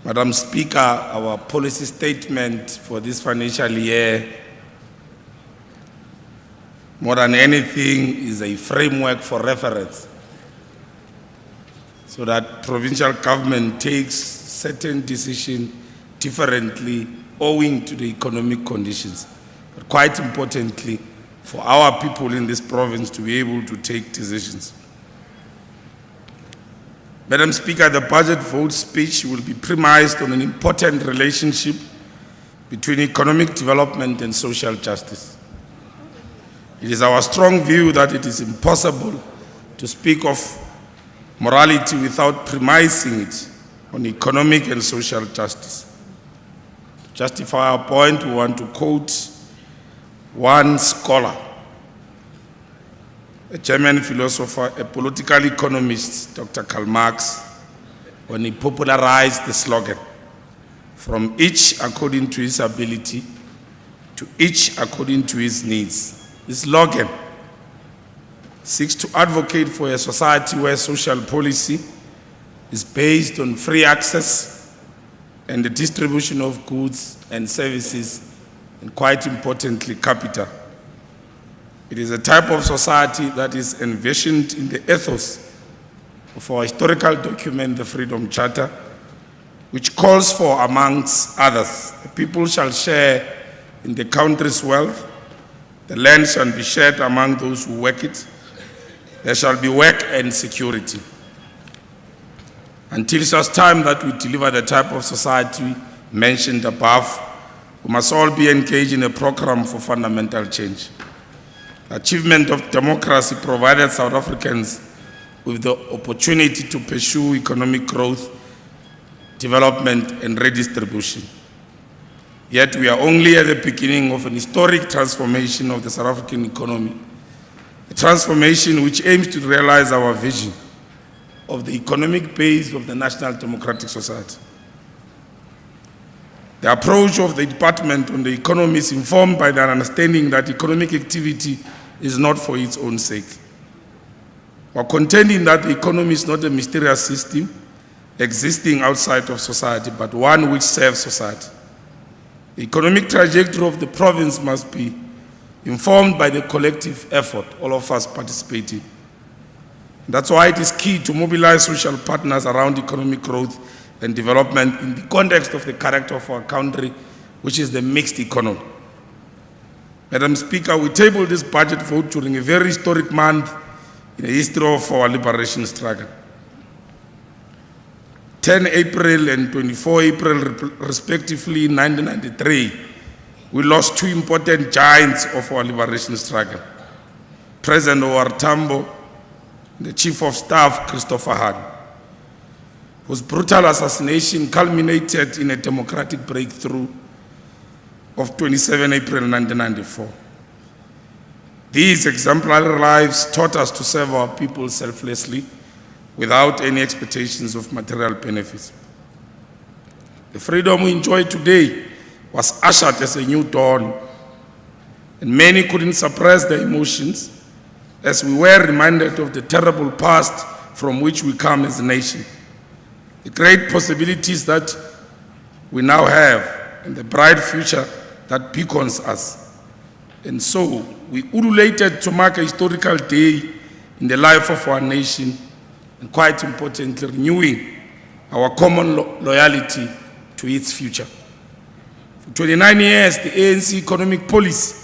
S10: Madam Speaker, our policy statement for this financial year, more than anything, is a framework for reference so that provincial government takes certain decisions differently owing to the economic conditions. But quite importantly, for our people in this province to be able to take decisions. Madam Speaker, the budget vote speech will be premised on an important relationship between economic development and social justice. It is our strong view that it is impossible to speak of morality without premising it on economic and social justice. To justify our point, we want to quote one scholar, a German philosopher, a political economist, Dr. Karl Marx, when he popularized the slogan, "From each according to his ability, to each according to his needs." This slogan seeks to advocate for a society where social policy is based on free access and the distribution of goods and services, and quite importantly, capital. It is a type of society that is envisioned in the ethos of our historical document, the Freedom Charter, which calls for, amongst others, the people shall share in the country's wealth, the land shall be shared among those who work it, there shall be work and security. Until such time that we deliver the type of society mentioned above, we must all be engaged in a program for fundamental change. The achievement of democracy provided South Africans with the opportunity to pursue economic growth, development, and redistribution. Yet we are only at the beginning of an historic transformation of the South African economy, a transformation which aims to realize our vision of the economic base of the National Democratic Society. The approach of the department on the economy is informed by the understanding that economic activity is not for its own sake. We are contending that the economy is not a mysterious system existing outside of society, but one which serves society. The economic trajectory of the province must be informed by the collective effort all of us participating. That's why it is key to mobilize social partners around economic growth and development in the context of the character of our country, which is the mixed economy. Madam Speaker, we tabled this budget vote during a very historic month in the history of our liberation struggle. 10 April and 24 April, respectively, in 1993, we lost two important giants of our liberation struggle, President Howard Tambo and the Chief of Staff, Christopher Hani. whose brutal assassination culminated in a democratic breakthrough of 27 April 1994. These exemplary lives taught us to serve our people selflessly without any expectations of material benefits. The freedom we enjoy today was ushered as a new dawn, and many couldn't suppress their emotions as we were reminded of the terrible past from which we come as a nation, the great possibilities that we now have, and the bright future that beckons us. And so, we ululated to mark a historical day in the life of our nation, and quite importantly, renewing our common loyalty to its future. For 29 years, the ANC economic policy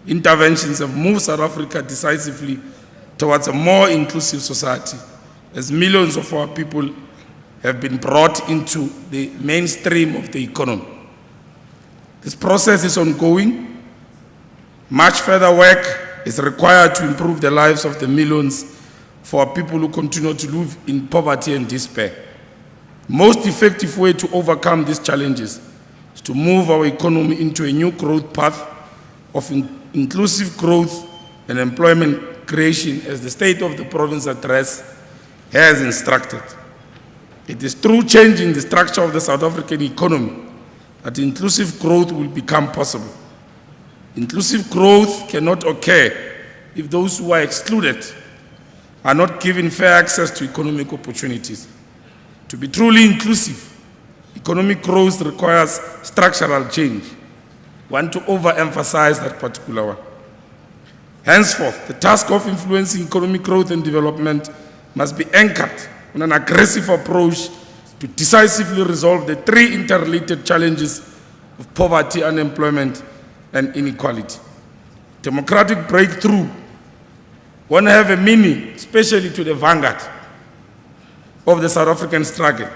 S10: interventions have moved South Africa decisively towards a more inclusive society, as millions of our people have been brought into the mainstream of the economy. This process is ongoing. Much further work is required to improve the lives of the millions for our people who continue to live in poverty and despair. The most effective way to overcome these challenges is to move our economy into a new growth path of inclusive growth and employment creation, as the State of the Province Address has instructed. It is through changing the structure of the South African economy that inclusive growth will become possible. Inclusive growth cannot occur if those who are excluded are not given fair access to economic opportunities. To be truly inclusive, economic growth requires structural change. I want to overemphasize that particular one. Henceforth, the task of influencing economic growth and development must be anchored on an aggressive approach to decisively resolve the three interrelated challenges of poverty, unemployment, and inequality. Democratic breakthrough want to have a meaning, especially to the vanguard of the South African struggle,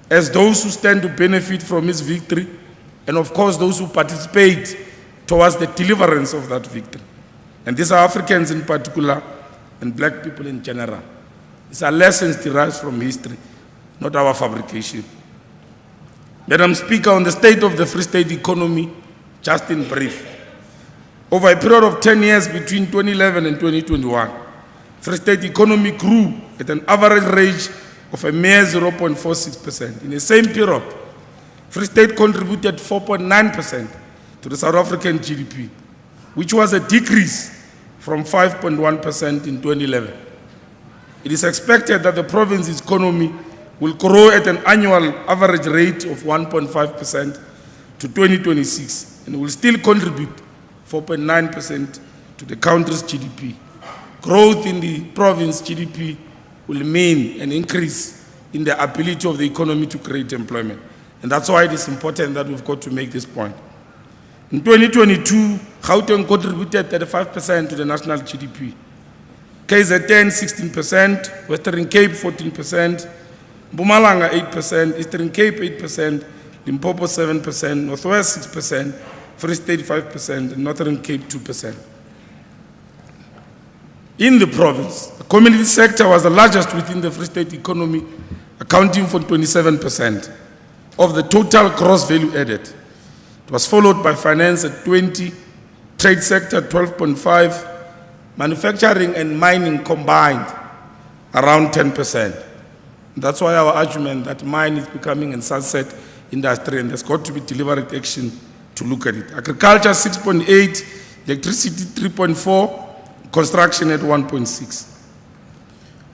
S10: as those who stand to benefit from its victory, and of course those who participate towards the deliverance of that victory. And these are Africans in particular, and black people in general. These are lessons derived from history, not our fabrication. Madam Speaker, on the state of the Free State economy, just in brief. Over a period of 10 years between 2011 and 2021, Free State economy grew at an average rate of a mere 0.46%. In the same period, Free State contributed 4.9% to the South African GDP, which was a decrease from 5.1% in 2011. It is expected that the province's economy will grow at an annual average rate of 1.5% to 2026, and will still contribute 4.9% to the country's GDP. Growth in the province GDP will mean an increase in the ability of the economy to create employment. And that's why it is important that we've got to make this point. In 2022, Gauteng contributed 35% to the national GDP. KZN 16%, Western Cape 14%, Mpumalanga 8%, Eastern Cape 8%, Limpopo 7%, Northwest 6%, Free State 5%, and Northern Cape 2%. In the province, the community sector was the largest within the Free State economy, accounting for 27% of the total gross value added. It was followed by finance at 20%, trade sector 12.5%, manufacturing and mining combined around 10%. That's why our argument that mine is becoming a sunset industry, and there's got to be deliberate action to look at it. Agriculture 6.8%, electricity 3.4%, construction at 1.6%.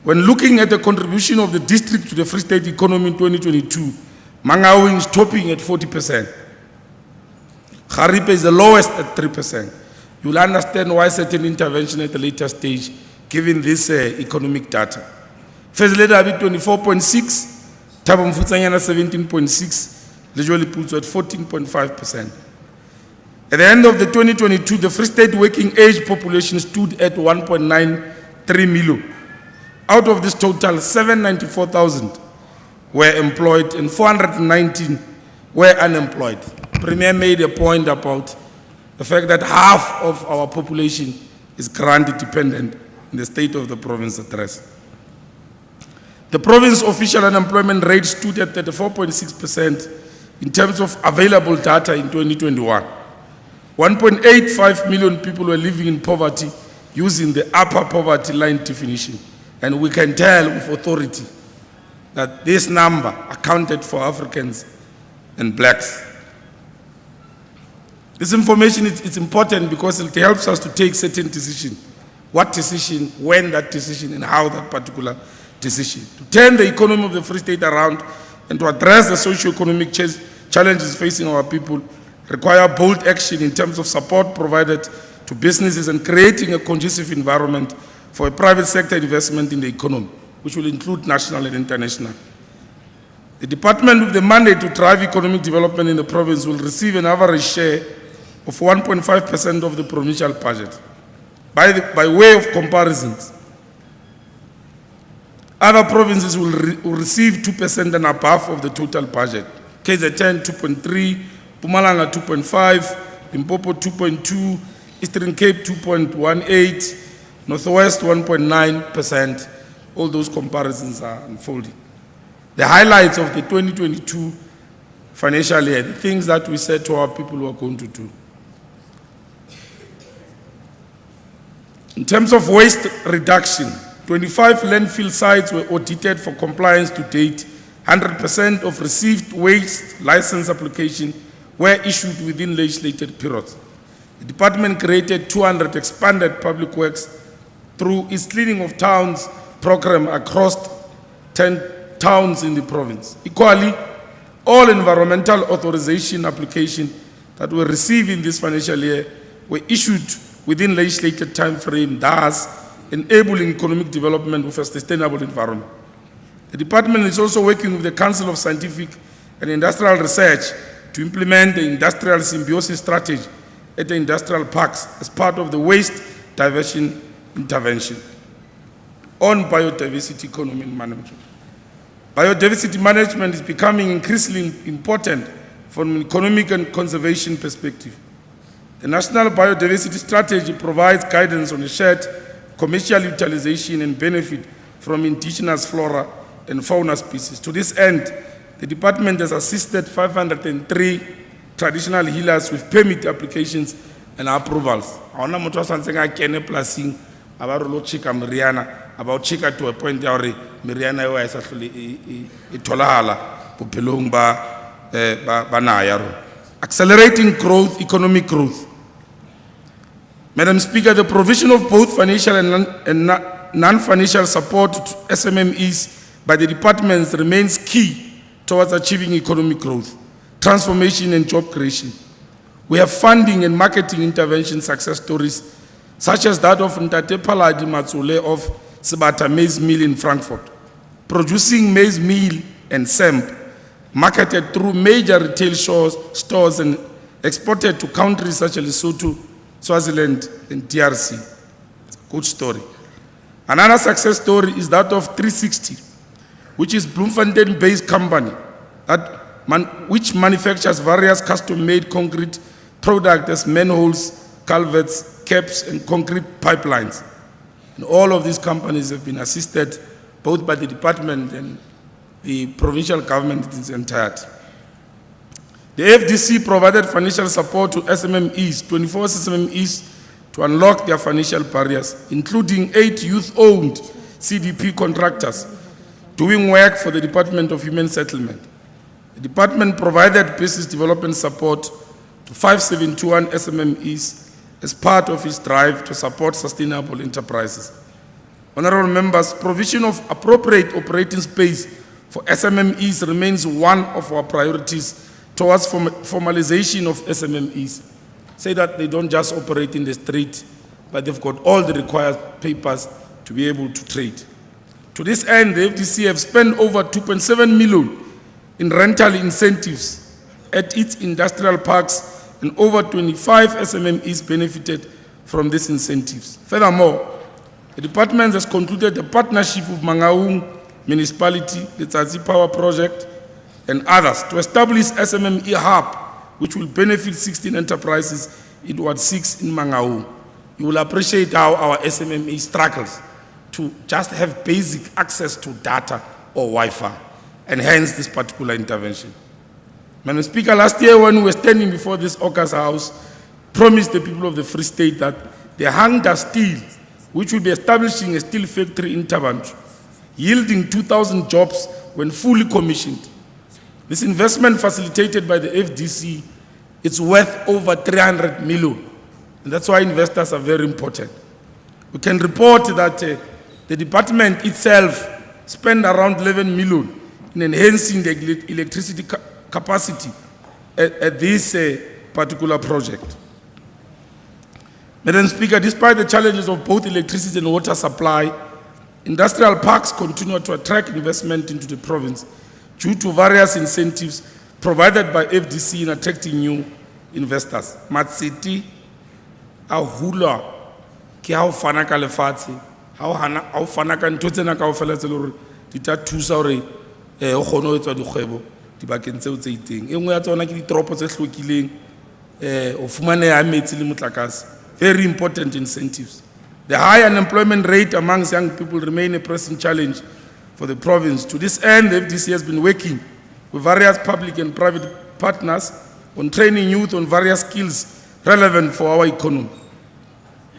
S10: When looking at the contribution of the district to the Free State economy in 2022, Mangaung is topping at 40%. Garipe is the lowest at 3%. You'll understand why certain intervention at a later stage, given this economic data. Fezleda 24.6%, Thabo Mfutsanyana 17.6%, Lejoli Putso at 14.5%. At the end of the 2022, the Free State working age population stood at 1.93 million. Out of this total, 794,000 were employed and 419 were unemployed. Premier made a point about the fact that half of our population is grant dependent in the State of the Province Address. The province official unemployment rate stood at 34.6% in terms of available data in 2021. 1.85 million people were living in poverty using the upper poverty line definition. And we can tell with authority that this number accounted for Africans and blacks. This information is important because it helps us to take certain decisions. What decision, when that decision, and how that particular decision. To turn the economy of the Free State around and to address the socio-economic challenges facing our people require bold action in terms of support provided to businesses and creating a conducive environment for a private sector investment in the economy, which will include national and international. The department with the mandate to drive economic development in the province will receive an average share of 1.5% of the provincial budget. By way of comparisons, other provinces will receive 2% and above of the total budget. KZN 2.3, Mpumalanga 2.5, Limpopo 2.2, Eastern Cape 2.18, Northwest 1.9%. All those comparisons are unfolding. The highlights of the 2022 financial year, the things that we said to our people we are going to do. In terms of waste reduction, 25 landfill sites were audited for compliance to date. 100% of received waste license applications were issued within legislated periods. The department created 200 expanded public works through its cleaning of towns program across 10 towns in the province. Equally, all environmental authorization applications that were received in this financial year were issued within legislated time frame, thus enabling economic development with a sustainable environment. The department is also working with the Council of Scientific and Industrial Research to implement the industrial symbiosis strategy at the industrial parks as part of the waste diversion intervention on biodiversity economy and management. Biodiversity management is becoming increasingly important from an economic and conservation perspective. The National Biodiversity Strategy provides guidance on the shared commercial utilization and benefit from indigenous flora and fauna species. To this end, the department has assisted 503 traditional healers with permit applications and approvals. Haona motho a santseng a kene polasing a ba re lo checka meriana, a ba o checka to a point ya hore meriana eo ha e sa hlole e tholahala bophelong ba naha ya rona. Accelerating growth, economic growth. Madam Speaker, the provision of both financial and non-financial support to SMMEs by the departments remains key towards achieving economic growth, transformation and job creation. We have funding and marketing intervention success stories, such as that of Ntate Paladi Matsule of Sebata Maize Mill in Frankfurt, producing maize meal and samp, marketed through major retail stores and exported to countries such as Lesotho, Swaziland, and DRC. It's a good story. Another success story is that of 360, which is Bloemfontein-based company which manufactures various custom-made concrete products as manholes, culverts, caps, and concrete pipelines. And all of these companies have been assisted both by the department and the provincial government in its entirety. The FDC provided financial support to SMMEs, 24 SMMEs, to unlock their financial barriers, including 8 youth-owned CDP contractors doing work for the Department of Human Settlement. The department provided business development support to 571 SMMEs as part of its drive to support sustainable enterprises. Honorable members, provision of appropriate operating space for SMMEs remains one of our priorities towards formalization of SMMEs. Say that they don't just operate in the street, but they've got all the required papers to be able to trade. To this end, the FDC have spent over 2.7 million in rental incentives at its industrial parks, and over 25 SMMEs benefited from these incentives. Furthermore, the department has concluded a partnership with Mangaung Municipality, the Tsatsi Power Project, and others to establish SMME Hub, which will benefit 16 enterprises in Ward 6 in Mangaung. You will appreciate how our SMME struggles to just have basic access to data or Wi-Fi, and hence this particular intervention. Madam Speaker, last year when we were standing before this August House, promised the people of the Free State that the Hangda Steel, which will be establishing a steel factory in Tabanchu, yielding 2,000 jobs when fully commissioned. This investment facilitated by the FDC, it's worth over 300 million. And that's why investors are very important. We can report that the department itself spent around 11 million in enhancing the electricity capacity at this particular project. Madam Speaker, despite the challenges of both electricity and water supply, industrial parks continue to attract investment into the province due to various incentives provided by FDC in attracting new investors. Matsiti, a hula, ki ha o fana ka lefatshe, ha o fana ka ntho tsena kaofela tse le hore di tla thusa hore o kgone ho etsa dikgwebo dibakeng tseo tse itseng. E nngwe ya tsona ke ditoropo tse hlokileng o fumaneha metsi le motlakase. Very important incentives. The high unemployment rate amongst young people remain a pressing challenge for the province. To this end, the FDC has been working with various public and private partners on training youth on various skills relevant for our economy.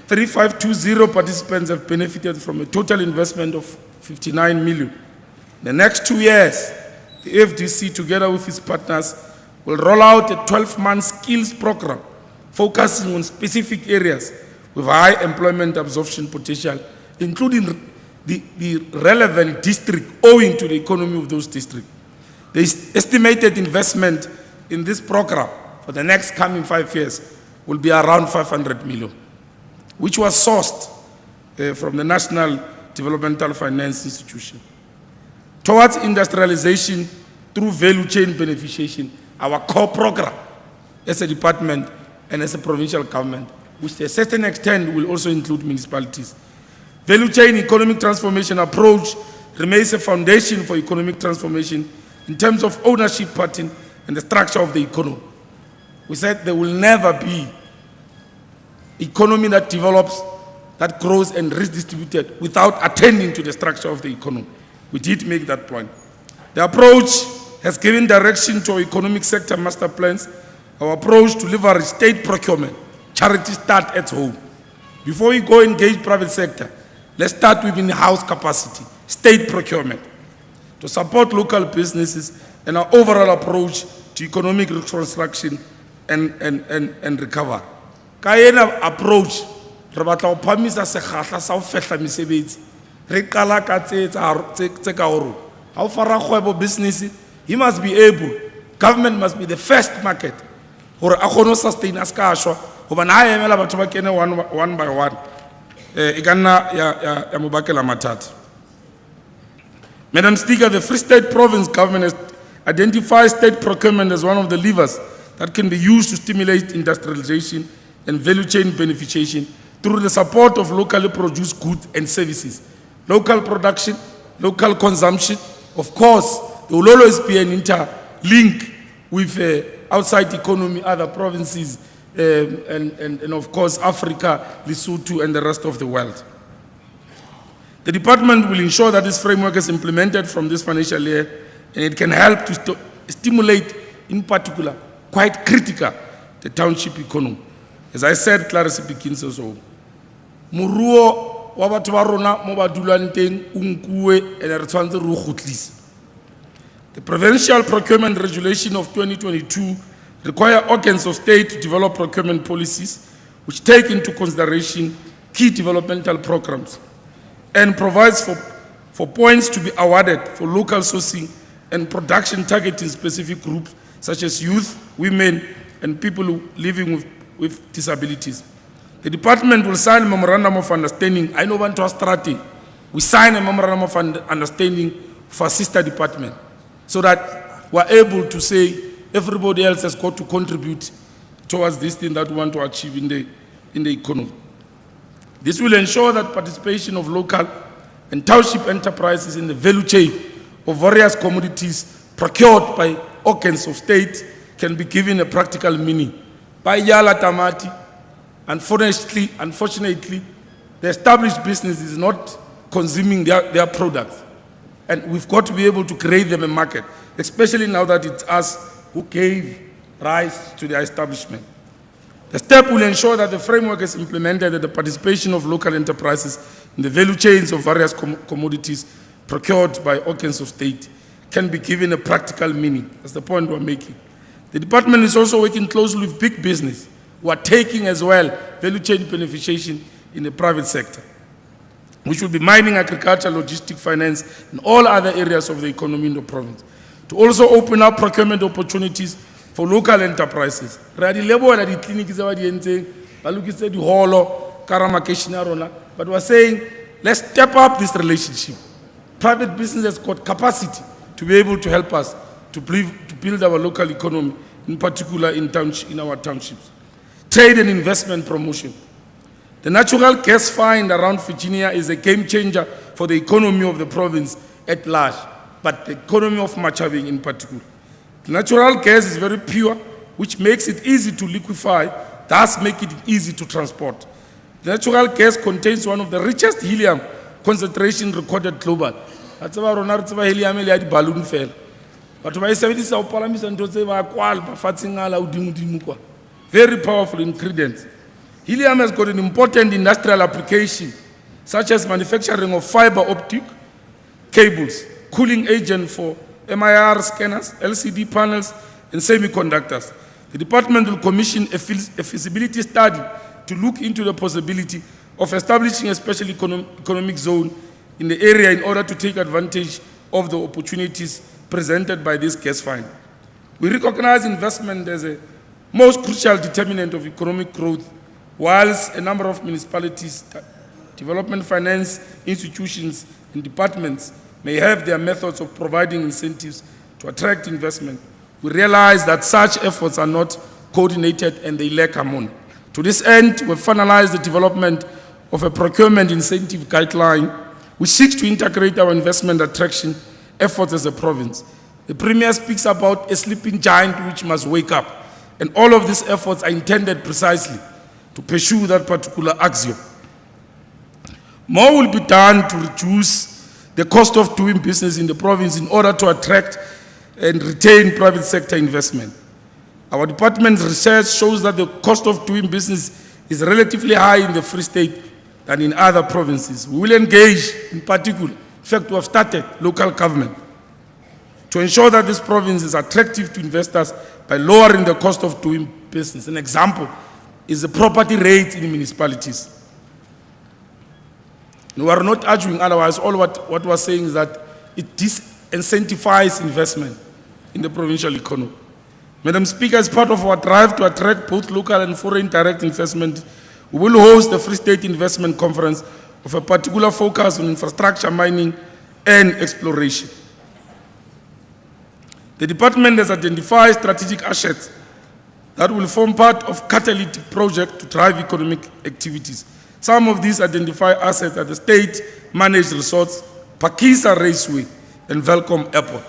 S10: 3520 participants have benefited from a total investment of 59 million. In the next 2 years, the FDC, together with its partners, will roll out a 12-month skills program focusing on specific areas with high employment absorption potential, including the relevant district owing to the economy of those districts. The estimated investment in this program for the next coming 5 years will be around 500 million, which was sourced from the National Departmental Finance Institution. Towards industrialization through value chain beneficiation, our core program as a department and as a provincial government, which to a certain extent will also include municipalities. Value chain economic transformation approach remains a foundation for economic transformation in terms of ownership pattern and the structure of the economy. We said there will never be economy that develops, that grows and redistributed without attending to the structure of the economy. We did make that point. The approach has given direction to our economic sector master plans. Our approach to leverage state procurement, charity start at home. Before we go engage private sector, let's start with in-house capacity, state procurement, to support local businesses and our overall approach to economic reconstruction and recovery. Kayena approach, re batla go phamisa sekgahla sa ho fehla mesebetsi. Re qala ka tse ka hore ha o fara kgwebo business, he must be able, government must be the first market hore a kgone ho sustain a ska shwa hobane ha emela batho ba kene one by one e ka nna ya mo bakela mathata. Madam Speaker, the Free State Province government has identified state procurement as one of the levers that can be used to stimulate industrialization and value chain beneficiation through the support of locally produced goods and services. Local production, local consumption. Of course, there will always be an interlink with outside economy, other provinces, and of course Africa, Lesotho, and the rest of the world. The department will ensure that this framework is implemented from this financial year, and it can help to stimulate, in particular, quite critical, the township economy. As I said, Clarence begins also. Muruo wa batho ba rona mo ba dulang teng o nkuwe ene re tshwantse re o kgutlise. The Provincial Procurement Regulation of 2022 require organs of state to develop procurement policies which take into consideration key developmental programs and provides for points to be awarded for local sourcing and production targeting specific groups such as youth, women, and people living with disabilities. The department will sign a memorandum of understanding. I know one to strategy. We sign a memorandum of understanding for sister department so that we're able to say everybody else has got to contribute towards this thing that we want to achieve in the economy. This will ensure that participation of local and township enterprises in the value chain of various commodities procured by organs of state can be given a practical meaning. By Yala Tamati, unfortunately, the established business is not consuming their products. And we've got to be able to create them a market, especially now that it's us who gave rise to their establishment. The step will ensure that the framework is implemented and the participation of local enterprises in the value chains of various commodities procured by organs of state can be given a practical meaning. That's the point we're making. The department is also working closely with big business who are taking as well value chain beneficiation in the private sector, which will be mining, agriculture, logistics, finance, and all other areas of the economy in the province, to also open up procurement opportunities for local enterprises. But we're saying, let's step up this relationship. Private business has got capacity to be able to help us to build our local economy, in particular in our townships. Trade and investment promotion. The natural gas find around Virginia is a game changer for the economy of the province at large, but the economy of Machabeng in particular. The natural gas is very pure, which makes it easy to liquefy, thus making it easy to transport. The natural gas contains one of the richest helium concentration recorded global. That's why helium is balloon fell. But very powerful ingredient. Helium has got an important industrial application, such as manufacturing of fiber optic cables, cooling agent for MIR scanners, LCD panels, and semiconductors. The department will commission a feasibility study to look into the possibility of establishing a special economic zone in the area in order to take advantage of the opportunities presented by this gas find. We recognize investment as a most crucial determinant of economic growth, whilst a number of municipalities, development finance institutions, and departments may have their methods of providing incentives to attract investment. We realize that such efforts are not coordinated and they lack harmony. To this end, we've finalized the development of a procurement incentive guideline which seeks to integrate our investment attraction efforts as a province. The Premier speaks about a sleeping giant which must wake up, and all of these efforts are intended precisely to pursue that particular axiom. More will be done to reduce the cost of doing business in the province in order to attract and retain private sector investment. Our department's research shows that the cost of doing business is relatively high in the Free State than in other provinces. We will engage in particular, in fact we have started local government to ensure that this province is attractive to investors by lowering the cost of doing business. An example is the property rates in municipalities. And we are not arguing otherwise. All what we're saying is that it disincentivizes investment in the provincial economy. Madam Speaker, as part of our drive to attract both local and foreign direct investment, we will host the Free State Investment Conference with a particular focus on infrastructure, mining, and exploration. The department has identified strategic assets that will form part of catalytic project to drive economic activities. Some of these identified assets are the state-managed resorts, Pakisa Raceway, and Welcome Airport.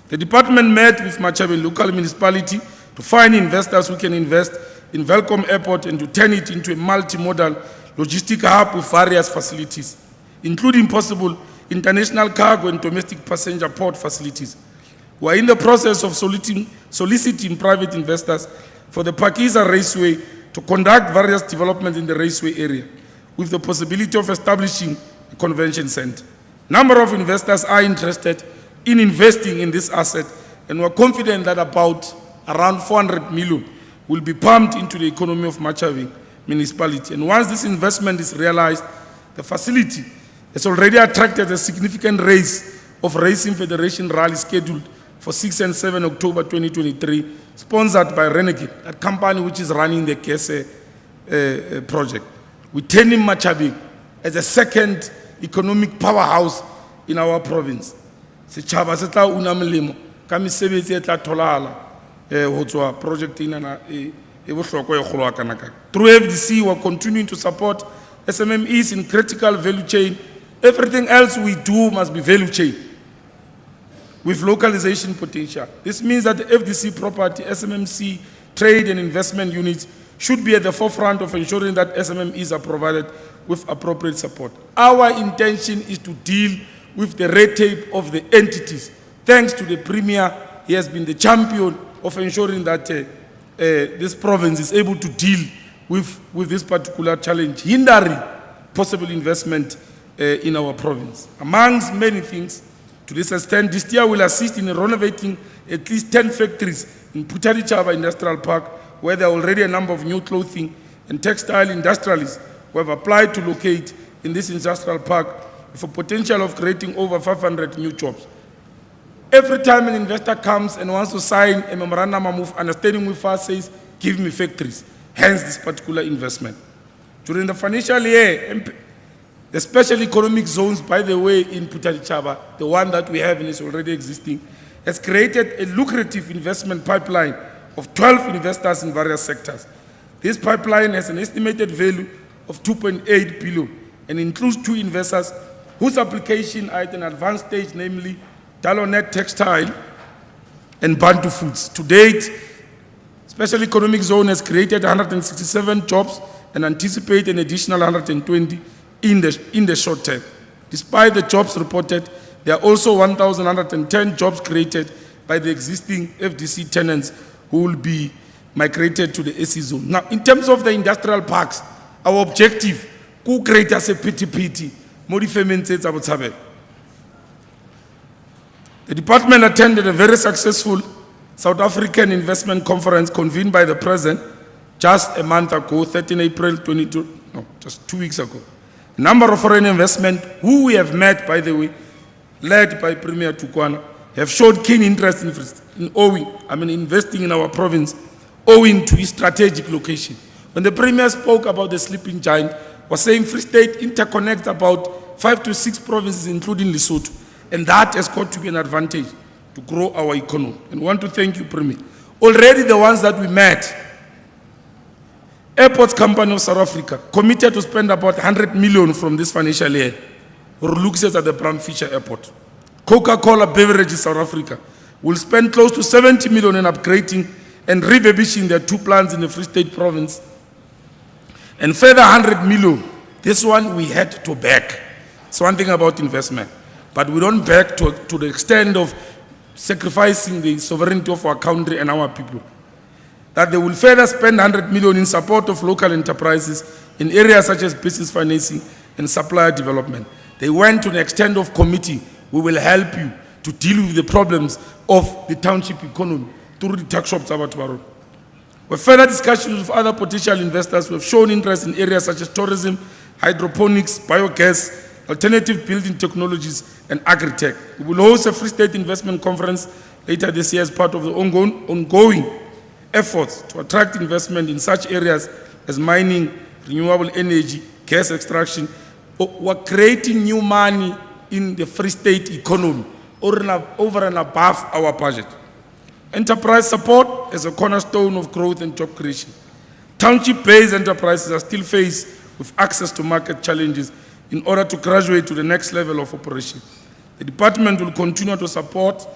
S10: The department met with Machabeng local municipality to find investors who can invest in Welcome Airport and to turn it into a multimodal logistic hub with various facilities, including possible international cargo and domestic passenger port facilities. We are in the process of soliciting private investors for the Pakisa Raceway to conduct various developments in the raceway area, with the possibility of establishing a convention center. A number of investors are interested in investing in this asset, and we're confident that around 400 million will be pumped into the economy of Machabeng municipality. And once this investment is realized, the facility has already attracted a significant race of Racing Federation rally scheduled for 6 and 7 October 2023, sponsored by Renegade, a company which is running the Kese project. We're turning Machabeng as a second economic powerhouse in our province. Setjhaba se tla una molemo ka mesebetsi e tla tholala ho tswa project ena e bohlokwa e kgolo kana kana. Through FDC, we're continuing to support SMMEs in critical value chain. Everything else we do must be value chain with localization potential. This means that the FDC property, SMMC, trade and investment units should be at the forefront of ensuring that SMMEs are provided with appropriate support. Our intention is to deal with the red tape of the entities. Thanks to the Premier, he has been the champion of ensuring that this province is able to deal with this particular challenge, hindering possible investment in our province. Amongst many things, to this extent, this year will assist in renovating at least 10 factories in Phuthaditjhaba Industrial Park, where there are already a number of new clothing and textile industrialists who have applied to locate in this industrial park with a potential of creating over 500 new jobs. Every time an investor comes and wants to sign a memorandum of understanding with us, says, give me factories, hence this particular investment. During the financial year, the special economic zones, by the way, in Phuthaditjhaba, the one that we have and is already existing, has created a lucrative investment pipeline of 12 investors in various sectors. This pipeline has an estimated value of 2.8 billion and includes 2 investors whose application are at an advanced stage, namely Dalonet Textile and Bantu Foods. To date, Special Economic Zone has created 167 jobs and anticipate an additional 120 in the short term. Despite the jobs reported, there are also 1,110 jobs created by the existing FDC tenants who will be migrated to the SE zone. Now, in terms of the industrial parks, our objective, to create as a pity, the department attended a very successful South African investment conference convened by the President just a month ago, 13 April 22, no, just 2 weeks ago. A number of foreign investment, who we have met, by the way, led by Premier QwaQwa, have showed keen interest in investing in our province, owing to its strategic location. When the Premier spoke about the sleeping giant, was saying Free State interconnects about 5 to 6 provinces, including Lesotho, and that has got to be an advantage to grow our economy. And we want to thank you, Premier. Already the ones that we met, Airports Company of South Africa committed to spend about 100 million from this financial year for luxuries at the Bram Fisher Airport. Coca-Cola Beverages South Africa will spend close to 70 million in upgrading and refurbishing their 2 plants in the Free State province. And further 100 million, this one we had to back. It's one thing about investment, but we don't back to the extent of sacrificing the sovereignty of our country and our people. That they will further spend 100 million in support of local enterprises in areas such as business financing and supplier development. They went to the extent of committee, we will help you to deal with the problems of the township economy through the tax shops about tomorrow. With further discussions with other potential investors who have shown interest in areas such as tourism, hydroponics, biogas, alternative building technologies, and agri-tech. We will host a Free State Investment Conference later this year as part of the ongoing efforts to attract investment in such areas as mining, renewable energy, gas extraction. We're creating new money in the Free State economy over and above our budget. Enterprise support is a cornerstone of growth and job creation. Township-based enterprises are still faced with access to market challenges in order to graduate to the next level of operation. The department will continue to support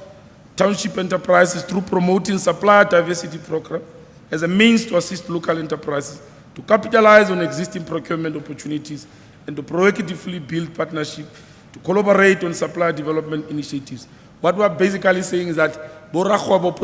S10: township enterprises through promoting supplier diversity program as a means to assist local enterprises to capitalize on existing procurement opportunities and to proactively build partnership to collaborate on supplier development initiatives. What we're basically saying is that department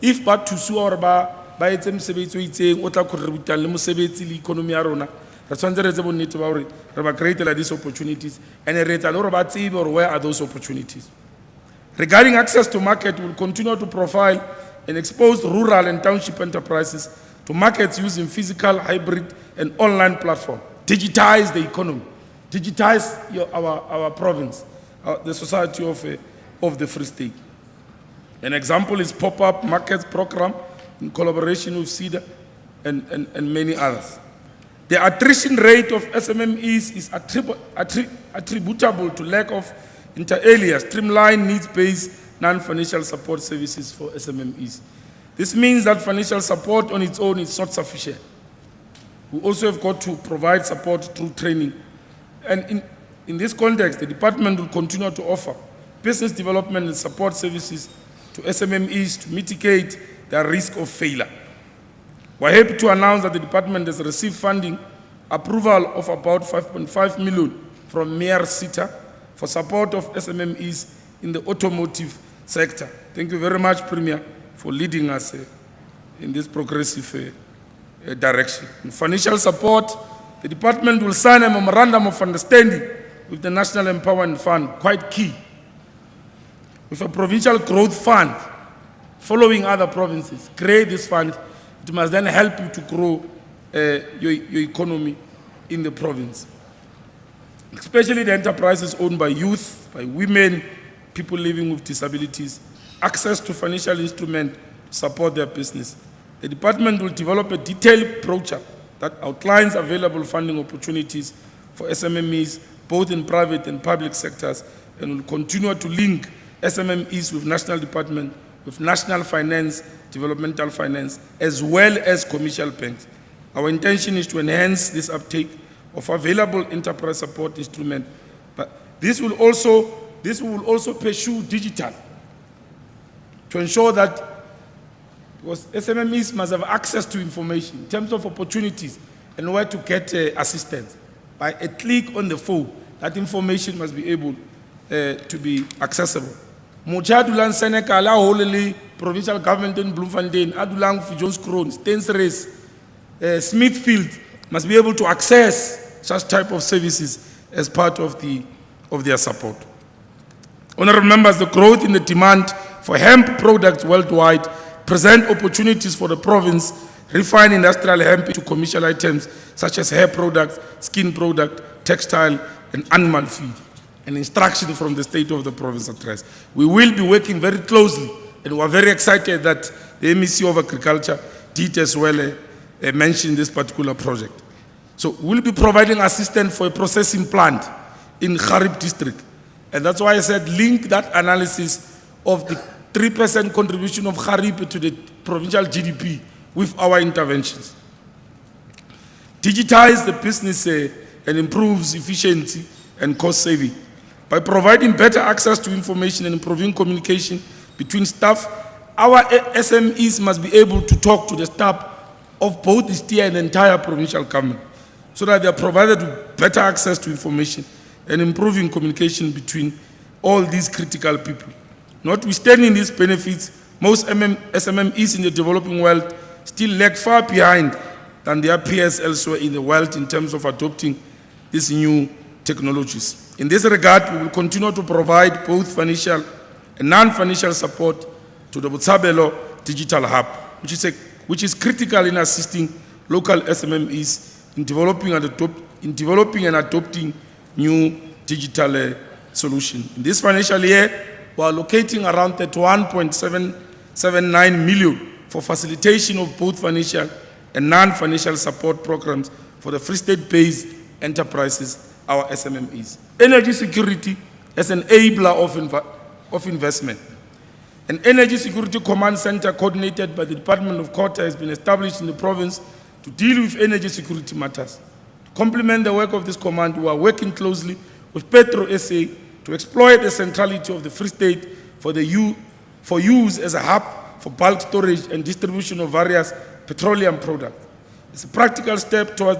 S10: if ba thusu or ba etse mosebetsi o itseng o tla contributa le mosebetsi le economy ya rona re tshwantse re etse bonnete ba hore re ba create these opportunities and re etsa le hore ba tsebe hore where are those opportunities. Regarding access to market, we will continue to profile and expose rural and township enterprises to markets using physical, hybrid, and online platform. Digitize the economy, digitize our province, the society of the Free State. An example is pop-up markets program in collaboration with CEDA and many others. The attrition rate of SMMEs is attributable to lack of inter alia streamlined needs-based non-financial support services for SMMEs. This means that financial support on its own is not sufficient. We also have got to provide support through training. And in this context, the department will continue to offer business development and support services to SMMEs to mitigate their risk of failure. We're happy to announce that the department has received funding approval of about 5.5 million from Mayor Sita for support of SMMEs in the automotive sector. Thank you very much, Premier, for leading us in this progressive direction. In financial support, the department will sign a memorandum of understanding with the National Empowerment Fund, quite key, with a provincial growth fund following other provinces. Create this fund. It must then help you to grow your economy in the province. Especially the enterprises owned by youth, by women, people living with disabilities, access to financial instruments to support their business. The department will develop a detailed brochure that outlines available funding opportunities for SMMEs, both in private and public sectors, and will continue to link SMMEs with national department, with national finance, developmental finance, as well as commercial banks. Our intention is to enhance this uptake of available enterprise support instrument, but this will also pursue digital to ensure that, because SMMEs must have access to information in terms of opportunities and where to get assistance. By a click on the phone, that information must be able to be accessible. Motjha a dulang Senekal, a wholly provincial government in Bloemfontein, a dulang Johnskroon, Stensres, Smithfield, must be able to access such type of services as part of their support. Honorable members, the growth in the demand for hemp products worldwide present opportunities for the province, refine industrial hemp into commercial items such as hair products, skin product, textile, and animal feed. An instruction from the state of the province address. We will be working very closely, and we are very excited that the MEC of Agriculture did as well mention this particular project. So we'll be providing assistance for a processing plant in Kharib district. And that's why I said link that analysis of the 3% contribution of Kharib to the provincial GDP with our interventions. Digitize the business and improves efficiency and cost saving. By providing better access to information and improving communication between staff, our SMEs must be able to talk to the staff of both the STIA and the entire provincial government, so that they are provided with better access to information and improving communication between all these critical people. Notwithstanding these benefits, most SMMEs in the developing world still lag far behind than their peers elsewhere in the world in terms of adopting these new technologies. In this regard, we will continue to provide both financial and non-financial support to the Phuthaditjhaba Digital Hub, which is critical in assisting local SMMEs in developing and adopting new digital solutions. In this financial year, we are allocating around 31.779 million for facilitation of both financial and non-financial support programs for the Free State-based enterprises, our SMMEs. Energy security as an enabler of investment. An Energy Security Command Center coordinated by the Department of QwaQwa has been established in the province to deal with energy security matters. To complement the work of this command, we are working closely with Petro SA to exploit the centrality of the Free State for use as a hub for bulk storage and distribution of various petroleum products. It's a practical step towards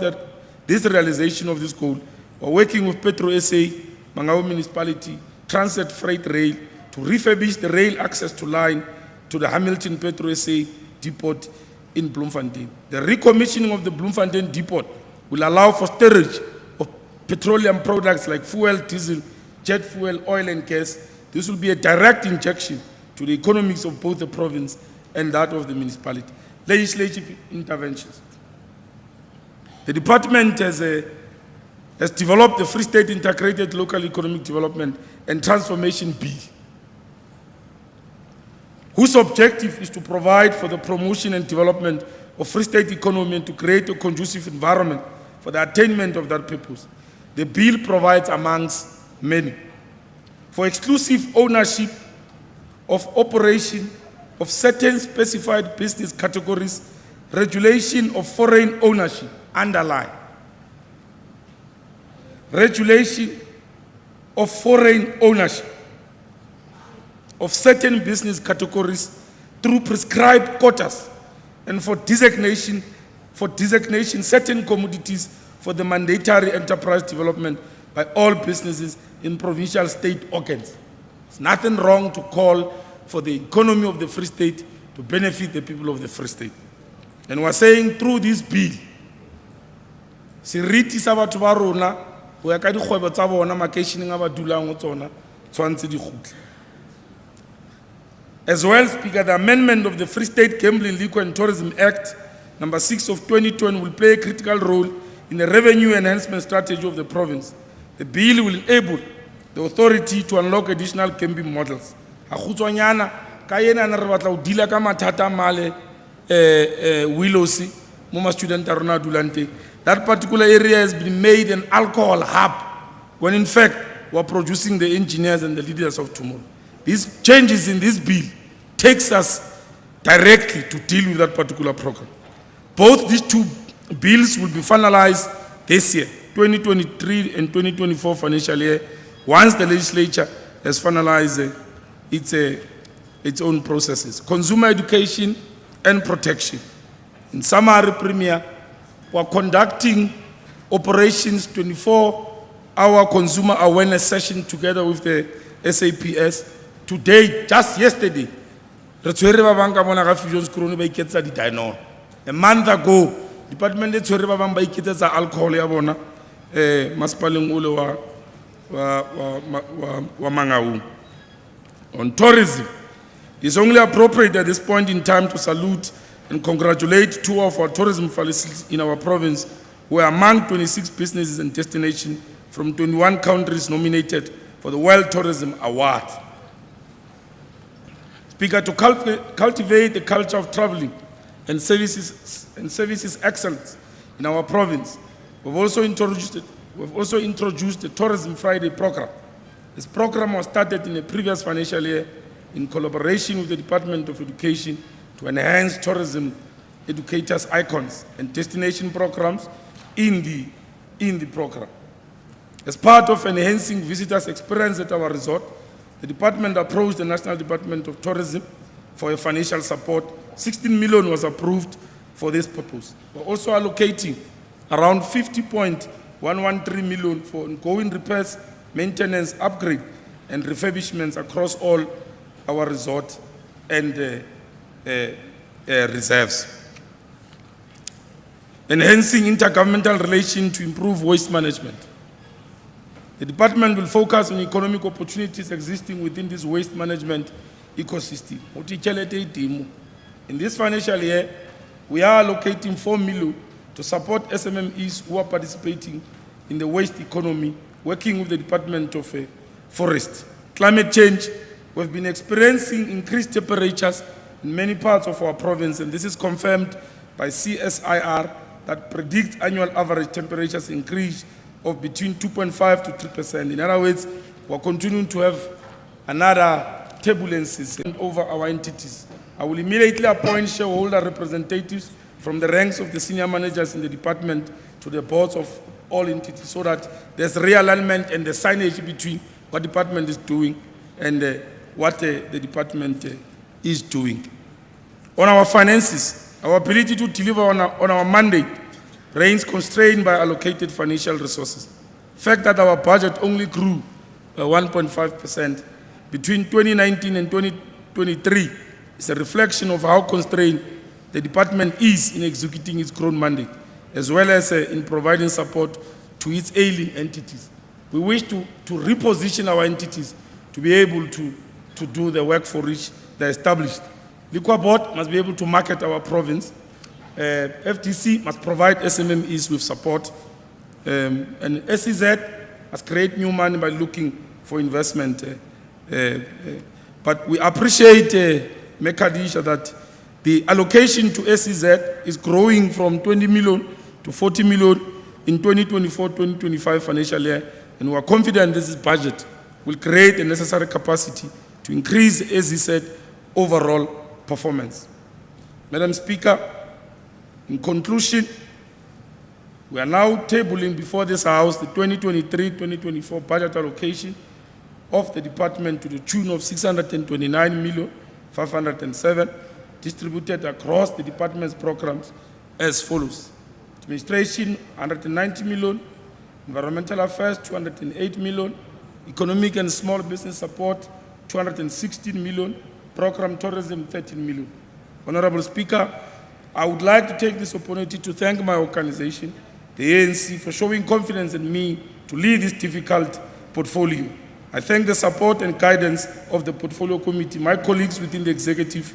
S10: this realization of this goal. We're working with Petro SA, Mangaung Municipality, Transit Freight Rail, to refurbish the rail access to line to the Hamilton Petro SA depot in Bloemfontein. The recommissioning of the Bloemfontein depot will allow for storage of petroleum products like fuel, diesel, jet fuel, oil and gas. This will be a direct injection to the economies of both the province and that of the municipality. Legislative interventions. The department has developed the Free State Integrated Local Economic Development and Transformation Bill, whose objective is to provide for the promotion and development of Free State economy and to create a conducive environment for the attainment of that purpose. The bill provides, amongst many, for exclusive ownership of operation of certain specified business categories, regulation of foreign ownership, underline, regulation of foreign ownership of certain business categories through prescribed quotas, and for designation certain commodities for the mandatory enterprise development by all businesses in provincial state organs. There's nothing wrong to call for the economy of the Free State to benefit the people of the Free State. And we're saying through this bill, seriti sa batho ba rona go ya ka dikgwebo tsa bona makeisheneng a ba dulang go tsona tshwantse di kgutle. As well, Speaker, the amendment of the Free State Gambling, Liquor and Tourism Act, number 6 of 2020, will play a critical role in the revenue enhancement strategy of the province. The bill will enable the authority to unlock additional gambling models. Ha khutswanyana ka yena na re batla go dila ka mathata male Willows mo ma student a rona dulang teng. That particular area has been made an alcohol hub when in fact we're producing the engineers and the leaders of tomorrow. These changes in this bill takes us directly to deal with that particular program. Both these two bills will be finalized this year, 2023 and 2024 financial year, once the legislature has finalized its own processes. Consumer education and protection. In summary, Premier, we are conducting operations 24-hour consumer awareness session together with the SAPS. Today, just yesterday, a month ago, Department of alcohol on tourism. It is only appropriate at this point in time to salute and congratulate two of our tourism facilities in our province who are among 26 businesses and destinations from 21 countries nominated for the World Tourism Award. Speaker, to cultivate the culture of traveling and services excellence in our province, we've also introduced the Tourism Friday program. This program was started in the previous financial year in collaboration with the Department of Education to enhance tourism educators' icons and destination programs in the program. As part of enhancing visitors' experience at our resort, the department approached the National Department of Tourism for a financial support. 16 million was approved for this purpose. We're also allocating around 50.113 million for ongoing repairs, maintenance, upgrade, and refurbishments across all our resorts and reserves. Enhancing intergovernmental relations to improve waste management. The department will focus on economic opportunities existing within this waste management ecosystem. In this financial year, we are allocating 4 million to support SMMEs who are participating in the waste economy, working with the Department of Forest. Climate change, we've been experiencing increased temperatures in many parts of our province, and this is confirmed by CSIR that predicts annual average temperatures increase of between 2.5 to 3%. In other words, we're continuing to have another turbulences over our entities. I will immediately appoint shareholder representatives from the ranks of the senior managers in the department to the boards of all entities so that there's realignment and the signage between what department is doing and what the department is doing. On our finances, our ability to deliver on our mandate remains constrained by allocated financial resources. The fact that our budget only grew by 1.5% between 2019 and 2023 is a reflection of how constrained the department is in executing its grown mandate, as well as in providing support to its ailing entities. We wish to reposition our entities to be able to do the work for which they're established. Liquor Board must be able to market our province. FTC must provide SMMEs with support. And SEZ must create new money by looking for investment. But we appreciate, Phuthaditjhaba, that the allocation to SEZ is growing from 20 million to 40 million in 2024-2025 financial year. And we are confident this budget will create the necessary capacity to increase SEZ overall performance. Madam Speaker, in conclusion, we are now tabling before this House the 2023-2024 budget allocation of the department to the tune of 629,507,000 distributed across the department's programs as follows. Administration, 190 million. Environmental Affairs, 208 million. Economic and Small Business Support, 216 million. Program Tourism, 13 million. Honorable Speaker, I would like to take this opportunity to thank my organization, the ANC, for showing confidence in me to lead this difficult portfolio. I thank the support and guidance of the Portfolio Committee, my colleagues within the executive,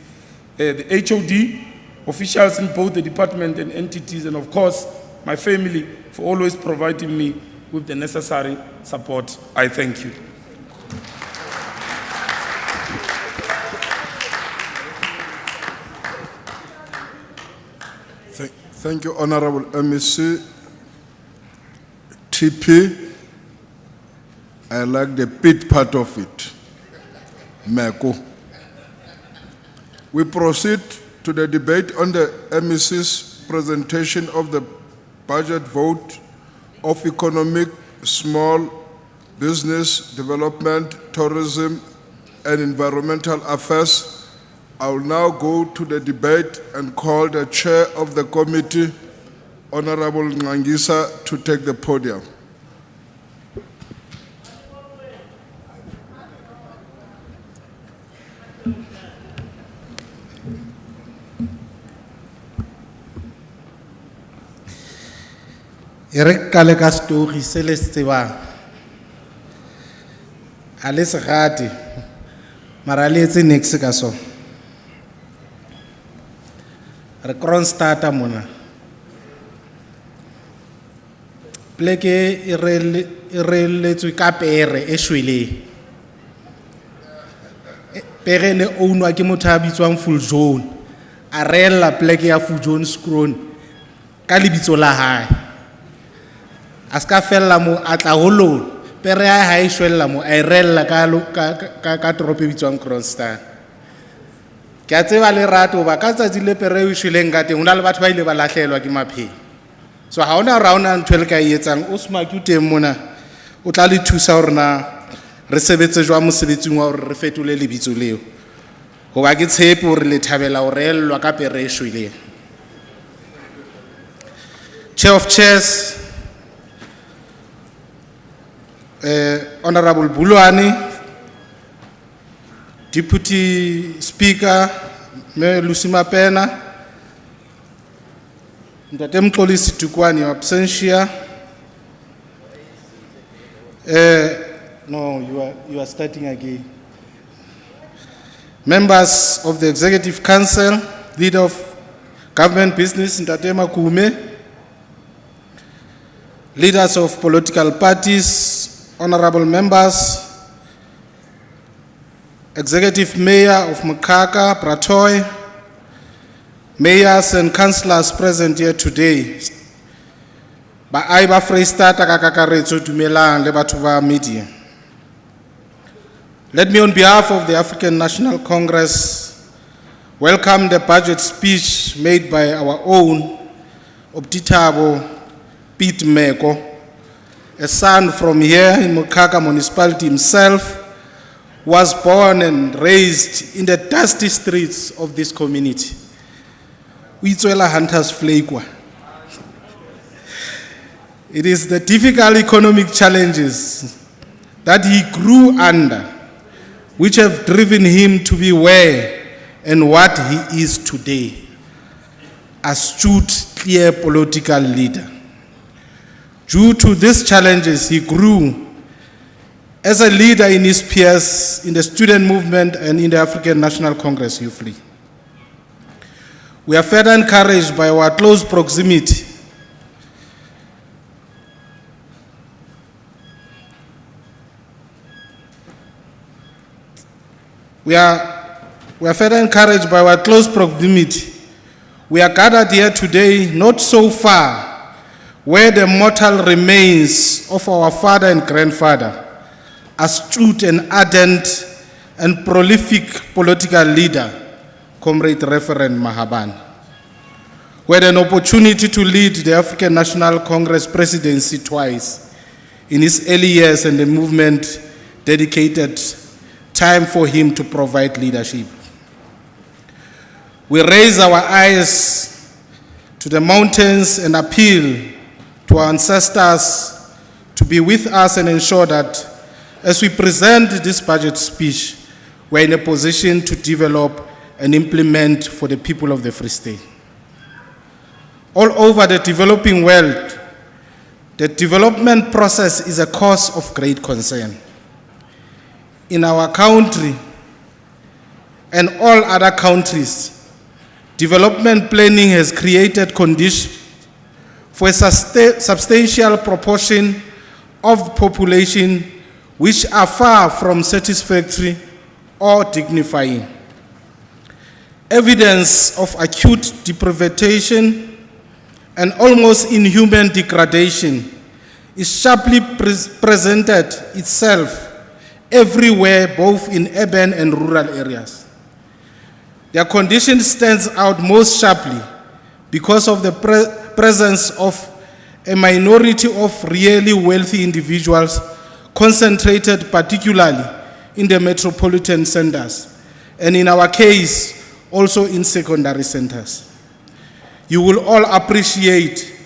S10: the HOD, officials in both the department and entities, and of course, my family for always providing me with the necessary support. I thank you.
S11: Thank you, Honorable MEC. TP, I like the pit part of it. Meko. We proceed to the debate on the MEC's presentation of the budget vote of economic, small business development, tourism, and environmental affairs. I will now go to the debate and call the chair of the committee, Honorable Ngangisa, to take the podium.
S12: Eric Kaleka story Celestiva Alice Rati Maralezi Nexikaso Recron starter mona Pleke irele tu kapere eshwele Pere ne onwa ke motho a bitswang full zone a rela pleke ya full zone scroll ka lebitso la hae Aska fella mo atla hollo pere ya ha ishwella mo a irella ka trope bitswang Kronstar ke a tseba le rato ba ka tsatsi le pere o ishweleng ka teng hona le batho ba ile ba lahlelwa ke maphelo so ha ona rauna ntwe le ka etsang o smaki teng mona o tla le thusa hore na re sebetse jwa mosebetsing wa hore re fetole lebitso leo ho ba ke tshepe hore le thabela o reellwa ka pere e shweleng Chair of Chairs Honorable Bulwani, Deputy Speaker, Mayor Lusima Pena, Ntate Mxolisi Tukwani, your absentia. No, you are starting again. Members of the Executive Council, Leader of Government Business, Ntate Makume, leaders of political parties, honorable members, Executive Mayor of Mukaka, Pratoy, mayors and councillors present here today, ba aiba Freistata ka kakaretso dumelang le batho ba media. Let me on behalf of the African National Congress welcome the budget speech made by our own Phuthaditjhaba Pete Meko, a son from here in Mukaka municipality himself, was born and raised in the dusty streets of this community. Uitswela Hunters Flakwa. It is the difficult economic challenges that he grew under which have driven him to be where and what he is today, astute, clear political leader. Due to these challenges, he grew as a leader in his peers in the student movement and in the African National Congress Youth League. We are further encouraged by our close proximity We are further encouraged by our close proximity. We are gathered here today not so far where the mortal remains of our father and grandfather, astute and ardent and prolific political leader, Comrade Reverend Mahabane, who had an opportunity to lead the African National Congress presidency twice in his early years, and the movement dedicated time for him to provide leadership. We raise our eyes to the mountains and appeal to our ancestors to be with us and ensure that as we present this budget speech, we're in a position to develop and implement for the people of the Free State. All over the developing world, the development process is a cause of great concern. In our country and all other countries, development planning has created conditions for a substantial proportion of the population which are far from satisfactory or dignifying. Evidence of acute deprivation and almost inhuman degradation is sharply presented itself everywhere, both in urban and rural areas. Their condition stands out most sharply because of the presence of a minority of really wealthy individuals concentrated particularly in the metropolitan centers, and in our case, also in secondary centers. You will all appreciate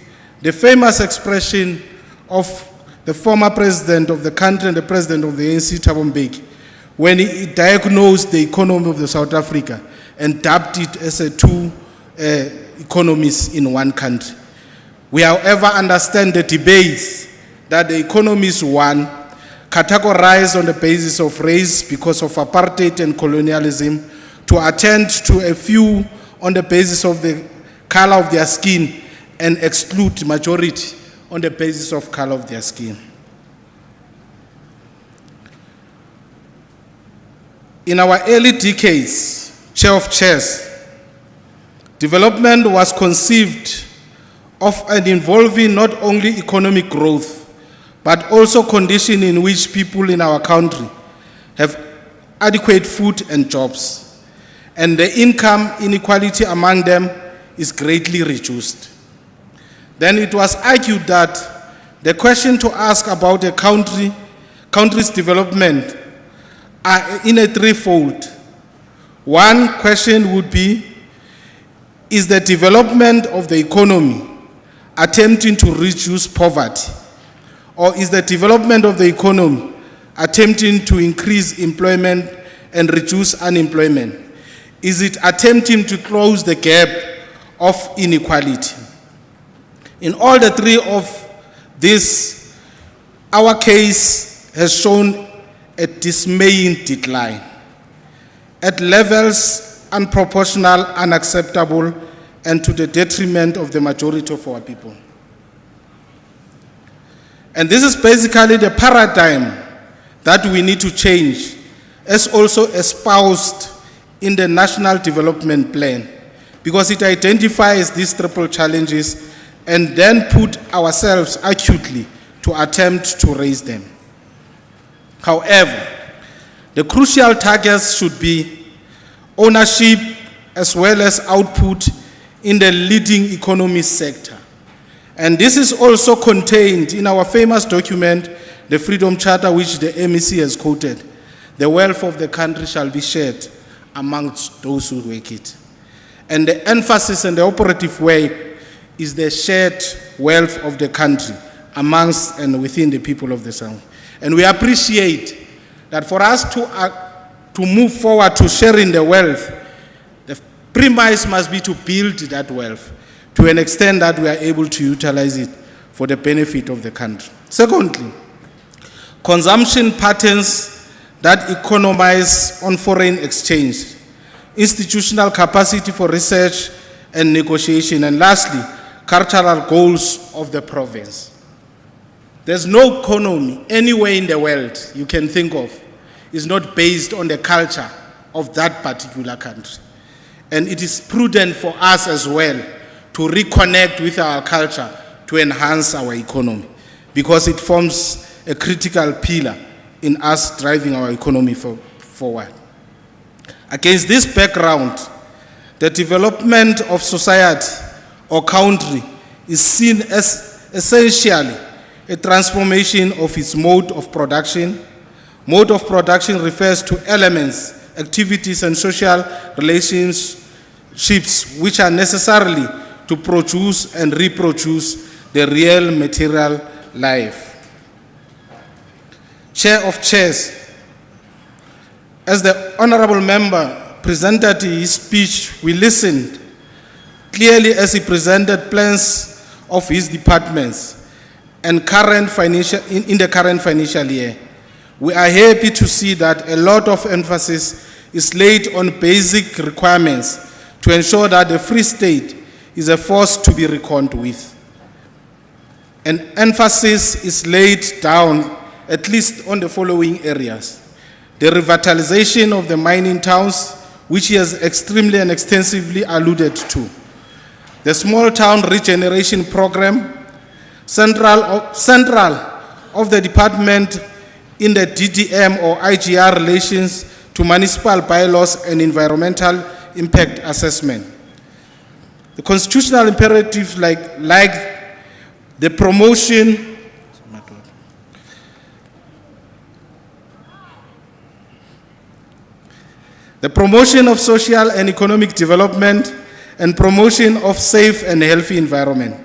S12: the famous expression of the former president of the country and the president of the ANC, Thabo Mbeki, when he diagnosed the economy of the South Africa and dubbed it as a two economies in one country. We, however, understand the debates that the economy is one, categorized on the basis of race because of apartheid and colonialism, to attend to a few on the basis of the color of their skin and exclude majority on the basis of color of their skin. In our early decades, chair of chairs, development was conceived of and involving not only economic growth, but also conditions in which people in our country have adequate food and jobs, and the income inequality among them is greatly reduced. Then it was argued that the question to ask about a country's development are in a threefold. One question would be, is the development of the economy attempting to reduce poverty? Or is the development of the economy attempting to increase employment and reduce unemployment? Is it attempting to close the gap of inequality? In all the three of these, our case has shown a dismaying decline at levels unproportional, unacceptable, and to the detriment of the majority of our people. And this is basically the paradigm that we need to change, as also espoused in the National Development Plan, because it identifies these triple challenges and then put ourselves acutely to attempt to raise them. However, the crucial targets should be ownership as well as output in the leading economy sector. And this is also contained in our famous document, the Freedom Charter, which the MEC has quoted. The wealth of the country shall be shared amongst those who work it. And the emphasis and the operative way is the shared wealth of the country amongst and within the people of the South. And we appreciate that for us to move forward to sharing the wealth, the premise must be to build that wealth to an extent that we are able to utilize it for the benefit of the country. Secondly, consumption patterns that economize on foreign exchange, institutional capacity for research and negotiation, and lastly, cultural goals of the province. There's no economy anywhere in the world you can think of is not based on the culture of that particular country. And it is prudent for us as well to reconnect with our culture to enhance our economy, because it forms a critical pillar in us driving our economy forward. Against this background, the development of society or country is seen as essentially a transformation of its mode of production. Mode of production refers to elements, activities, and social relationships which are necessarily to produce and reproduce the real material life. Chair of Chairs, as the honorable member presented his speech, we listened clearly as he presented plans of his departments and in the current financial year. We are happy to see that a lot of emphasis is laid on basic requirements to ensure that the Free State is a force to be reckoned with. An emphasis is laid down at least on the following areas: the revitalization of the mining towns, which he has extremely and extensively alluded to, the small town regeneration program, central of the department in the DDM or IGR relations to municipal bylaws and environmental impact assessment. The constitutional imperatives like the promotion of social and economic development and promotion of safe and healthy environment.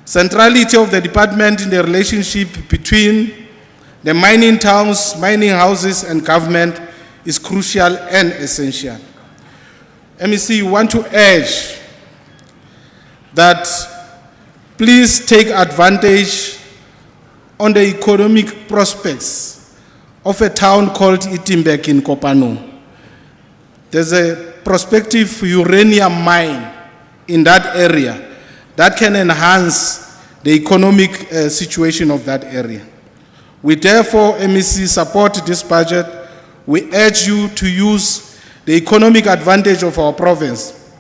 S12: Centrality of the department in the relationship between the mining towns, mining houses, and government is crucial and essential. MEC, we want to urge that please take advantage on the economic prospects of a town called Itimbek in Kopano. There's a prospective uranium mine in that area that can enhance the economic situation of that area. We therefore, MEC, support this budget. We urge you to use the economic advantage of our province,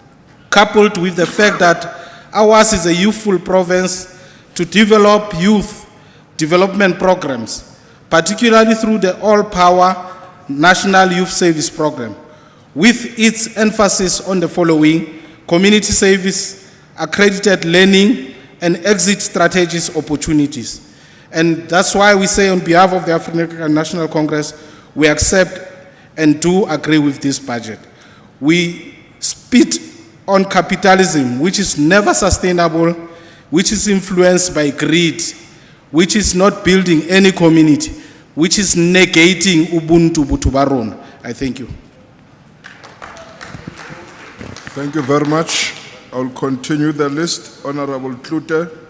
S12: coupled with the fact that ours is a youthful province, to develop youth development programs, particularly through the All-Power National Youth Service Program, with its emphasis on the following: community service, accredited learning, and exit strategies opportunities. And that's why we say on behalf of the African National Congress, we accept and do agree with this budget. We spit on capitalism, which is never sustainable, which is influenced by greed, which is not building any community, which is negating Ubuntu Butubaron. I thank you.
S11: Thank you very much. I'll continue the list. Honorable Klute.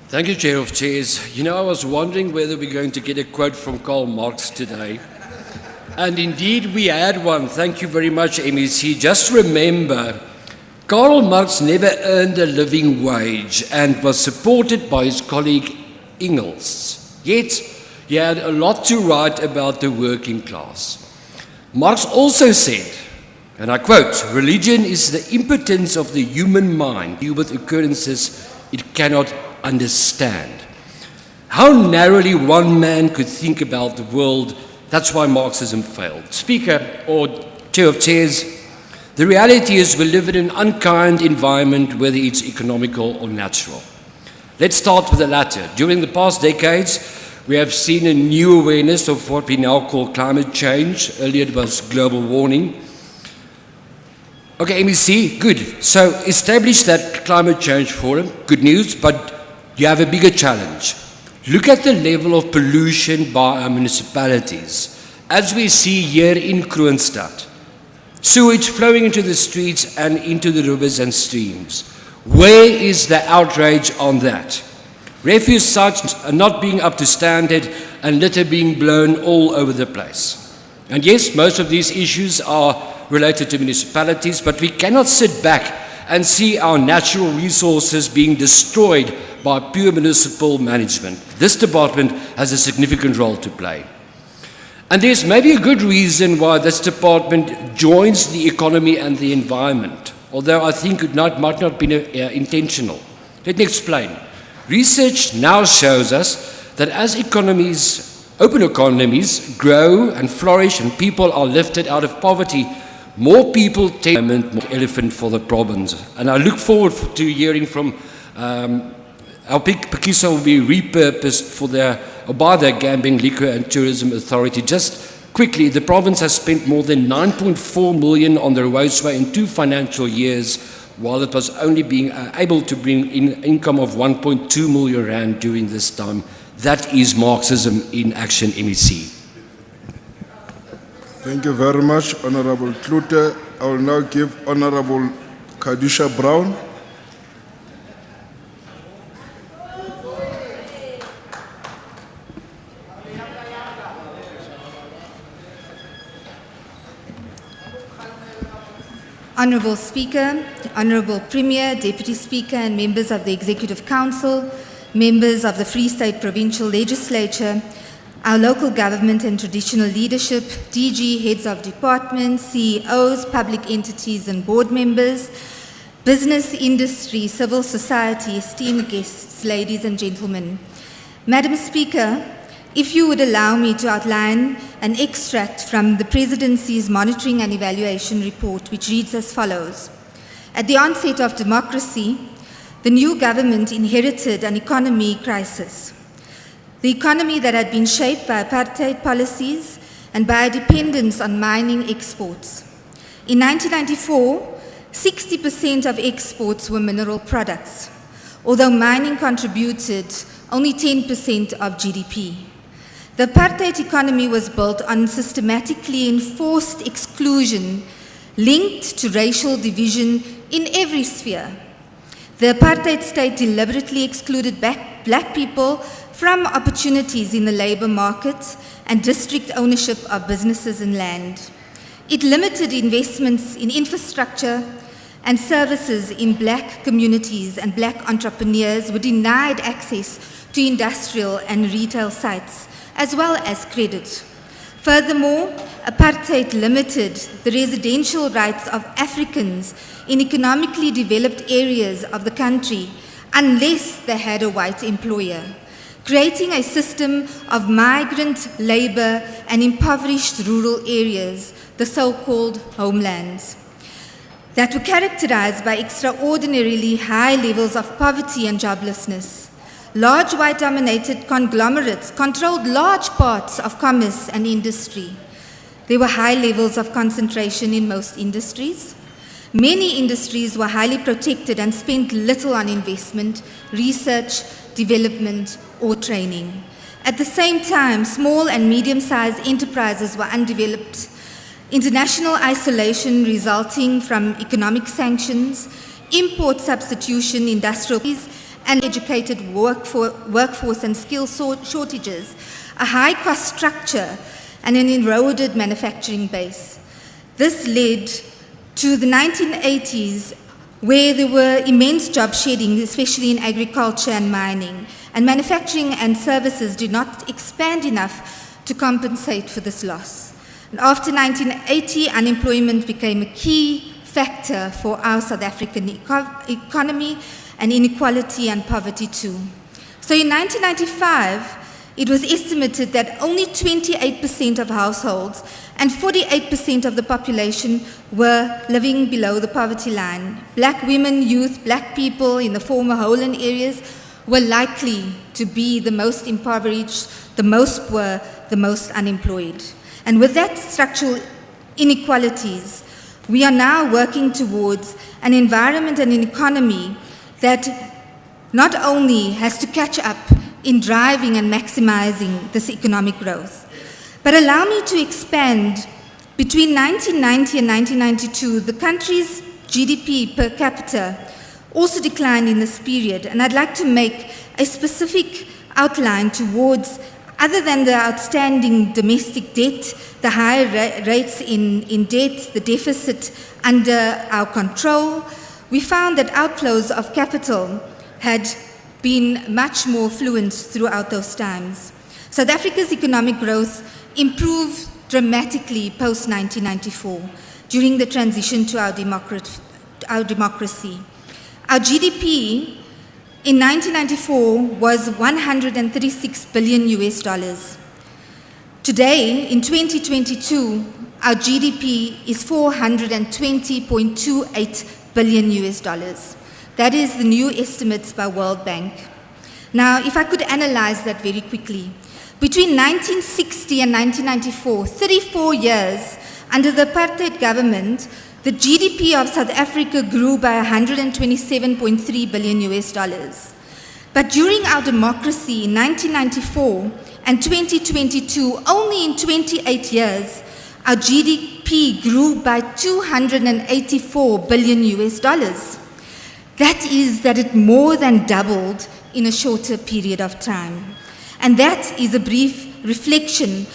S4: Thank you, Chair of Chairs. You know, I was wondering whether we're going to get a quote from Karl Marx today. And indeed, we had one. Thank you very much, MEC. Just remember, Karl Marx never earned a living wage and was supported by his colleague Engels. Yet, he had a lot to write about the working class. Marx also said, and I quote, "Religion is the impotence of the human mind, due with occurrences it cannot understand." How narrowly one man could think about the world, that's why Marxism failed. Speaker, or Chair of Chairs, the reality is we live in an unkind environment, whether it's economical or natural. Let's start with the latter. During the past decades, we have seen a new awareness of what we now call climate change. Earlier it was global warming. Okay, MEC, good. So establish that climate change forum, good news, but you have a bigger challenge. Look at the level of pollution by our municipalities. As we see here in Kroonstad, sewage flowing into the streets and into the rivers and streams. Where is the outrage on that? Refuse sites are not being up to standard and litter being blown all over the place. And yes, most of these issues are related to municipalities, but we cannot sit back and see our natural resources being destroyed by pure municipal management. This department has a significant role to play. And there's maybe a good reason why this department joins the economy and the environment, although I think it might not be intentional. Let me explain. Research now shows us that as economies, open economies, grow and flourish and people are lifted out of poverty, more people take more elephant for the problems. And I look forward to hearing from our Pakisa will be repurposed for their by the Gambling, Liquor and Tourism Authority. Just quickly, the province has spent more than 9.4 million on the roadway in 2 financial years, while it was only being able to bring in income of 1.2 million rand during this time. That is Marxism in action, MEC.
S11: Thank you very much, Honorable Klute. I will now give Honorable Kadisha Brown.
S13: Honourable Speaker, Honourable Premier, Deputy Speaker and members of the Executive Council, members of the Free State Provincial Legislature, our local government and traditional leadership, DG, heads of departments, CEOs, public entities and board members, business, industry, civil society, esteemed guests, ladies and gentlemen. Madam Speaker, if you would allow me to outline an extract from the Presidency's Monitoring and Evaluation Report, which reads as follows. At the onset of democracy, the new government inherited an economy crisis. The economy that had been shaped by apartheid policies and by a dependence on mining exports. In 1994, 60% of exports were mineral products, although mining contributed only 10% of GDP. The apartheid economy was built on systematically enforced exclusion linked to racial division in every sphere. The apartheid state deliberately excluded black people from opportunities in the labour market and district ownership of businesses and land. It limited investments in infrastructure and services in black communities, and black entrepreneurs were denied access to industrial and retail sites, as well as credit. Furthermore, apartheid limited the residential rights of Africans in economically developed areas of the country unless they had a white employer, creating a system of migrant labor and impoverished rural areas, the so-called homelands, that were characterized by extraordinarily high levels of poverty and joblessness. Large white-dominated conglomerates controlled large parts of commerce and industry. There were high levels of concentration in most industries. Many industries were highly protected and spent little on investment, research, development, or training. At the same time, small and medium-sized enterprises were undeveloped. International isolation resulting from economic sanctions, import substitution, industrial and educated workforce and skill shortages, a high cost structure, and an eroded manufacturing base. This led to the 1980s, where there were immense job shedding, especially in agriculture and mining, and manufacturing and services did not expand enough to compensate for this loss. And after 1980, unemployment became a key factor for our South African economy, and inequality and poverty too. So in 1995, it was estimated that only 28% of households and 48% of the population were living below the poverty line. Black women, youth, black people in the former Holland areas were likely to be the most impoverished, the most poor, the most unemployed. And with that structural inequalities, we are now working towards an environment and an economy that not only has to catch up in driving and maximizing this economic growth, but allow me to expand. Between 1990 and 1992, the country's GDP per capita also declined in this period, and I'd like to make a specific outline towards, other than the outstanding domestic debt, the high rates in debt, the deficit under our control, we found that outflows of capital had been much more fluent throughout those times. South Africa's economic growth improved dramatically post-1994 during the transition to our democracy. Our GDP in 1994 was $136 billion. Today, in 2022, our GDP is $420.28 billion. That is the new estimates by World Bank. Now, if I could analyze that very quickly, Between 1960 and 1994, 34 years under the apartheid government, the GDP of South Africa grew by $127.3 billion. But during our democracy in 1994 and 2022, only in 28 years, our GDP grew by $284 billion. That it more than doubled in a shorter period of time. And that is a brief reflection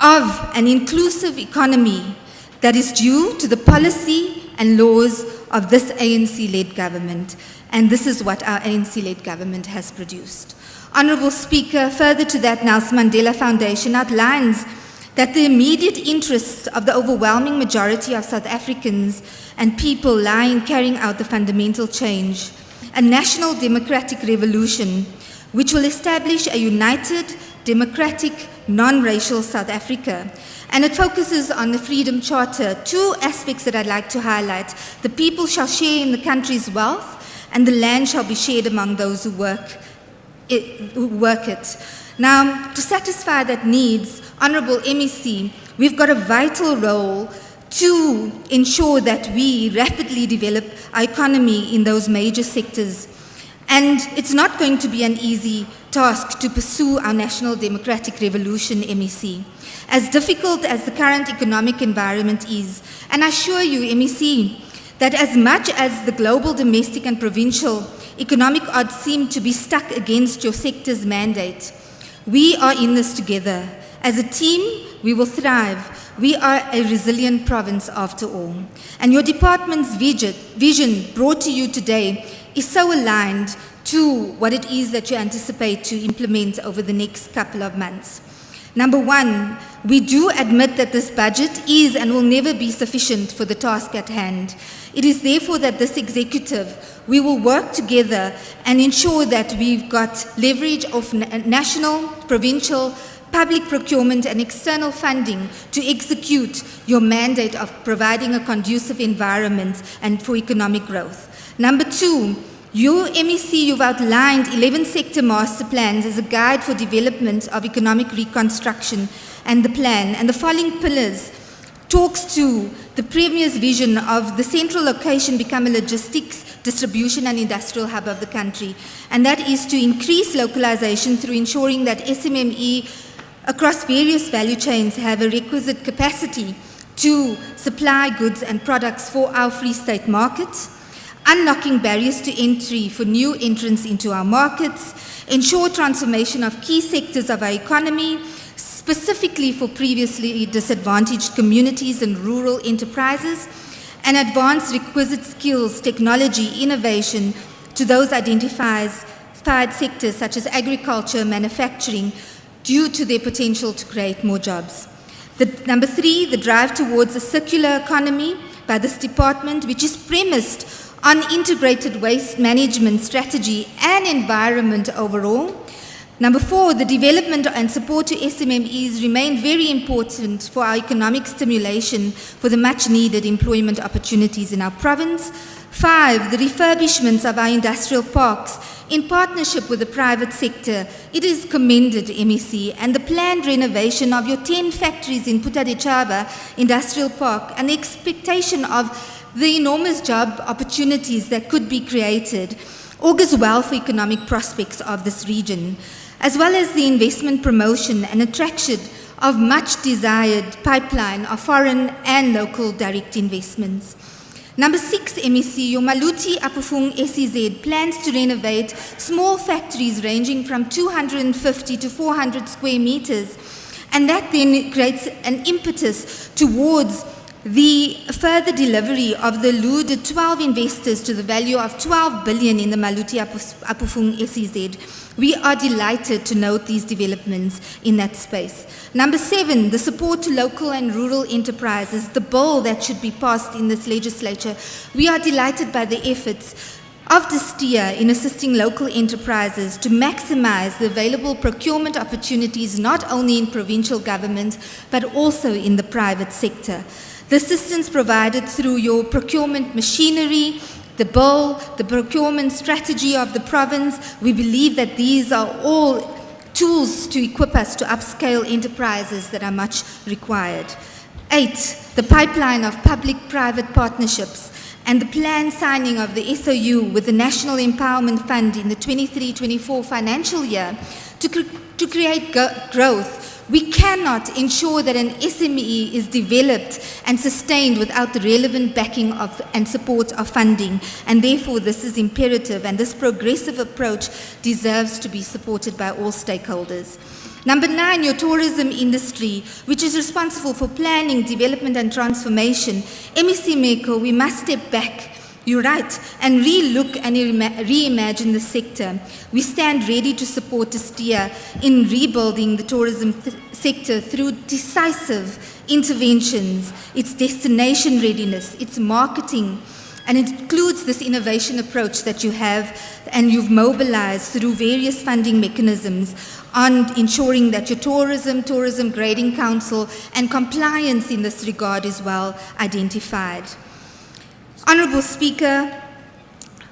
S13: of an inclusive economy that is due to the policy and laws of this ANC-led government. And this is what our ANC-led government has produced. Honourable Speaker, further to that, Nelson Mandela Foundation outlines that the immediate interests of the overwhelming majority of South Africans and people lie in carrying out the fundamental change, a national democratic revolution which will establish a united, democratic, non-racial South Africa. And it focuses on the Freedom Charter. Two aspects that I'd like to highlight. The people shall share in the country's wealth, and the land shall be shared among those who work it. Now, to satisfy that needs, Honourable MEC, we've got a vital role to ensure that we rapidly develop our economy in those major sectors. And it's not going to be an easy task to pursue our national democratic revolution, MEC. As difficult as the current economic environment is, and I assure you, MEC, that as much as the global, domestic and provincial economic odds seem to be stuck against your sector's mandate, we are in this together. As a team, we will thrive. We are a resilient province after all. And your department's vision brought to you today is so aligned to what it is that you anticipate to implement over the next couple of months. Number one, we do admit that this budget is and will never be sufficient for the task at hand. It is therefore that this executive, we will work together and ensure that we've got leverage of national, provincial, public procurement and external funding to execute your mandate of providing a conducive environment and for economic growth. Number two, you, MEC, you've outlined 11 sector master plans as a guide for development of economic reconstruction and the plan. And the following pillars talks to the Premier's vision of the central location become a logistics, distribution and industrial hub of the country. And that is to increase localization through ensuring that SMME across various value chains have a requisite capacity to supply goods and products for our Free State markets, unlocking barriers to entry for new entrants into our markets, ensure transformation of key sectors of our economy, specifically for previously disadvantaged communities and rural enterprises, and advance requisite skills, technology, innovation to those identified sectors such as agriculture, manufacturing, due to their potential to create more jobs. Number three, the drive towards a circular economy by this department, which is premised on integrated waste management strategy and environment overall. Number four, the development and support to SMMEs remain very important for our economic stimulation for the much needed employment opportunities in our province. Five, the refurbishments of our industrial parks in partnership with the private sector. It is commended, MEC, and the planned renovation of your 10 factories in Phuthaditjhaba Industrial Park and the expectation of the enormous job opportunities that could be created augurs well for economic prospects of this region, as well as the investment promotion and attraction of much desired pipeline of foreign and local direct investments. Number six, MEC, your Maluti Apufung SEZ plans to renovate small factories ranging from 250 to 400 square meters, and that then creates an impetus towards the further delivery of the alluded 12 investors to the value of 12 billion in the Maluti Apufung SEZ. We are delighted to note these developments in that space. Number seven, the support to local and rural enterprises, the bill that should be passed in this legislature. We are delighted by the efforts of the STIA in assisting local enterprises to maximize the available procurement opportunities not only in provincial government but also in the private sector. The assistance provided through your procurement machinery, the bill, the procurement strategy of the province, we believe that these are all tools to equip us to upscale enterprises that are much required. 8, the pipeline of public-private partnerships and the planned signing of the SOU with the National Empowerment Fund in the 23-24 financial year to create growth. We cannot ensure that an SME is developed and sustained without the relevant backing of and support of funding, and therefore this is imperative, and this progressive approach deserves to be supported by all stakeholders. Number 9, your tourism industry, which is responsible for planning, development and transformation. MEC Meko, we must step back, you're right, and re-look and reimagine the sector. We stand ready to support, to steer in rebuilding the tourism sector through decisive interventions, its destination readiness, its marketing, and it includes this innovation approach that you have and you've mobilized through various funding mechanisms on ensuring that your tourism grading council and compliance in this regard is well identified. Honourable Speaker,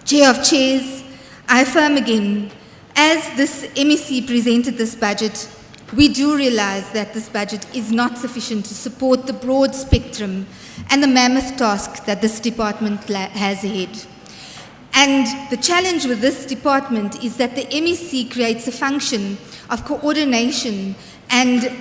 S13: Chair of Chairs, I affirm again, as this MEC presented this budget, we do realise that this budget is not sufficient to support the broad spectrum and the mammoth task that this department has ahead. And the challenge with this department is that the MEC creates a function of coordination and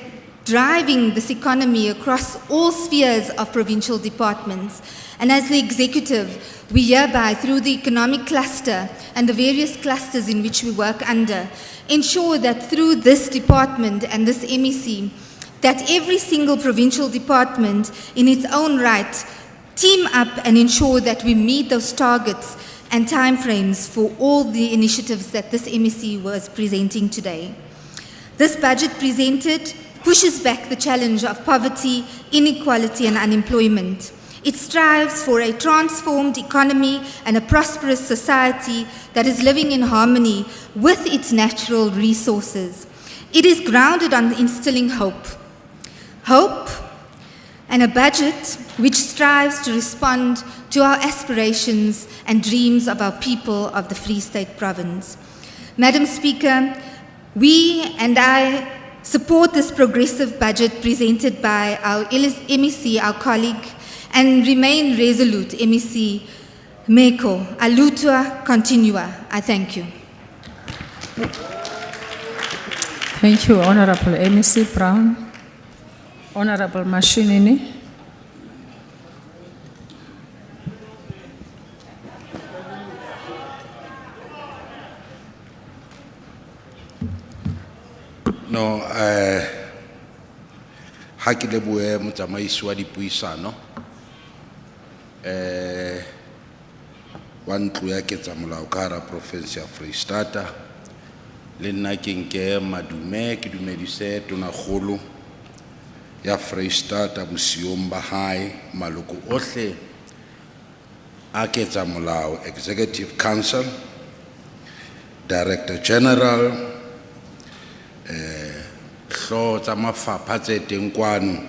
S13: driving this economy across all spheres of provincial departments. And as the executive, we hereby, through the economic cluster and the various clusters in which we work under, ensure that through this department and this MEC, that every single provincial department in its own right team up and ensure that we meet those targets and timeframes for all the initiatives that this MEC was presenting today. This budget presented pushes back the challenge of poverty, inequality and unemployment. It strives for a transformed economy and a prosperous society that is living in harmony with its natural resources. It is grounded on instilling hope. Hope and a budget which strives to respond to our aspirations and dreams of our people of the Free State Province. Madam Speaker, we and I support this progressive budget presented by our MEC, our colleague, and remain resolute, MEC Meko, alutua continua. I thank you.
S2: Thank you, Honorable MEC Brown. Honorable Mashinini.
S10: No, ha ke lebohe motsamaisi wa dipuisano wa ntlo ya ketsamolao ka hara province ya Freistata le nna ke nke madume ke dumedise tonakgolo ya Freistata bosiong ba hae maloko ohle a ketsamolao Executive Council, Director General, hlo tsa mafapha tse teng kwano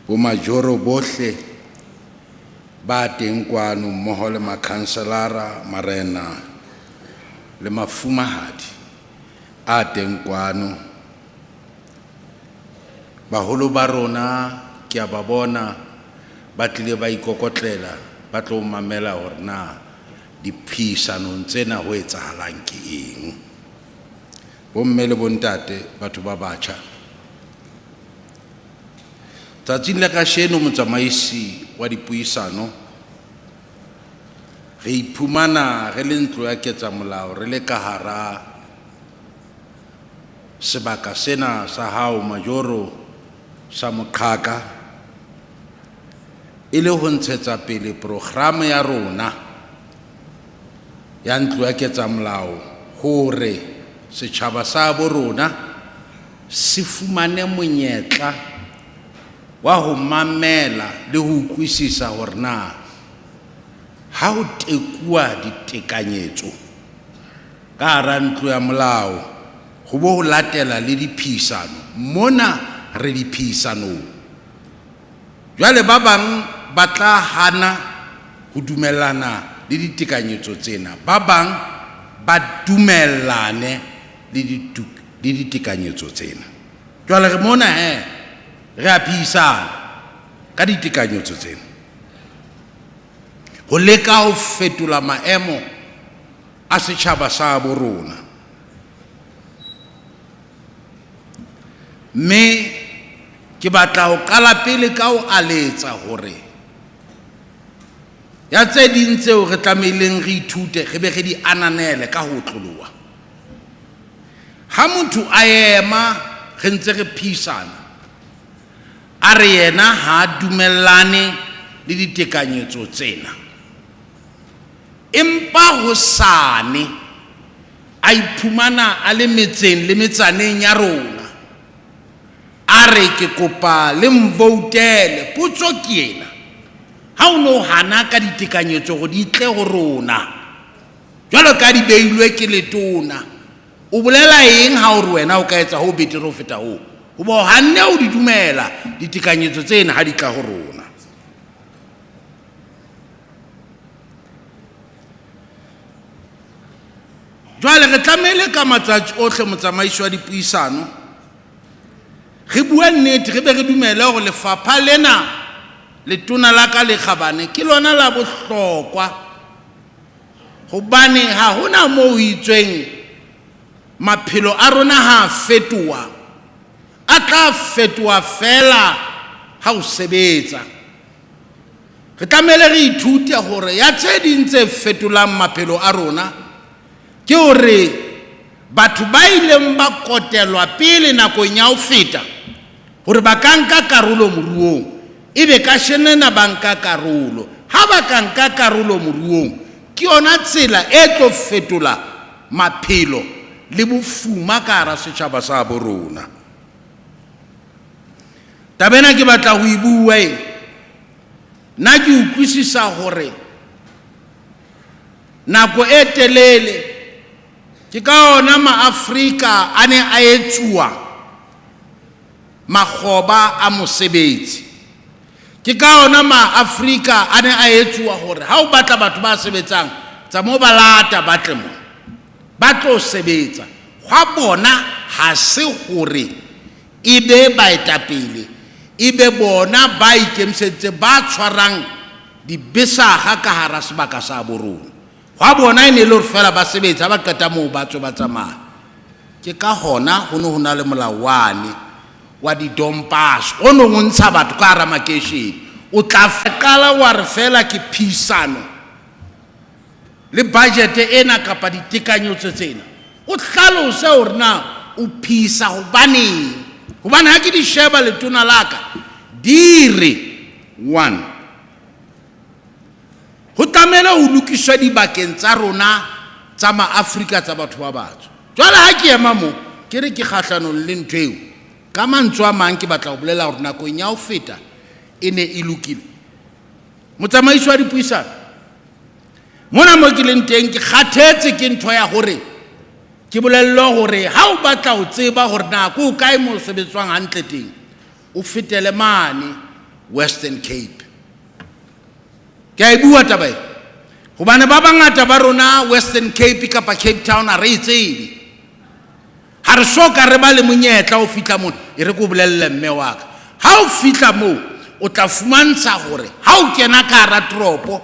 S10: bo majoro bohle ba teng kwano mmoho le makhanselara marena le mafumahadi a teng kwano baholo ba rona ke a ba bona ba tlile ba ikokotlela ba tlo mamela hore na diphisanong tsena ho etsahalang ke eng. Bomme le bontate batho ba batjha, tsatsing la kasheno motsamaisi wa dipuisano re iphumana re le ntlo ya ketsamolao re le ka hara sebaka sena sa hao majoro sa moqhaka e le ho ntshetsa pele programa ya rona ya ntlo ya ketsamolao hore setjhaba sa bo rona se fumane monyetla wa ho mamela le ho utlwisisa hore na ha ho tekuwa ditekanyetso ka hara ntlo ya molao ho bo ho latela le diphisano mona re diphisanong. Jwale ba bang ba tla hana ho dumellana le ditekanyetso tsena, ba bang ba dumellane le ditekanyetso tsena. Jwale re mona re a phehisana ka ditekanyetso tsena ho leka ho fetola maemo a setjhaba sa bo rona. Mme ke batla ho qala pele ka ho aletsa hore ya tse ding tseo re tlameileng re ithute re be re di ananele ka ho tloloha. Ha motho a ema re ntse re phehisana a re yena ha dumellane le ditekanyetso tsena, empa hosane a iphumana a le metseng le metsaneng ya rona a re ke kopa le mvoutele, potso ke ena, ha o no hana ka ditekanyetso go di tle go rona jwalo ka di beilwe ke letona, o bolela eng ha o re wena o ka etsa ho betere ho feta ho bo hanne o di dumela ditekanyetso tsena ha di tla go rona? Jwale re tlamehile ka matsatsi ohle motsamaisi wa dipuisano re bua nnete, re be re dumele hore lefapha lena letona la ka le kgabane ke lona la bohlokwa, hobane ha hona moo itsweng maphelo a rona ha fetoha, a tla fetoha fela ha o sebetsa. Re tlamehile re ithute hore ya tse ding tse fetolang maphelo a rona ke hore batho ba ileng ba kotelwa pele nakong ya ho feta hore ba ka nka karolo moruong, ebe ka shenena ba nka karolo. Ha ba ka nka karolo moruong ke yona tsela e tlo fetola maphelo le bofuma ka hara setjhaba sa bo rona. Tabena ke batla ho ibua nna ke utlwisisa hore nako e telele ke ka ona ma-Afrika a ne a etsuwa makgoba a mosebetsi, ke ka ona ma-Afrika a ne a etsuwa hore ha o batla batho ba sebetsang tsa mo ba lata ba tle mo ba tlo sebetsa. Hwa bona ha se hore ebe baetapele, ebe bona ba ikemiseditse ba tshwarang dibesaga ka hara sebaka sa bo rona. Hwa bona e ne le hore fela ba sebetsa ba qeta moo ba tswe ba tsamaya. Ke ka hona ho ne ho na le molawane wa didompas o no o ntsha batho ka hara makeishene, o tla qala wa re fela ke phisano le budget ena kapa ditekanyetso tsena, o hlalose hore na o phisa hobane ha ke di sheba letona laka dire 1 ho tlamehile ho lokiswa dibakeng tsa rona tsa ma-Afrika tsa batho ba batsho. Jwale ha ke ema mo ke re ke kgahlanong le ntho eo, ka mantswe a mang ke batla ho bolela hore nakong ya ho feta e ne e lokile. Motsamaisi wa dipuisano mona mo ke leng teng ke kgathetse ke ntho ya hore ke bolello hore ha o batla ho tseba hore na ko kae mo sebetswang hantle teng, o fetele mane Western Cape. Ke a bua taba e hobane ba bangata ba rona Western Cape kapa Cape Town a re tsebe, ha re soka re ba le monyetla o fitla mo e re ko bolelle mme wa ka. Ha o fitla mo o tla fumantsha hore ha o kena ka hara tropo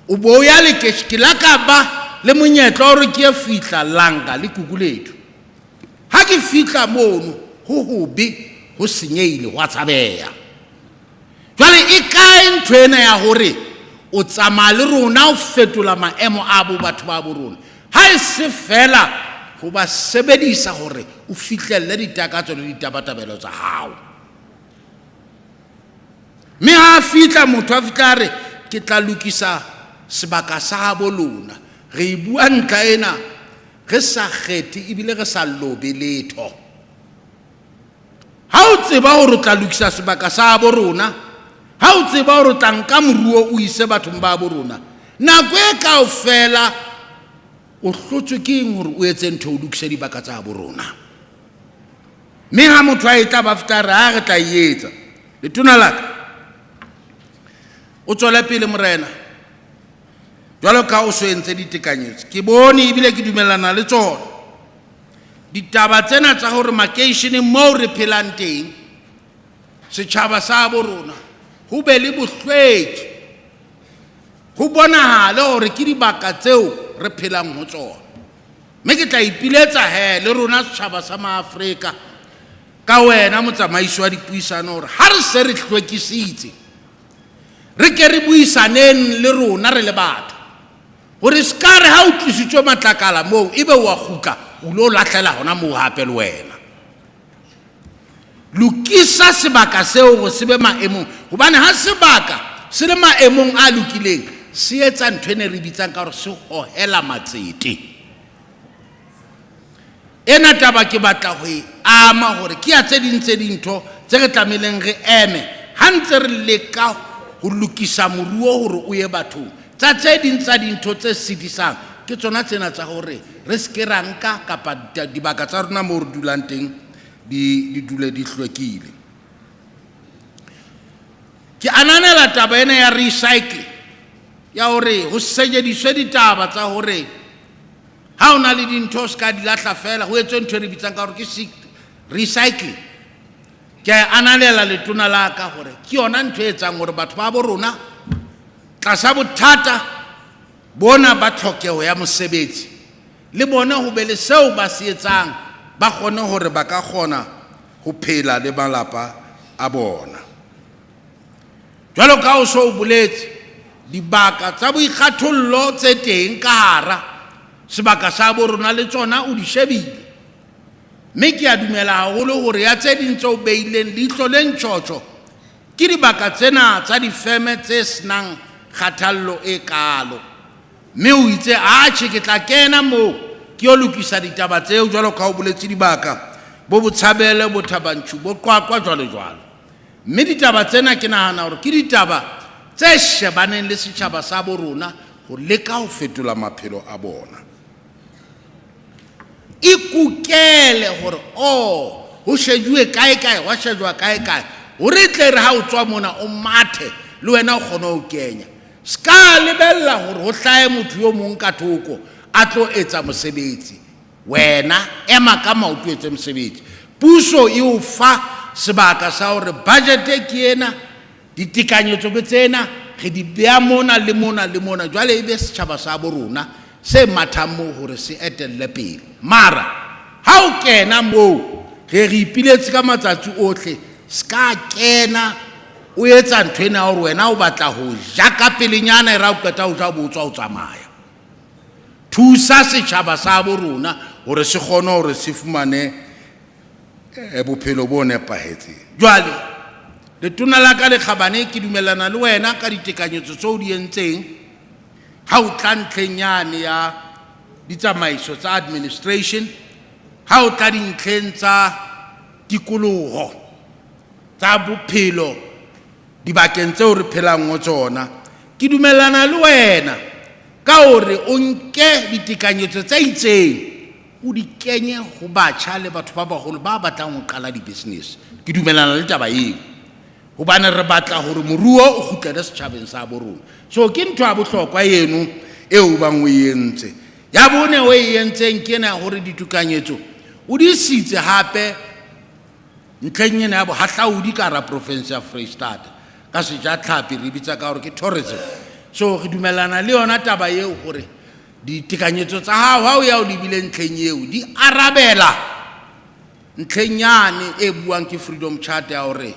S10: o bo ya le ke la ka ba le monyetla hore ke fitla langa le kukulethu. Ha ke fitla mono ho hobe ho senyeile wa tsabeya. Jwale e kae ntwena ya hore o tsamaya le rona o fetola maemo a bo batho ba bo rona, ha e se fela ho ba sebedisa hore o fihlelle ditakatso le ditabatabelo tsa hao. Mme ha fitla motho a fitla re ke tla lokisa sebaka sa habo lona, re bua ntla ena re sa kgethe ebile re sa lobe letho. Ha o tseba hore o tla lokisa sebaka sa habo rona, ha o tseba hore o tla nka moruo o ise bathong ba bo rona, nako e kaofela o hlotswe ke eng hore o etse ntho o lokise dibaka tsa bo rona. Mme ha motho a etla ba feta re ha re tla etsa letona laka o tswela pele morena jwalo ka o so entse ditekanyetso, ke bone ebile ke dumellana le tsona
S14: ditaba tsena tsa hore makeisheneng moo re phelang teng setjhaba sa bo rona ho be le bohlweki ho bonahale hore ke dibaka tseo re phelang ho tsona mme ke tla ipiletsa le rona setjhaba sa maAfrika ka wena motsamaisi wa dipuisano hore ha re se re hlwekisitse re ke re buisaneng le rona re le batho hore skare ha o tlisitswe matlakala moo ebe wa khuka o lo lahlela hona moo hape le wena lokisa sebaka seo go sebe maemong hobane ha sebaka se le maemong a lokileng se etsa ntho ene re bitsang ka hore se hohela matsete ena taba ke batla ho ama hore ke ya tse dintho tse re tlameleng re eme ha ntse re leka ho lokisa moruo hore o ye bathong tsa tse dintho tse sidisang ke tsona tsena tsa hore re se ke ranka kapa dibaka tsa rona mo re dulang teng di dule di hlwekile ke ananela taba ena ya recycling ya hore ho sejediswe ditaba tsa hore ha ona le dintho ska di lahla fela ho etswe ntho re bitsang ka hore ke recycling ke ananela letona la ka hore ke yona ntho e etsang hore batho ba bo rona tlasa bothata bona ba tlhokeho ya mosebetsi le bona ho be le seo ba se etsang ba kgone hore ba ka kgona ho phela le malapa a bona jwalo ka o so boletse dibaka tsa boikgathollo tse teng ka hara sebaka sa bo rona le tsona o di shebile mme ke a dumela haholo hore ya tse ding tse o beileng leihlo le ntjhotjho ke dibaka tsena tsa difeme tse senang kgathallo e kalo mme o itse atjhe ke tla kena moo ke yo lokisa ditaba tseo jwalo ka o boletse dibaka bo botshabele bo thabantshu bo QwaQwa jwalo mme ditaba tsena ke nahana hore ke ditaba tse shebaneng le setjhaba sa bo rona ho leka ho fetola maphelo a bona ikukele hore ho shejuwe kae wa shejwa kae hore tle re ha o tswa mona o mathe le wena o kgona ho kenya ska lebella hore ho hlae motho yo mong ka thoko a tlo etsa mosebetsi wena ema ka maoto etse mosebetsi puso e o fa sebaka sa hore budget e ke ena ditekanyetso ke tsena re di bea mona le mona jwale ebe setjhaba sa bo rona se mathang moo hore se etelle pele mara ha o kena moo re ipiletse ka matsatsi ohle ska kena o etsa ntho ena hore wena o batla ho ja ka pelenyana e ra o qeta ho ja botswa o tsamaya thusa setjhaba sa bo rona hore se kgone hore se fumane bophelo bo nepahetseng jwale letona la ka le kgabane ke dumellana le wena ka ditekanyetso tseo di entseng ha o tla ntlheng yane ya ditsamaiso tsa administration ha o tla dintlheng tsa tikoloho tsa bophelo dibakeng tseo re phelang ho tsona ke dumellana le wena ka hore o nke ditekanyetso tse itseng o di kenye ho batjha le batho ba baholo ba batlang ho qala di-business ke dumellana le taba eo hobane re batla hore moruo o kgutlele setjhabeng sa bo rona so ke ntho ya bohlokwa eno eo bang o entse ya bone o entseng ke ena hore ditukanyetso o di sitse hape ntlheng ena ya bohahlaudi ka hara province ya Freistata ka sejatlhapi re bitsa ka hore ke tourism so re dumellana le yona taba eo hore ditekanyetso tsa hao ha o ya o lebile ntlheng eo di arabela ntlheng yane e buang ke freedom charter ya hore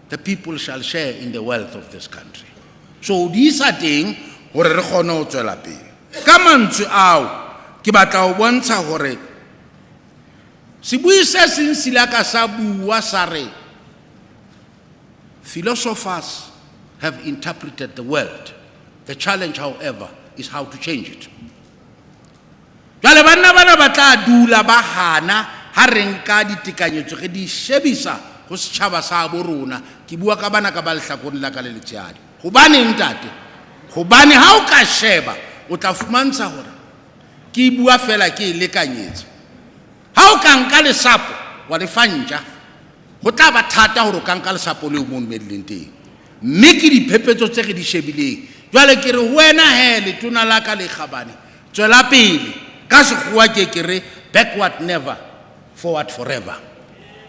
S14: the people shall share in the wealth of this country so di isa teng hore re kgone ho tswela pele ka mantswe ao ke batla ho bontsha hore sebui se seng sila ka sa bua sa re philosophers have interpreted the world. The challenge, however, is how to change it. Jwale banna bana ba tla dula ba hana ha re nka ditekanyetso re di shebisa ho setjhaba sa bo rona ke bua ka bana ka ba lehlakong la ka le letshehadi hobane ntate hobane ha o ka sheba o tla fumantsha hore ke bua fela ke lekanyetsa ha o ka nka lesapo wa le fantja go tla ba thata hore o ka nka lesapo le mo medleng teng mme ke diphephetso tse re di shebileng jwale ke re wena he letona la ka le kgabane tswela pele ka sekgowa ke re backward never, forward forever.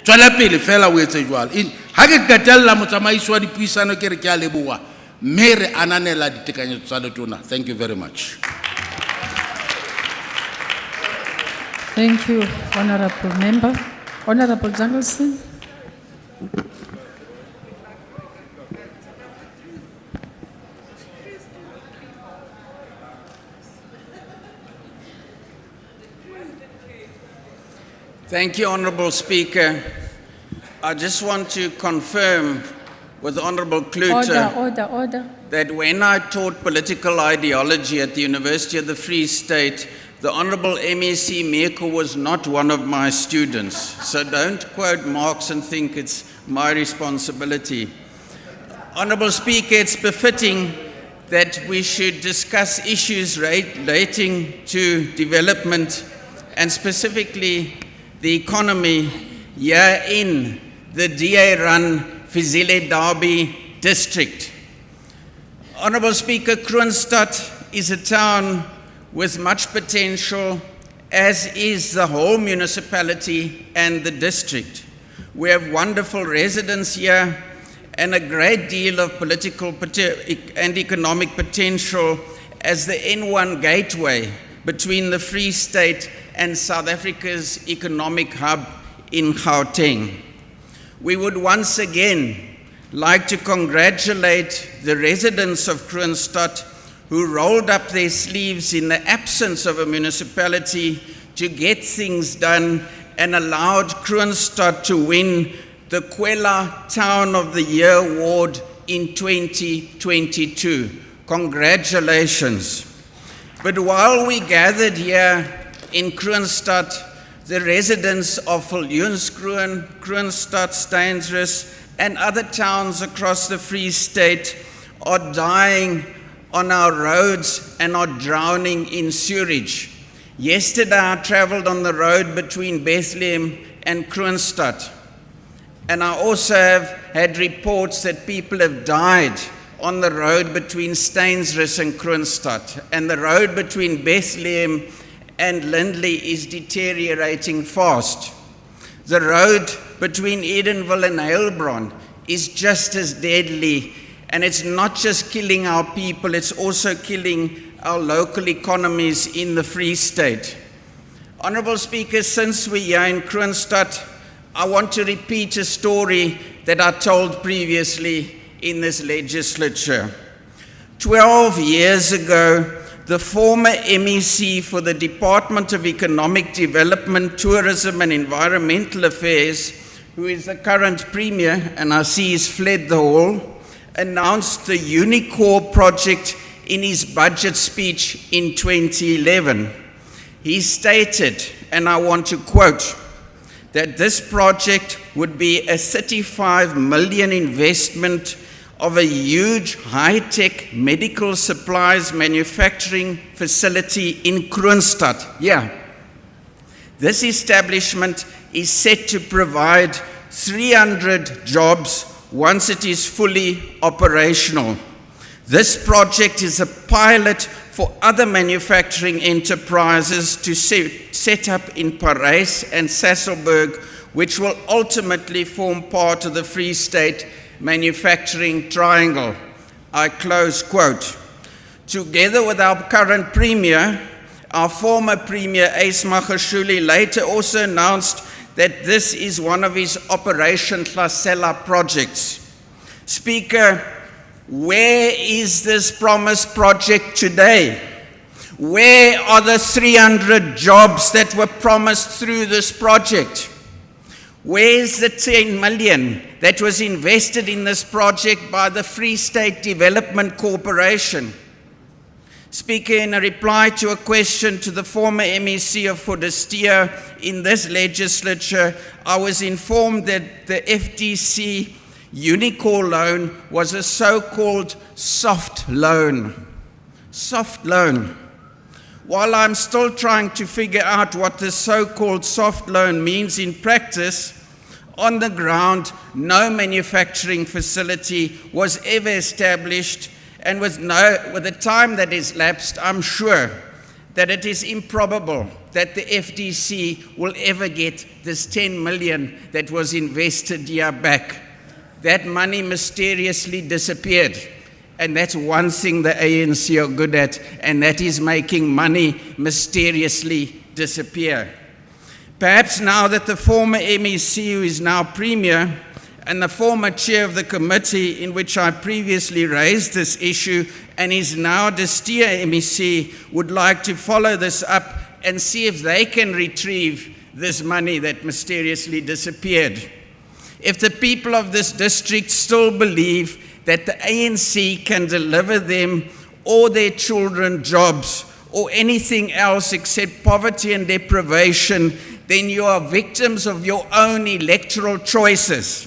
S14: Tswela pele fela o etse jwalo. Ha ke qetella motsamaisi wa dipuisano ke re ke a leboha, mme re ananela ditekanyetso tsa letona. Thank you very much.
S2: Thank you, Honorable Member. Honorable Jangleson.
S15: Thank you, Honourable Speaker. I just want to confirm with Honourable Klute
S2: Order.
S15: that when I taught political ideology at the University of the Free State, the Honourable MEC Meko was not one of my students. So don't quote Marx and think it's my responsibility. Honourable Speaker, it's befitting that we should discuss issues relating to development and specifically the economy here in the DA-run Phuthaditjhaba district. Honourable Speaker, Kroonstad is a town with much potential, as is the whole municipality and the district. We have wonderful residents here and a great deal of political and economic potential as the N1 gateway between the Free State and South Africa's economic hub in Gauteng. We would once again like to congratulate the residents of Kroonstad who rolled up their sleeves in the absence of a municipality to get things done and allowed Kroonstad to win the QwaQwa Town of the Year Award in 2022. Congratulations. But while we gathered here in Kroonstad, the residents of Viljoenskroon, Kroonstad, Steynsrus, and other towns across the Free State are dying on our roads and are drowning in sewage. Yesterday I traveled on the road between Bethlehem and Kroonstad, and I also have had reports that people have died on the road between Steynsrus and Kroonstad, and the road between Bethlehem and Lindley is deteriorating fast. The road between Edenville and Heilbron is just as deadly, and it's not just killing our people, it's also killing our local economies in the Free State. Honourable Speaker, since we are in Kroonstad, I want to repeat a story that I told previously in this legislature. 12 years ago, the former MEC for the Department of Economic Development, Tourism and Environmental Affairs, who is the current Premier, and I see he's fled the hall, announced the Unicore project in his budget speech in 2011. He stated, and I want to quote, that this project would be a 35 million investment of a huge high-tech medical supplies manufacturing facility in Kroonstad. Yeah. This establishment is set to provide 300 jobs once it is fully operational. This project is a pilot for other manufacturing enterprises to set up in Parys and Sasolburg, which will ultimately form part of the Free State manufacturing triangle. I close quote. Together with our current Premier, our former Premier Ace Magashule later also announced that this is one of his Operation Tlasela projects. Speaker, where is this promised project today? Where are the 300 jobs that were promised through this project? Where's the 10 million that was invested in this project by the Free State Development Corporation? Speaker, in a reply to a question to the former MEC of Phuthaditjhaba in this legislature, I was informed that the FDC Unicore loan was a so-called soft loan. Soft loan. While I'm still trying to figure out what the so-called soft loan means in practice, on the ground, no manufacturing facility was ever established, and with the time that is lapsed, I'm sure that it is improbable that the FDC will ever get this 10 million that was invested year back. That money mysteriously disappeared. And that's one thing the ANC are good at, and that is making money mysteriously disappear. Perhaps now that the former MEC, who is now Premier, and the former chair of the committee in which I previously raised this issue and is now the steer MEC, would like to follow this up and see if they can retrieve this money that mysteriously disappeared. If the people of this district still believe that the ANC can deliver them or their children jobs or anything else except poverty and deprivation, then you are victims of your own electoral choices.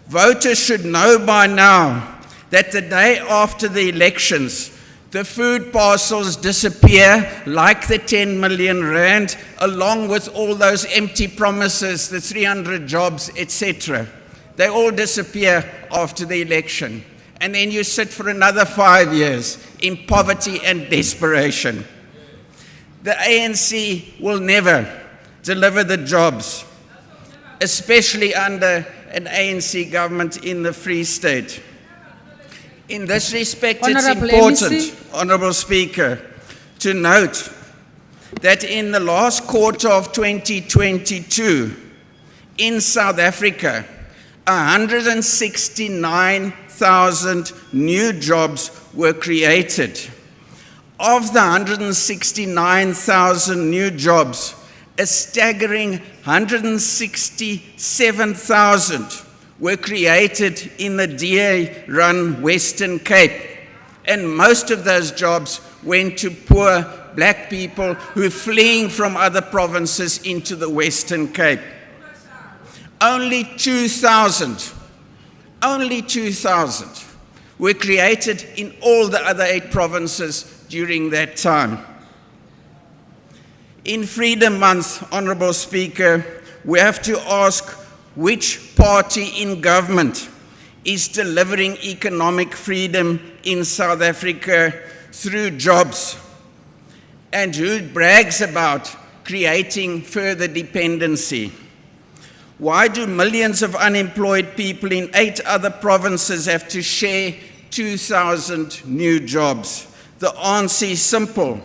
S15: Voters should know by now that the day after the elections, the food parcels disappear like the 10 million rand, along with all those empty promises, the 300 jobs, etc. They all disappear after the election. And then you sit for another 5 years in poverty and desperation. The ANC will never deliver the jobs, especially under an ANC government in the Free State. In this respect, it's important, Honourable Speaker, to note that in the last quarter of 2022, in South Africa, 169,000 new jobs were created. Of the 169,000 new jobs, a staggering 167,000 were created in the DA-run Western Cape. And most of those jobs went to poor black people who are fleeing from other provinces into the Western Cape. Only 2,000 were created in all the other 8 provinces during that time. In Freedom Month, Honourable Speaker, we have to ask which party in government is delivering economic freedom in South Africa through jobs, and who brags about creating further dependency. Why do millions of unemployed people in 8 other provinces have to share 2,000 new jobs? The answer is simple: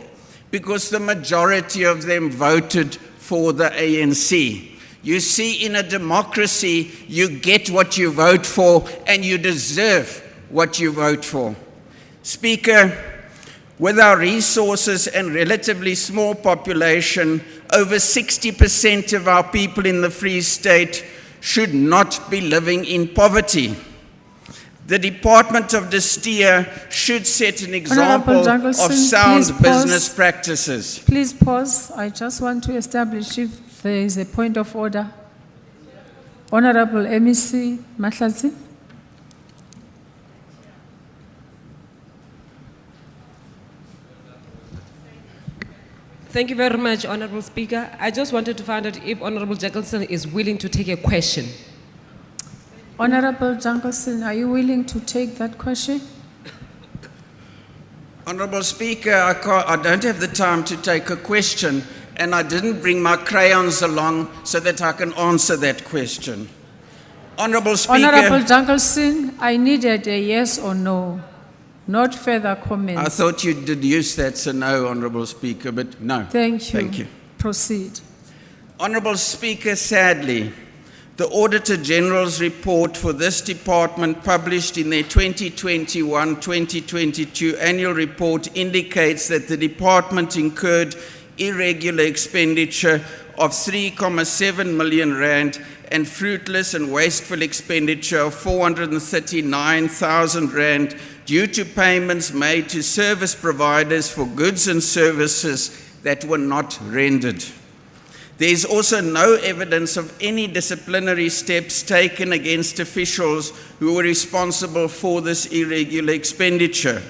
S15: because the majority of them voted for the ANC. You see, in a democracy, you get what you vote for, and you deserve what you vote for. Speaker, with our resources and relatively small population, over 60% of our people in the Free State should not be living in poverty. The Department of the Steer should set an example of sound business practices.
S2: Please pause. I just want to establish if there is a point of order. Honorable MEC Mahlatsi.
S8: Thank you very much, Honorable Speaker. I just wanted to find out if Honorable Jackelson is willing to take a question.
S2: Honorable Jackelson, are you willing to take that question?
S15: Honorable Speaker, I don't have the time to take a question, and I didn't bring my crayons along so that I can answer that question. Honorable Speaker.
S2: Honorable Jackelson, I needed a yes or no, not further comments.
S15: I thought you did use that, so no, Honorable Speaker, but no.
S2: Thank you.
S15: Thank you.
S2: Proceed.
S15: Honorable Speaker, sadly, the Auditor General's report for this department, published in their 2021-2022 annual report, indicates that the department incurred irregular expenditure of 3.7 million rand and fruitless and wasteful expenditure of 439,000 rand due to payments made to service providers for goods and services that were not rendered. There is also no evidence of any disciplinary steps taken against officials who were responsible for this irregular expenditure.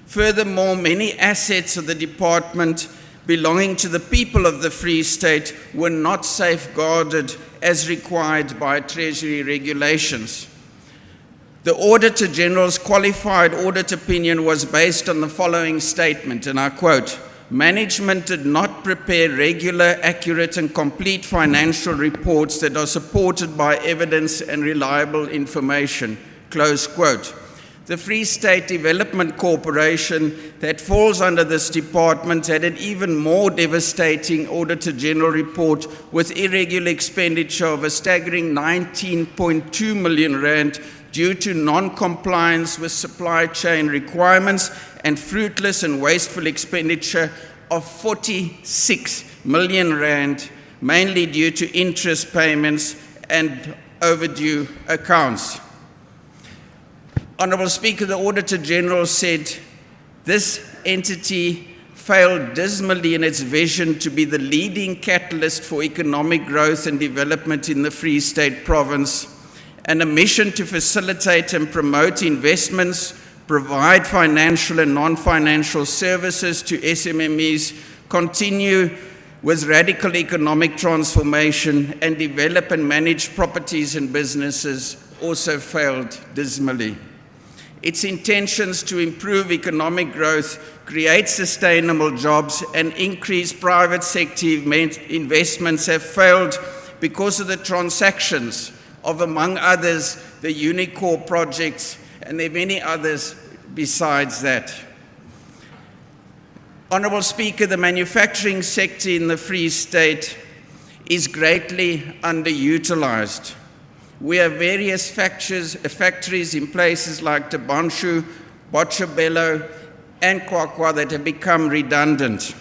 S15: Furthermore, many assets of the department belonging to the people of the Free State were not safeguarded as required by Treasury regulations. The Auditor General's qualified audit opinion was based on the following statement, and I quote, management did not prepare regular, accurate and complete financial reports that are supported by evidence and reliable information, close quote. The Free State Development Corporation that falls under this department had an even more devastating Auditor General report with irregular expenditure of a staggering 19.2 million rand due to non-compliance with supply chain requirements and fruitless and wasteful expenditure of 46 million rand, mainly due to interest payments and overdue accounts. Honourable Speaker, the Auditor General said this entity failed dismally in its vision to be the leading catalyst for economic growth and development in the Free State Province, and a mission to facilitate and promote investments, provide financial and non-financial services to SMMEs, continue with radical economic transformation, and develop and manage properties and businesses also failed dismally. Its intentions to improve economic growth, create sustainable jobs, and increase private sector investments have failed because of the transactions of, among others, the Unicorn projects, and there are many others besides that. Honourable Speaker, the manufacturing sector in the Free State is greatly underutilised. We have various factories in places like Tabanshu, Botshabelo, and QwaQwa that have become redundant.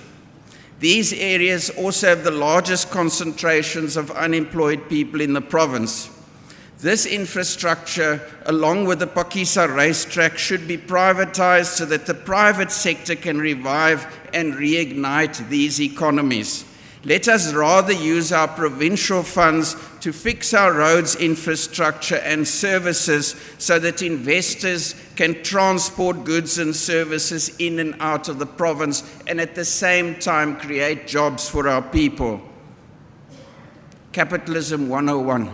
S15: These areas also have the largest concentrations of unemployed people in the province. This infrastructure, along with the Pakisa racetrack, should be privatized so that the private sector can revive and reignite these economies. Let us rather use our provincial funds to fix our roads infrastructure and services so that investors can transport goods and services in and out of the province and at the same time create jobs for our people. Capitalism 101.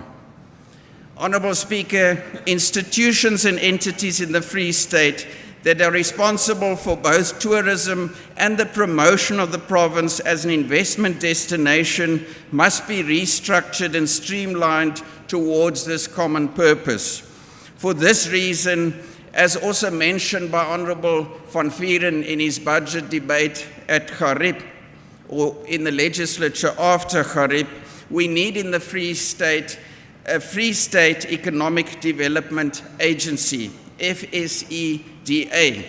S15: Honourable Speaker, institutions and entities in the Free State that are responsible for both tourism and the promotion of the province as an investment destination must be restructured and streamlined towards this common purpose. For this reason, as also mentioned by Honourable Van Vieren in his budget debate at Garib, or in the Legislature after Garib, we need in the Free State a Free State Economic Development Agency, FSEDA.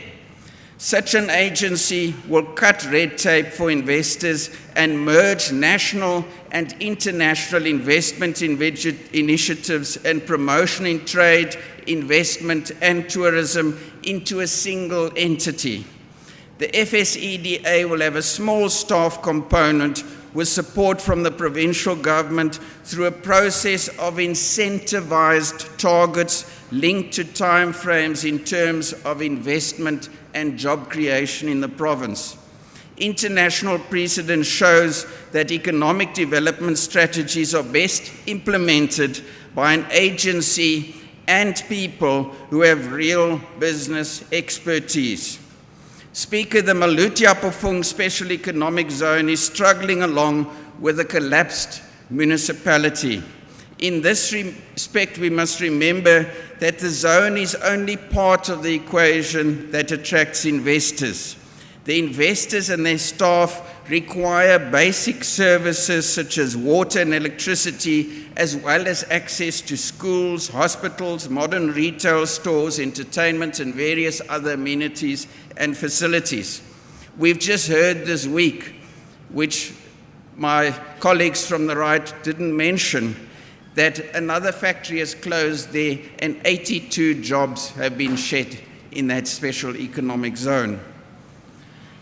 S15: Such an agency will cut red tape for investors and merge national and international investment initiatives and promotion in trade, investment and tourism into a single entity. The FSEDA will have a small staff component with support from the provincial government through a process of incentivized targets linked to timeframes in terms of investment and job creation in the province. International precedent shows that economic development strategies are best implemented by an agency and people who have real business expertise. Speaker, the Phuthaditjhaba Special Economic Zone is struggling along with a collapsed municipality. In this respect, we must remember that the zone is only part of the equation that attracts investors. The investors and their staff require basic services such as water and electricity, as well as access to schools, hospitals, modern retail stores, entertainment, and various other amenities and facilities. We've just heard this week, which my colleagues from the right didn't mention, that another factory has closed there and 82 jobs have been shed in that special economic zone.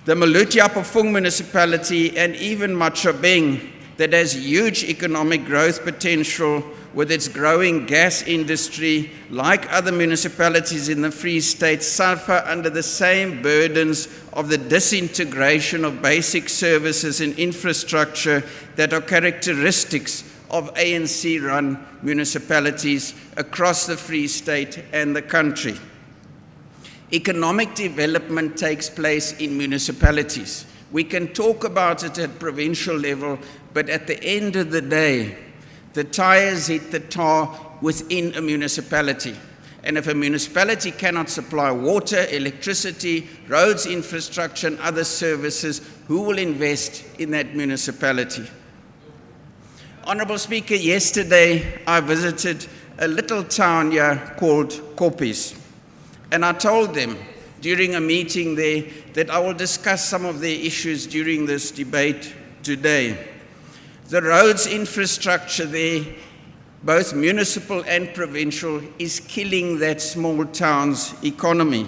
S15: The Phuthaditjhaba municipality and even Matjhabeng, that has huge economic growth potential with its growing gas industry, like other municipalities in the Free State, suffer under the same burdens of the disintegration of basic services and infrastructure that are characteristics of ANC-run municipalities across the Free State and the country. Economic development takes place in municipalities. We can talk about it at provincial level, but at the end of the day, the tires hit the tar within a municipality. And if a municipality cannot supply water, electricity, roads, infrastructure, and other services, who will invest in that municipality? Honourable Speaker, yesterday I visited a little town here called Koppies, and I told them during a meeting there that I will discuss some of their issues during this debate today. The roads infrastructure there, both municipal and provincial, is killing that small town's economy.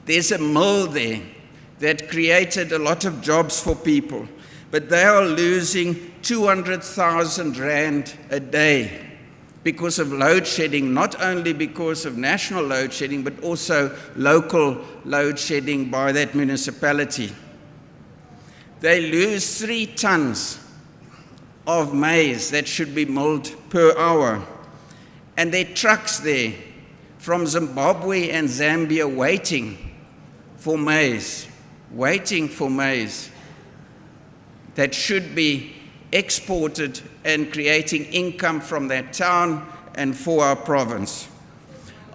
S15: There's a mill there that created a lot of jobs for people, but they are losing 200,000 rand a day because of load shedding, not only because of national load shedding, but also local load shedding by that municipality. They lose 3 tons of maize that should be milled per hour. And there are trucks there from Zimbabwe and Zambia waiting for maize that should be exported and creating income from that town and for our province.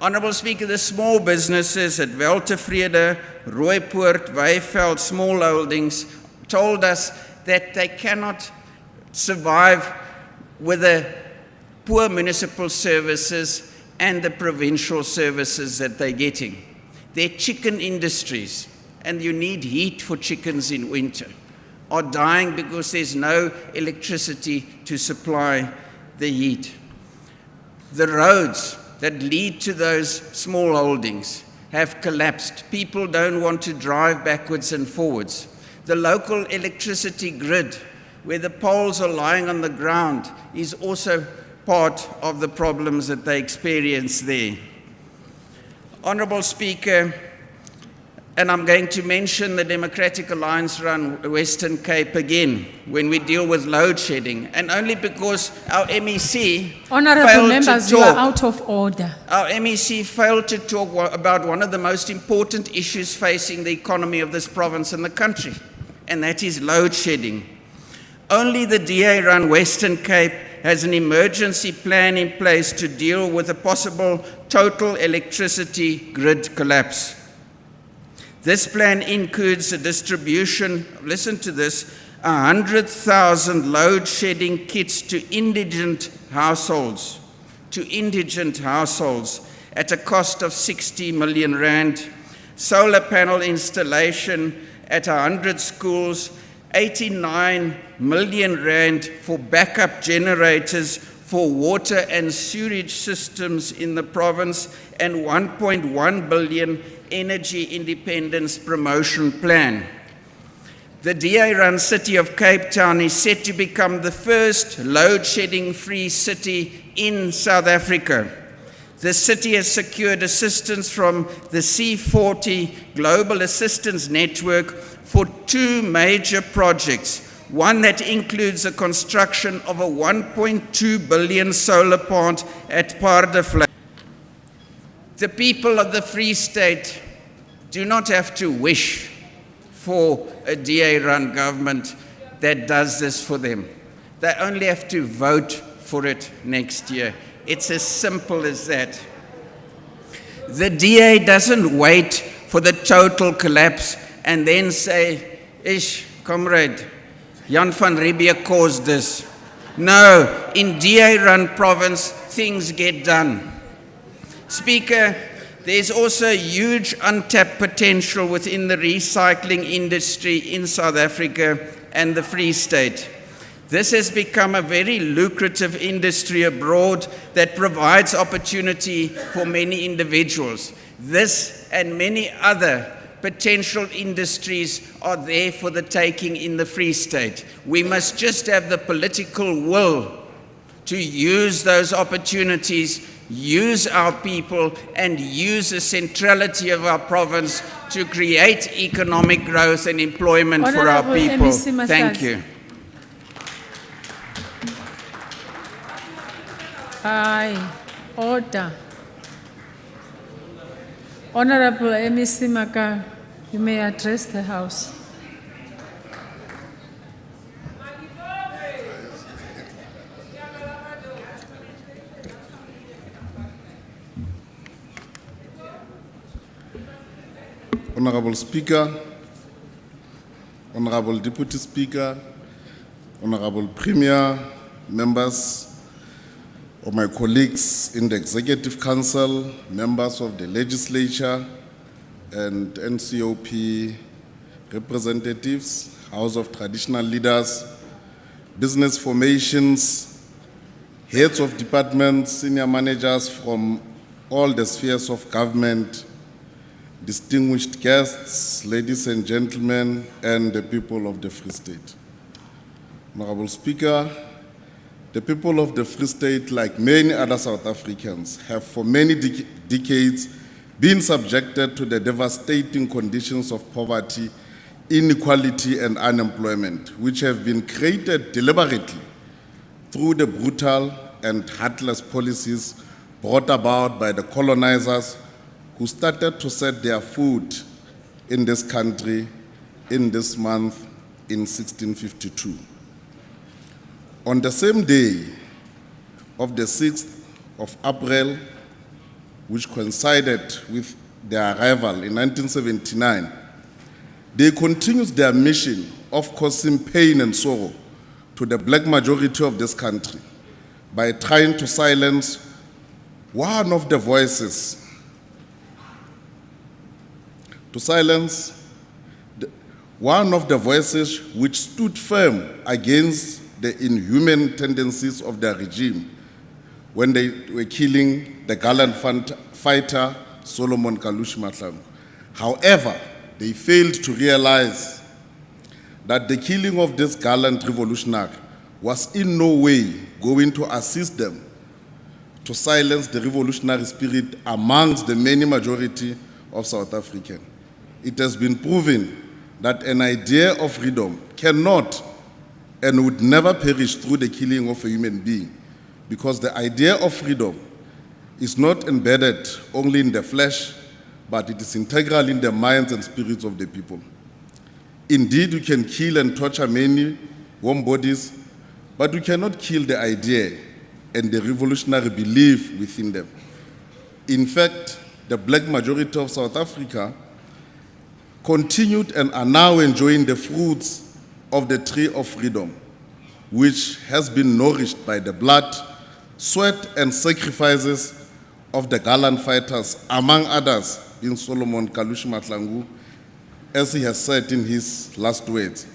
S15: Honourable Speaker, the small businesses at Weltevrede, Rooipoort, Weiveld, small holdings, told us that they cannot survive with the poor municipal services and the provincial services that they're getting. Their chicken industries, and you need heat for chickens in winter, are dying because there's no electricity to supply the heat. The roads that lead to those small holdings have collapsed. People don't want to drive backwards and forwards. The local electricity grid, where the poles are lying on the ground, is also part of the problems that they experience there. Honourable Speaker, and I'm going to mention the Democratic Alliance run Western Cape again when we deal with load shedding, and only because our MEC
S2: Honourable
S15: failed
S2: members,
S15: to
S2: you are
S15: talk.
S2: out of order.
S15: Our MEC failed to talk about one of the most important issues facing the economy of this province and the country, and that is load shedding. Only the DA-run Western Cape has an emergency plan in place to deal with a possible total electricity grid collapse. This plan includes a distribution, listen to this, 100,000 load-shedding kits to indigent households at a cost of 60 million rand, solar panel installation at 100 schools, 89 million rand for backup generators for water and sewage systems in the province, and 1.1 billion energy independence promotion plan. The DA-run city of Cape Town is set to become the first load-shedding free city in South Africa. The city has secured assistance from the C40 Global Assistance Network for 2 major projects, one that includes the construction of a 1.2 billion solar plant at Paardevlei. The people of the Free State do not have to wish for a DA-run government that does this for them. They only have to vote for it next year. It's as simple as that. The DA doesn't wait for the total collapse and then say, "Ish, comrade, Jan van Riebeeck caused this." No, in DA-run province, things get done. Speaker, there's also huge untapped potential within the recycling industry in South Africa and the Free State. This has become a very lucrative industry abroad that provides opportunity for many individuals. This and many other potential industries are there for the taking in the Free State. We must just have the political will to use those opportunities, use our people, and use the centrality of our province to create economic growth and employment for our
S2: Honourable
S15: people.
S2: MEC Mahlatsi.
S15: Thank you.
S2: Aye, order. Honourable MEC Maka, you may address the House.
S11: Honorable Speaker, Honorable Deputy Speaker, Honorable Premier, members of my colleagues in the Executive Council, members of the Legislature, and NCOP representatives, House of Traditional Leaders, business formations, heads of departments, senior managers from all the spheres of government, distinguished guests, ladies and gentlemen, and the people of the Free State. Honorable Speaker, the people of the Free State, like many other South Africans, have for many decades been subjected to the devastating conditions of poverty, inequality, and unemployment, which have been created deliberately through the brutal and heartless policies brought about by the colonizers who started to set their foot in this country in this month in 1652. On the same day of the 6th of April, which coincided with their arrival in 1979, they continued their mission of causing pain and sorrow to the black majority of this country by trying to silence one of the voices, which stood firm against the inhuman tendencies of the regime when they were killing the gallant fighter Solomon Kalushi Mahlangu. However, they failed to realize that the killing of this gallant revolutionary was in no way going to assist them to silence the revolutionary spirit amongst the many majority of South Africans. It has been proven that an idea of freedom cannot and would never perish through the killing of a human being, because the idea of freedom is not embedded only in the flesh, but it is integral in the minds and spirits of the people. Indeed, you can kill and torture many warm bodies, but you cannot kill the idea and the revolutionary belief within them. In fact, the black majority of South Africa continued and are now enjoying the fruits of the tree of freedom, which has been nourished by the blood, sweat, and sacrifices of the gallant fighters, among others, in Solomon Kalushi Mahlangu, as he has said in his last words,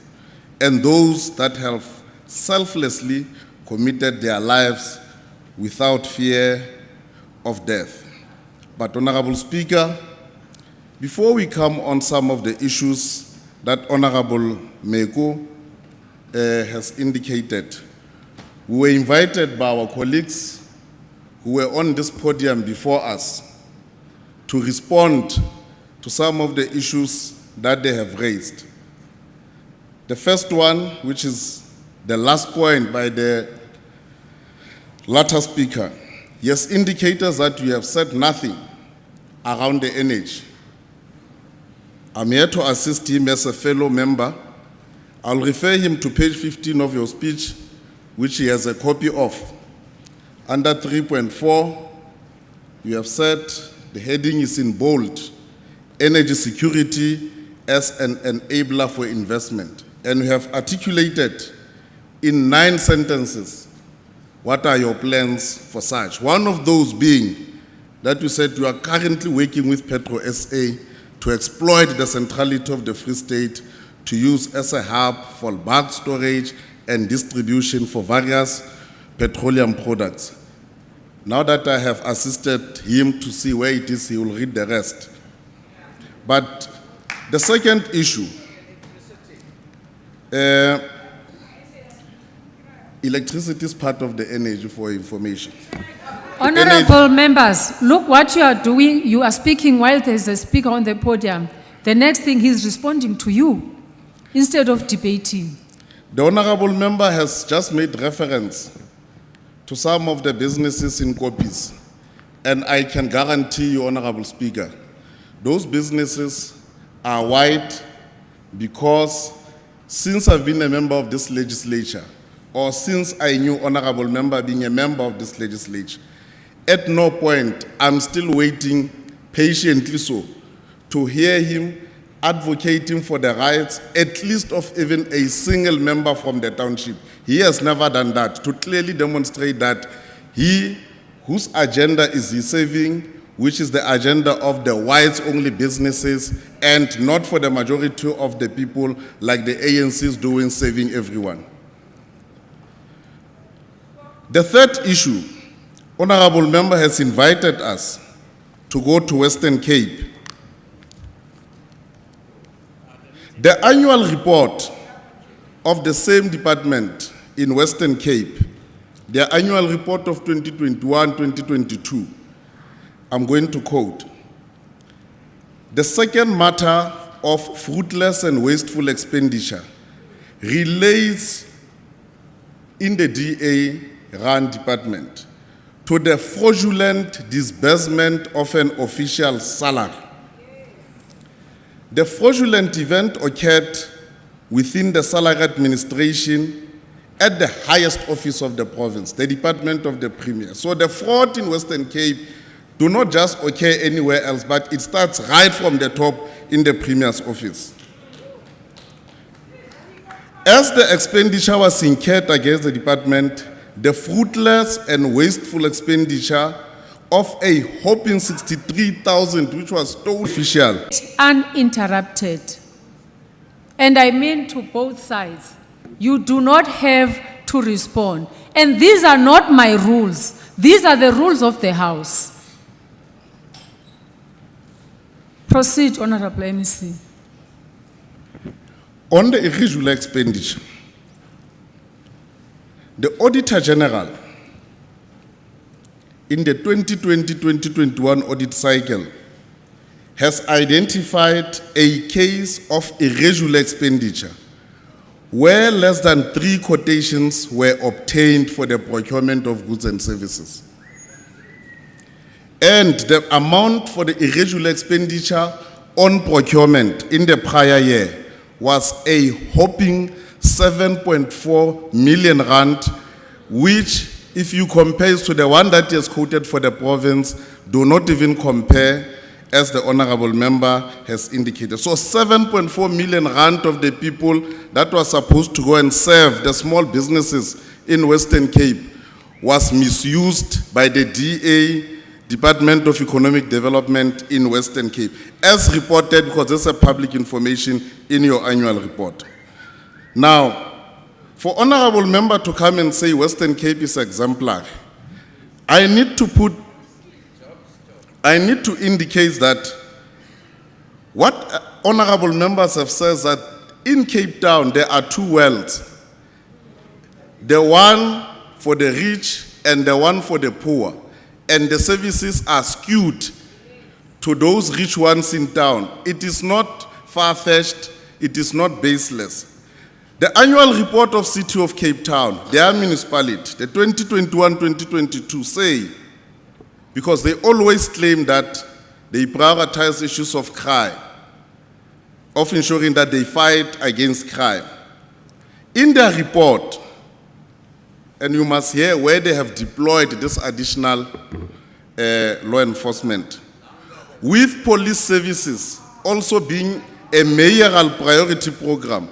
S11: and those that have selflessly committed their lives without fear of death. But, Honorable Speaker, before we come on some of the issues that Honorable Meko has indicated, we were invited by our colleagues who were on this podium before us to respond to some of the issues that they have raised. The first one, which is the last point by the latter speaker, he has indicated that you have said nothing around the energy. I'm here to assist him as a fellow member. I'll refer him to page 15 of your speech, which he has a copy of. Under 3.4, you have said, the heading is in bold, energy security as an enabler for investment. And you have articulated in 9 sentences what are your plans for such. One of those being that you said you are currently working with Petro SA to exploit the centrality of the Free State to use as a hub for bulk storage and distribution for various petroleum products. Now that I have assisted him to see where it is, he will read the rest. But the second issue, electricity is part of the energy for information.
S2: Honorable members, look what you are doing. You are speaking while there is a speaker on the podium. The next thing he is responding to you instead of debating.
S11: The honorable member has just made reference to some of the businesses in copies, and I can guarantee you, Honorable Speaker, those businesses are wide because since I've been a member of this legislature, or since I knew Honorable Member being a member of this legislature, at no point, I'm still waiting patiently so to hear him advocating for the rights, at least of even a single member from the township. He has never done that, to clearly demonstrate that he, whose agenda is he serving, which is the agenda of the whites-only businesses and not for the majority of the people like the ANC is doing, serving everyone. The third issue, Honorable Member has invited us to go to Western Cape. The annual report of the same department in Western Cape, their annual report of 2021-2022, I'm going to quote, "The second matter of fruitless and wasteful expenditure relates in the DA-run department to the fraudulent disbursement of an official salary. The fraudulent event occurred within the salary administration at the highest office of the province, the Department of the Premier. So the fraud in Western Cape do not just occur anywhere else, but it starts right from the top in the Premier's office. As the expenditure was incurred against the department, the fruitless and wasteful expenditure of a whopping 63,000, which was told official.
S2: Uninterrupted. And I mean to both sides. You do not have to respond. And these are not my rules. These are the rules of the House. Proceed, Honorable MEC.
S11: On the irregular expenditure, the Auditor General in the 2020-2021 audit cycle has identified a case of irregular expenditure where less than 3 quotations were obtained for the procurement of goods and services. And the amount for the irregular expenditure on procurement in the prior year was a whopping 7.4 million rand, which, if you compare to the one that is quoted for the province, do not even compare, as the Honorable Member has indicated. So 7.4 million rand of the people that was supposed to go and serve the small businesses in Western Cape was misused by the DA, Department of Economic Development in Western Cape, as reported, because there's a public information in your annual report. Now, for Honorable Member to come and say Western Cape is exemplary, I need to indicate that what Honorable Members have said, that in Cape Town there are 2 wells, the one for the rich and the one for the poor, and the services are skewed to those rich ones in town. It is not far-fetched, it is not baseless. The annual report of City of Cape Town, their municipality, the 2021-2022 say, because they always claim that they prioritize issues of crime, of ensuring that they fight against crime. In their report, and you must hear where they have deployed this additional law enforcement, with police services also being a mayoral priority program,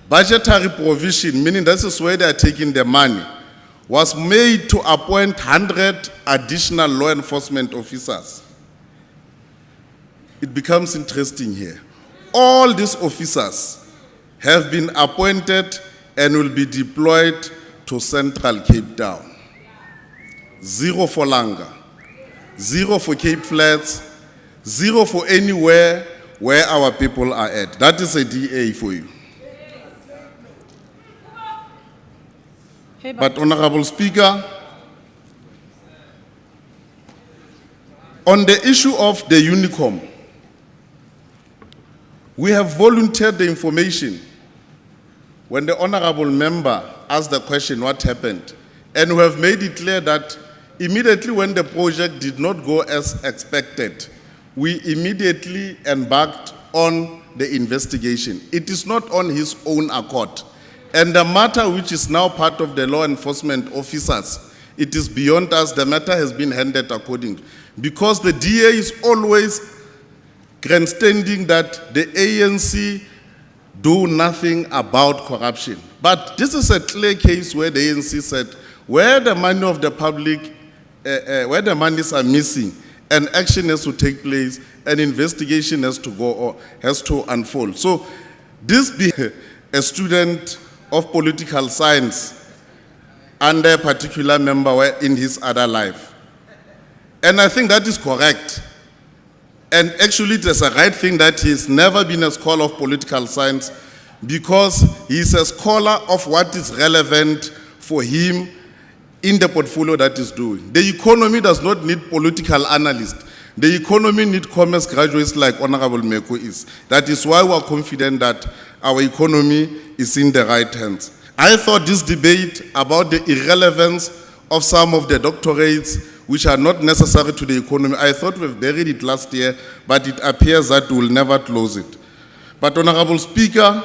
S11: budgetary provision, meaning this is where they are taking the money, was made to appoint 100 additional law enforcement officers. It becomes interesting here. All these officers have been appointed and will be deployed to Central Cape Town. 0 for Langa, 0 for Cape Flats, 0 for anywhere where our people are at. That is a DA for you. But Honorable Speaker, on the issue of the Unicom, we have volunteered the information when the Honorable Member asked the question, what happened? And we have made it clear that immediately when the project did not go as expected, we immediately embarked on the investigation. It is not on his own accord. And the matter which is now part of the law enforcement officers, it is beyond us. The matter has been handled accordingly. Because the DA is always
S16: grandstanding that the ANC do nothing about corruption. But this is a clear case where the ANC said, where the money of the public, where the monies are missing, an action has to take place, an investigation has to go or has to unfold. So this being a student of political science under a particular member in his other life. And I think that is correct. And actually it is a right thing that he's never been a scholar of political science, because he's a scholar of what is relevant for him in the portfolio that he's doing. The economy does not need political analysts. The economy needs commerce graduates like Honorable Meko is. That is why we are confident that our economy is in the right hands. I thought this debate about the irrelevance of some of the doctorates which are not necessary to the economy, I thought we've buried it last year, but it appears that we will never close it. But Honorable Speaker,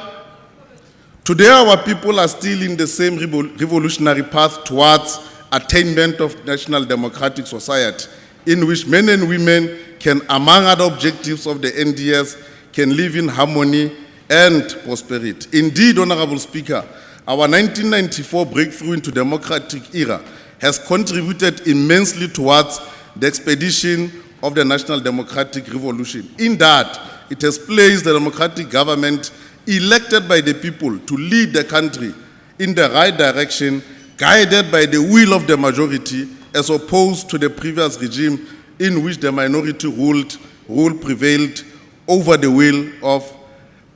S16: today our people are still in the same revolutionary path towards attainment of national democratic society, in which men and women can, among other objectives of the NDS, can live in harmony and prosperity. Indeed, Honorable Speaker, our 1994 breakthrough into democratic era has contributed immensely towards the expedition of the national democratic revolution, in that it has placed the democratic government elected by the people to lead the country in the right direction, guided by the will of the majority, as opposed to the previous regime in which the minority rule prevailed over the will of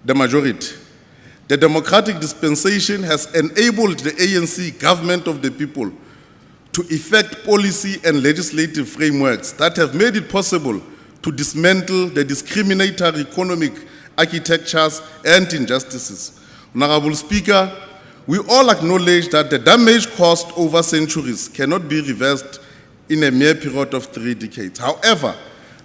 S16: the majority. The democratic dispensation has enabled the ANC government of the people to effect policy and legislative frameworks that have made it possible to dismantle the discriminatory economic architectures and injustices. Honorable Speaker, we all acknowledge that the damage caused over centuries cannot be reversed in a mere period of 3 decades. However,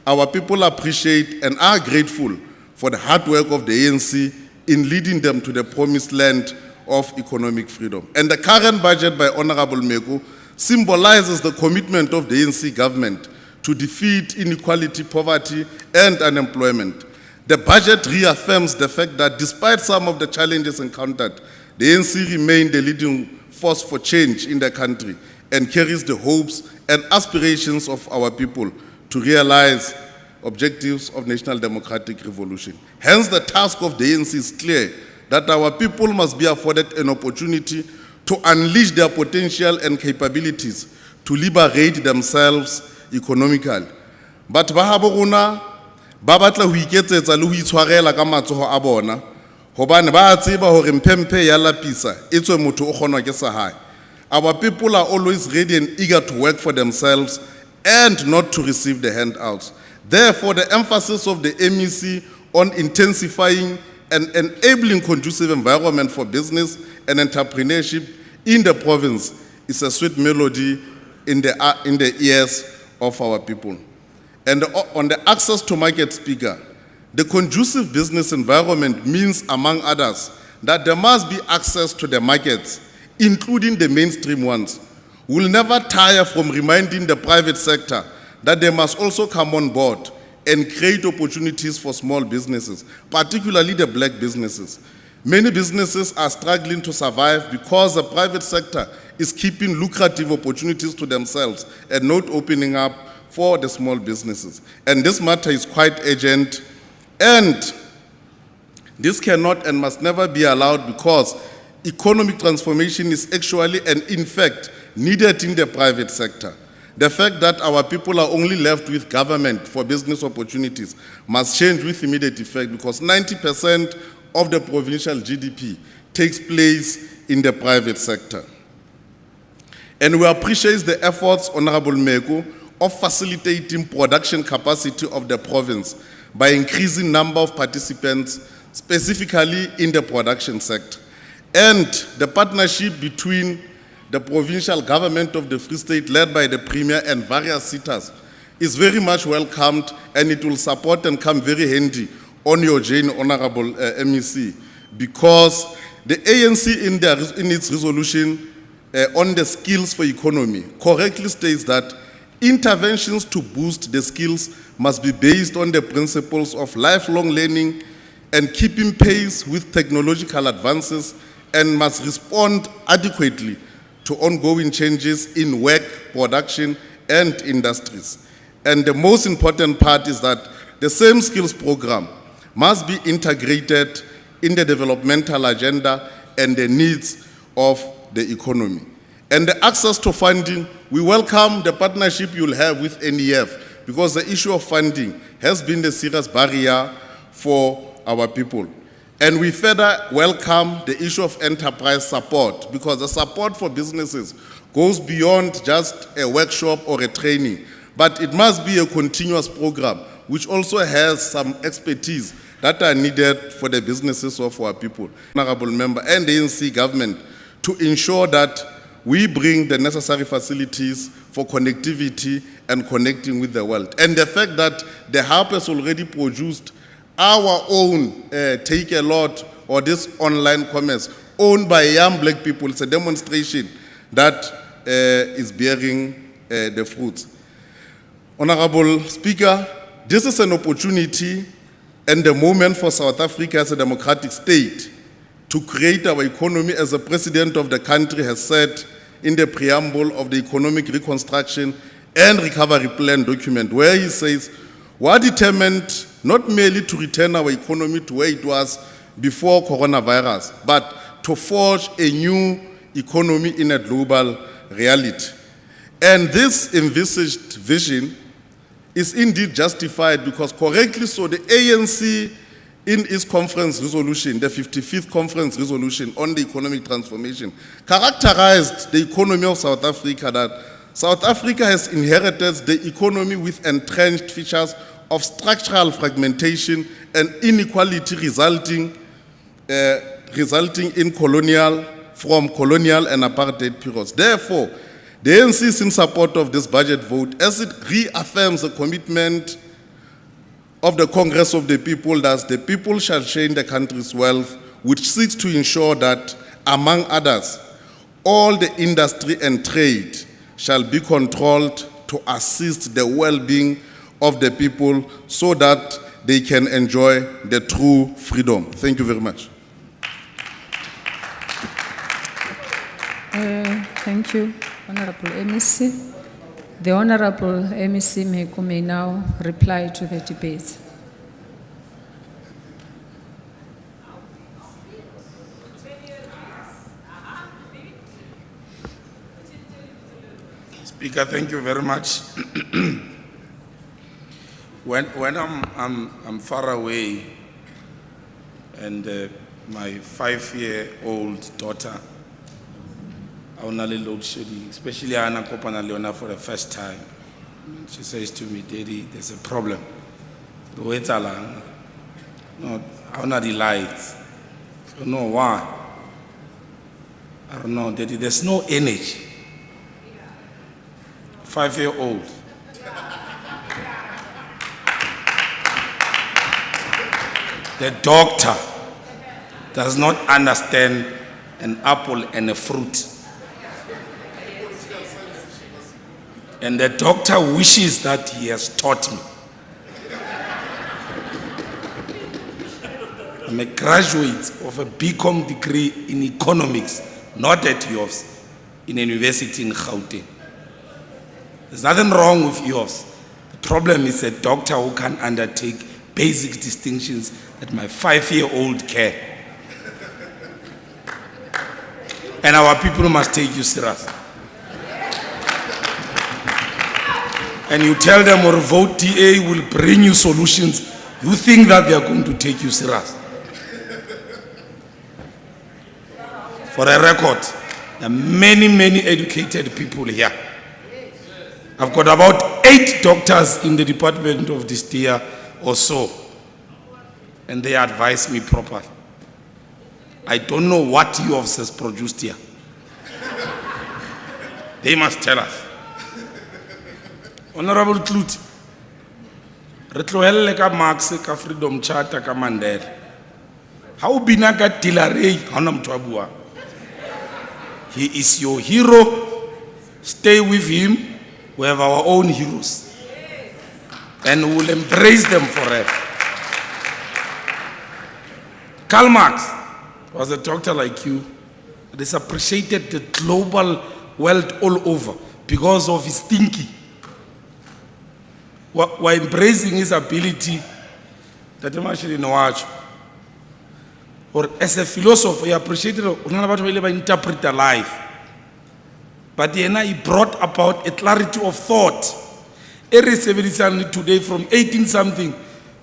S16: our people appreciate and are grateful for the hard work of the ANC in leading them to the promised land of economic freedom. And the current budget by Honorable Meko symbolizes the commitment of the ANC government to defeat inequality, poverty, and unemployment. The budget reaffirms the fact that despite some of the challenges encountered, the ANC remained the leading force for change in the country and carries the hopes and aspirations of our people to realize objectives of national democratic revolution. Hence, the task of the ANC is clear, that our people must be afforded an opportunity to unleash their potential and capabilities to liberate themselves economically. But bahabo rona ba batla ho iketsetsa le ho itshwarela ka matsoho a bona, hobane ba tseba hore mpempe ya lapisa e tswe motho o kgonwa ke sa hae. Our people are always ready and eager to work for themselves and not to receive the handouts. Therefore, the emphasis of the MEC on intensifying and enabling conducive environment for business and entrepreneurship in the province is a sweet melody in the ears of our people. And on the access to market, Speaker, the conducive business environment means, among others, that there must be access to the markets, including the mainstream ones. We'll never tire from reminding the private sector that they must also come on board and create opportunities for small businesses, particularly the black businesses. Many businesses are struggling to survive because the private sector is keeping lucrative opportunities to themselves and not opening up for the small businesses. And this matter is quite urgent, and this cannot and must never be allowed, because economic transformation is actually and in fact needed in the private sector. The fact that our people are only left with government for business opportunities must change with immediate effect, because 90% of the provincial GDP takes place in the private sector. And we appreciate the efforts, Honorable Meko, of facilitating production capacity of the province by increasing number of participants, specifically in the production sector. And the partnership between the provincial government of the Free State, led by the Premier and various sitters, is very much welcomed, and it will support and come very handy on your journey, Honorable MEC, because the ANC in its resolution on the skills for economy correctly states that Interventions to boost the skills must be based on the principles of lifelong learning and keeping pace with technological advances, and must respond adequately to ongoing changes in work, production, and industries. And the most important part is that the same skills program must be integrated in the developmental agenda and the needs of the economy. And the access to funding, we welcome the partnership you'll have with NEF, because the issue of funding has been the serious barrier for our people. And we further welcome the issue of enterprise support, because the support for businesses goes beyond just a workshop or a training, but it must be a continuous program which also has some expertise that are needed for the businesses of our people. Honorable Member and the ANC government to ensure that we bring the necessary facilities for connectivity and connecting with the world. And the fact that the hub has already produced our own Take a Lot, or this online commerce owned by young black people, it's a demonstration that is bearing the fruits. Honorable Speaker, this is an opportunity and the moment for South Africa as a democratic state to create our economy, as the President of the country has said in the preamble of the Economic Reconstruction and Recovery Plan document, where he says, we are determined not merely to return our economy to where it was before coronavirus, but to forge a new economy in a global reality. And this envisaged vision is indeed justified, because correctly so, the ANC in its conference resolution, the 55th conference resolution on the economic transformation, characterized the economy of South Africa that South Africa has inherited the economy with entrenched features of structural fragmentation and inequality resulting in colonial and apartheid periods. Therefore, the ANC is in support of this budget vote, as it reaffirms the commitment of the Congress of the People that the people shall share in the country's wealth, which seeks to ensure that, among others, all the industry and trade shall be controlled to assist the well-being of the people so that they can enjoy the true freedom. Thank you very much.
S2: Thank you, Honorable MEC. The Honorable MEC Meko may now reply to the debate.
S10: Speaker, thank you very much. When I'm far away and my 5-year-old daughter, load shedding, especially Anna Kopana Leona for the first time, she says to me, Daddy, there's a problem. Wait along. No, I don't know the lights. I don't know why. I don't know, Daddy, there's no energy. 5-year-old. The doctor does not understand an apple and a fruit. And the doctor wishes that he has taught me. I'm a graduate of a BCom degree in economics, not at yours, in a university in Gauteng. There's nothing wrong with yours. The problem is a doctor who can undertake basic distinctions that my 5-year-old can. And our people must take you serious. And you tell them, or vote TA will bring you solutions, you think that they are going to take you serious. For a record, there are many educated people here. I've got about 8 doctors in the department of this year or so, and they advise me properly. I don't know what you have produced here. They must tell us. Honorable Kluti, re tlohelle ka Marx ka Freedom Charter ka Mandela. Ha o bina ka Tilarey ha ona motho a buang. He is your hero. Stay with him. We have our own heroes. And we will embrace them forever. Karl Marx was a doctor like you. It is appreciated the global world all over because of his thinking. We're embracing his ability that I'm actually in watch. Or as a philosopher, he appreciated interpret the life. But then he brought about a clarity of thought. Every today from 18 something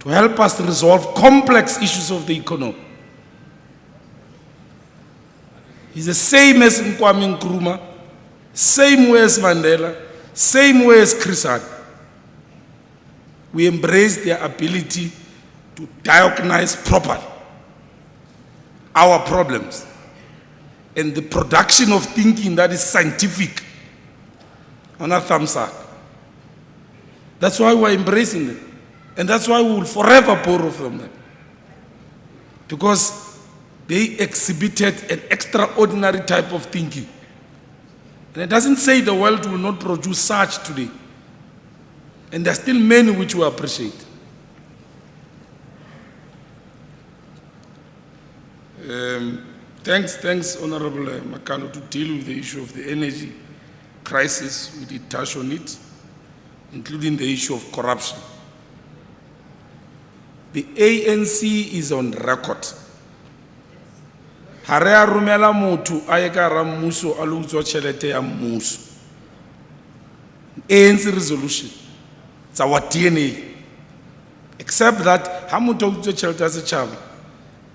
S10: to help us resolve complex issues of the economy. He's the same as Kwame Nkrumah, same way as Mandela, same way as Chris Hani. We embrace their ability to diagnose properly our problems and the production of thinking that is scientific on our thumbs up. That's why we're embracing them. And that's why we will forever borrow from them. Because they exhibited an extraordinary type of thinking. And it doesn't say the world will not produce such today. And there are still many which we appreciate. Thanks, Honorable Makalo, to deal with the issue of the energy crisis. We did touch on it, including the issue of corruption. The ANC is on record. Harea rumela motu ayeka ramuso aluzo chelete ya muso. ANC resolution. It's our DNA. Except that, hamuto uzo chelete as a chaba.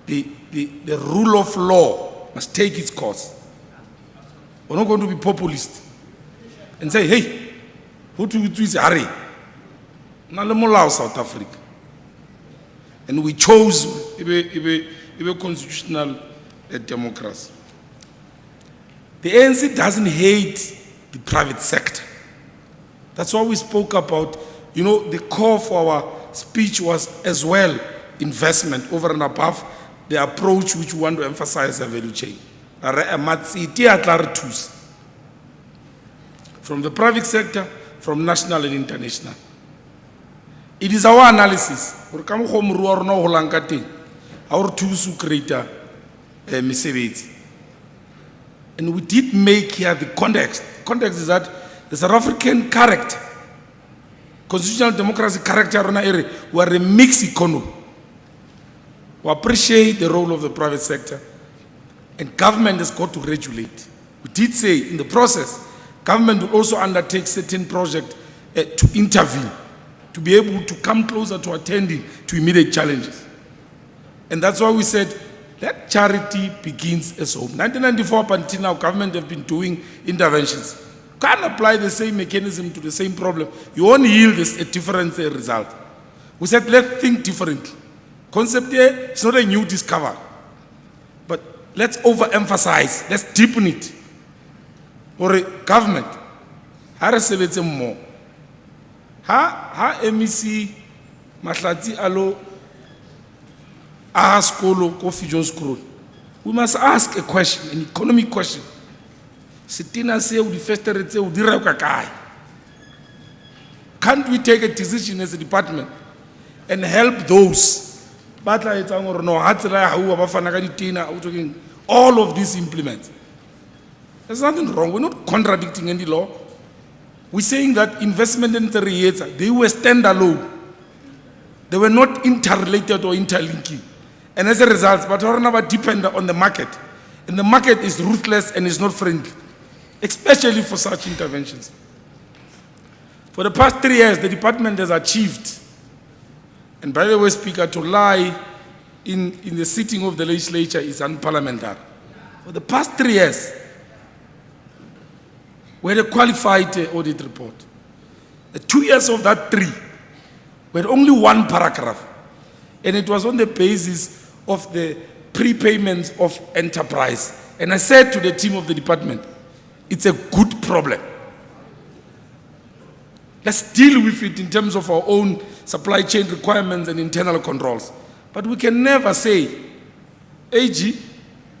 S10: The rule of law must take its course. We're not going to be populist and say, hey, who to is hurry? Nalemolao South Africa. And we chose a constitutional democracy. The ANC doesn't hate the private sector. That's why we spoke about, the core for our speech was as well investment over and above the approach which we want to emphasize the value chain. From the private sector, from national and international. It is our analysis. Our tools to create a and we did make here the context. The context is that the South African character, constitutional democracy character in our area, we are a mixed economy. We appreciate the role of the private sector, and government has got to regulate. We did say in the process, government will also undertake certain projects to intervene, to be able to come closer to attending to immediate challenges. And that's why we said, let charity begins as home. 1994 up until now, government have been doing interventions. Can't apply the same mechanism to the same problem. You won't yield a different result. We said, let's think differently. Concept here, it's not a new discovery. But let's overemphasize, let's deepen it. Or a government, how is more? Ha MEC, Mahlati alo, Ahaskolo, Kofijon Scroll. We must ask a question, an economic question. Sitina se u difesteretse u dira kakai. Can't we take a decision as a department and help those? All of these implements. There's nothing wrong. We're not contradicting any law. We're saying that investment in the years, they were standalone. They were not interrelated or interlinking. And as a result, but are never dependent on the market. And the market is ruthless and is not friendly, especially for such interventions. For the past 3 years, the department has achieved, and by the way, Speaker, to lie in the sitting of the legislature is unparliamentary. For the past 3 years, we had a qualified audit report. The 2 years of that 3, we had only one paragraph. And it was on the basis of the prepayments of enterprise. And I said to the team of the department, it's a good problem. Let's deal with it in terms of our own supply chain requirements and internal controls. But we can never say, AG,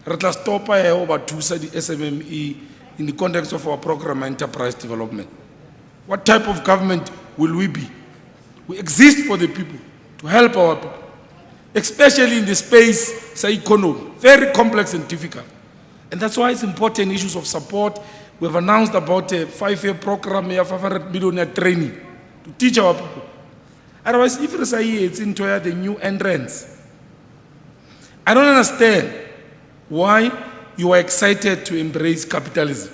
S10: let's stop over to the SMME in the context of our program enterprise development.
S17: What type of government will we be? We exist for the people, to help our people, especially in the space, say, economy, very complex and difficult. And that's why it's important, issues of support. We've announced about a 5-year program, a 500 million training to teach our people. Otherwise, if you say it's into the new entrance, I don't understand why you are excited to embrace capitalism.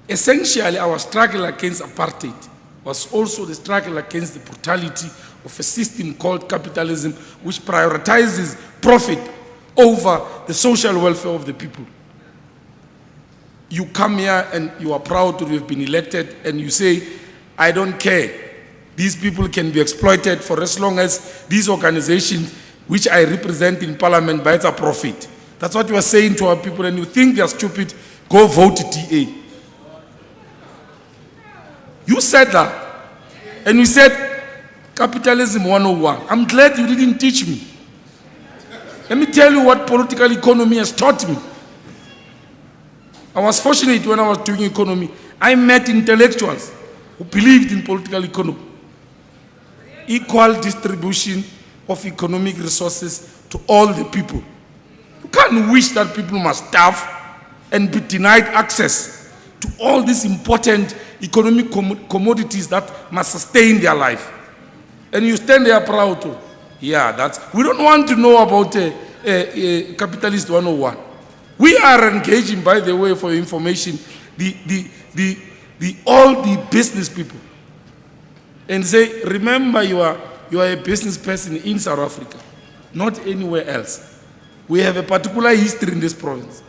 S17: Essentially, our struggle against apartheid was also the struggle against the brutality of a system called capitalism, which prioritizes profit over the social welfare of the people. You come here and you are proud to have been elected and you say, I don't care. These people can be exploited for as long as these organizations, which I represent in parliament, buy a profit. That's what you are saying to our people, and you think they are stupid, go vote DA. You said that, and you said capitalism 101. I'm glad you didn't teach me. Let me tell you what political economy has taught me. I was fortunate when I was doing economy. I met intellectuals who believed in political economy. Equal distribution of economic resources to all the people. You can't wish that people must starve and be denied access to all these important economic commodities that must sustain their life. And you stand there proud to, yeah, we don't want to know about capitalist 101. We are engaging, by the way, for information, all the business people. And say, remember you are a business person in South Africa, not anywhere else. We have a particular history in this province.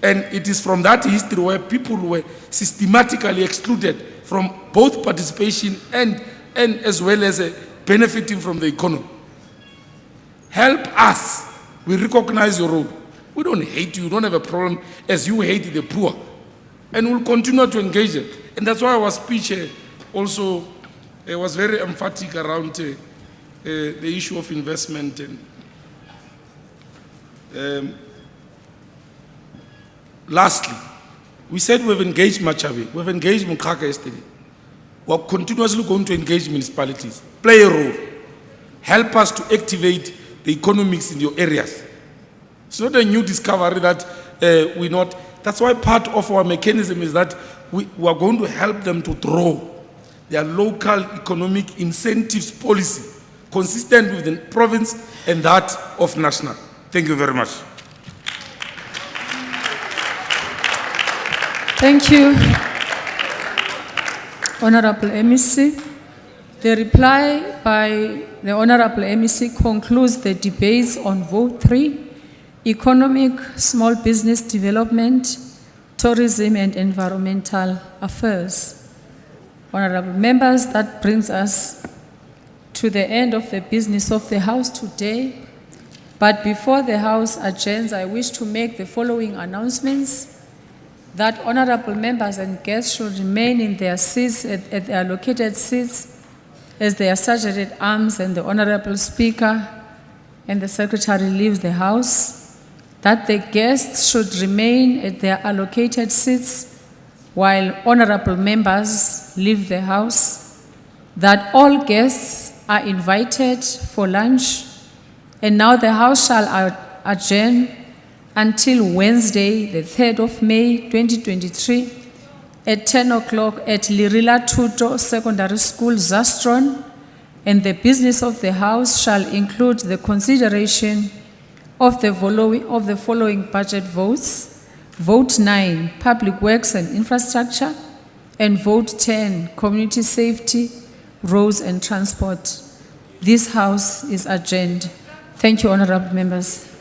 S17: And it is from that history where people were systematically excluded from both participation and as well as benefiting from the economy. Help us. We recognize your role. We don't hate you. We don't have a problem as you hate the poor. And we'll continue to engage them. And that's why our speech also was very emphatic around the issue of investment. And lastly, we said we've engaged Machabe, we've engaged Mukaka yesterday. We're continuously going to engage municipalities, play a role, help us to activate the economics in your areas. It's not a new discovery that we're not. That's why part of our mechanism is that we are going to help them to draw their local economic incentives policy consistent with the province and that of national. Thank you very much.
S2: Thank you, Honorable MEC. The reply by the Honorable MEC concludes the debates on Vote 3, Economic, Small Business Development, Tourism and Environmental Affairs. Honorable members, that brings us to the end of the business of the House today. But before the House adjourns, I wish to make the following announcements: that honorable members and guests should remain in their seats at their allocated seats as they are sergeant at arms and the Honorable Speaker and the Secretary leaves the House. That the guests should remain at their allocated seats while honorable members leave the House. That all guests are invited for lunch. And now the House shall adjourn until Wednesday, the 3rd of May, 2023, at 10 o'clock at Lirila Tuto Secondary School, Zastron, and the business of the House shall include the consideration of the following budget votes: Vote 9, Public Works and Infrastructure, and Vote 10, Community Safety, Roads and Transport. This House is adjourned. Thank you, honorable members.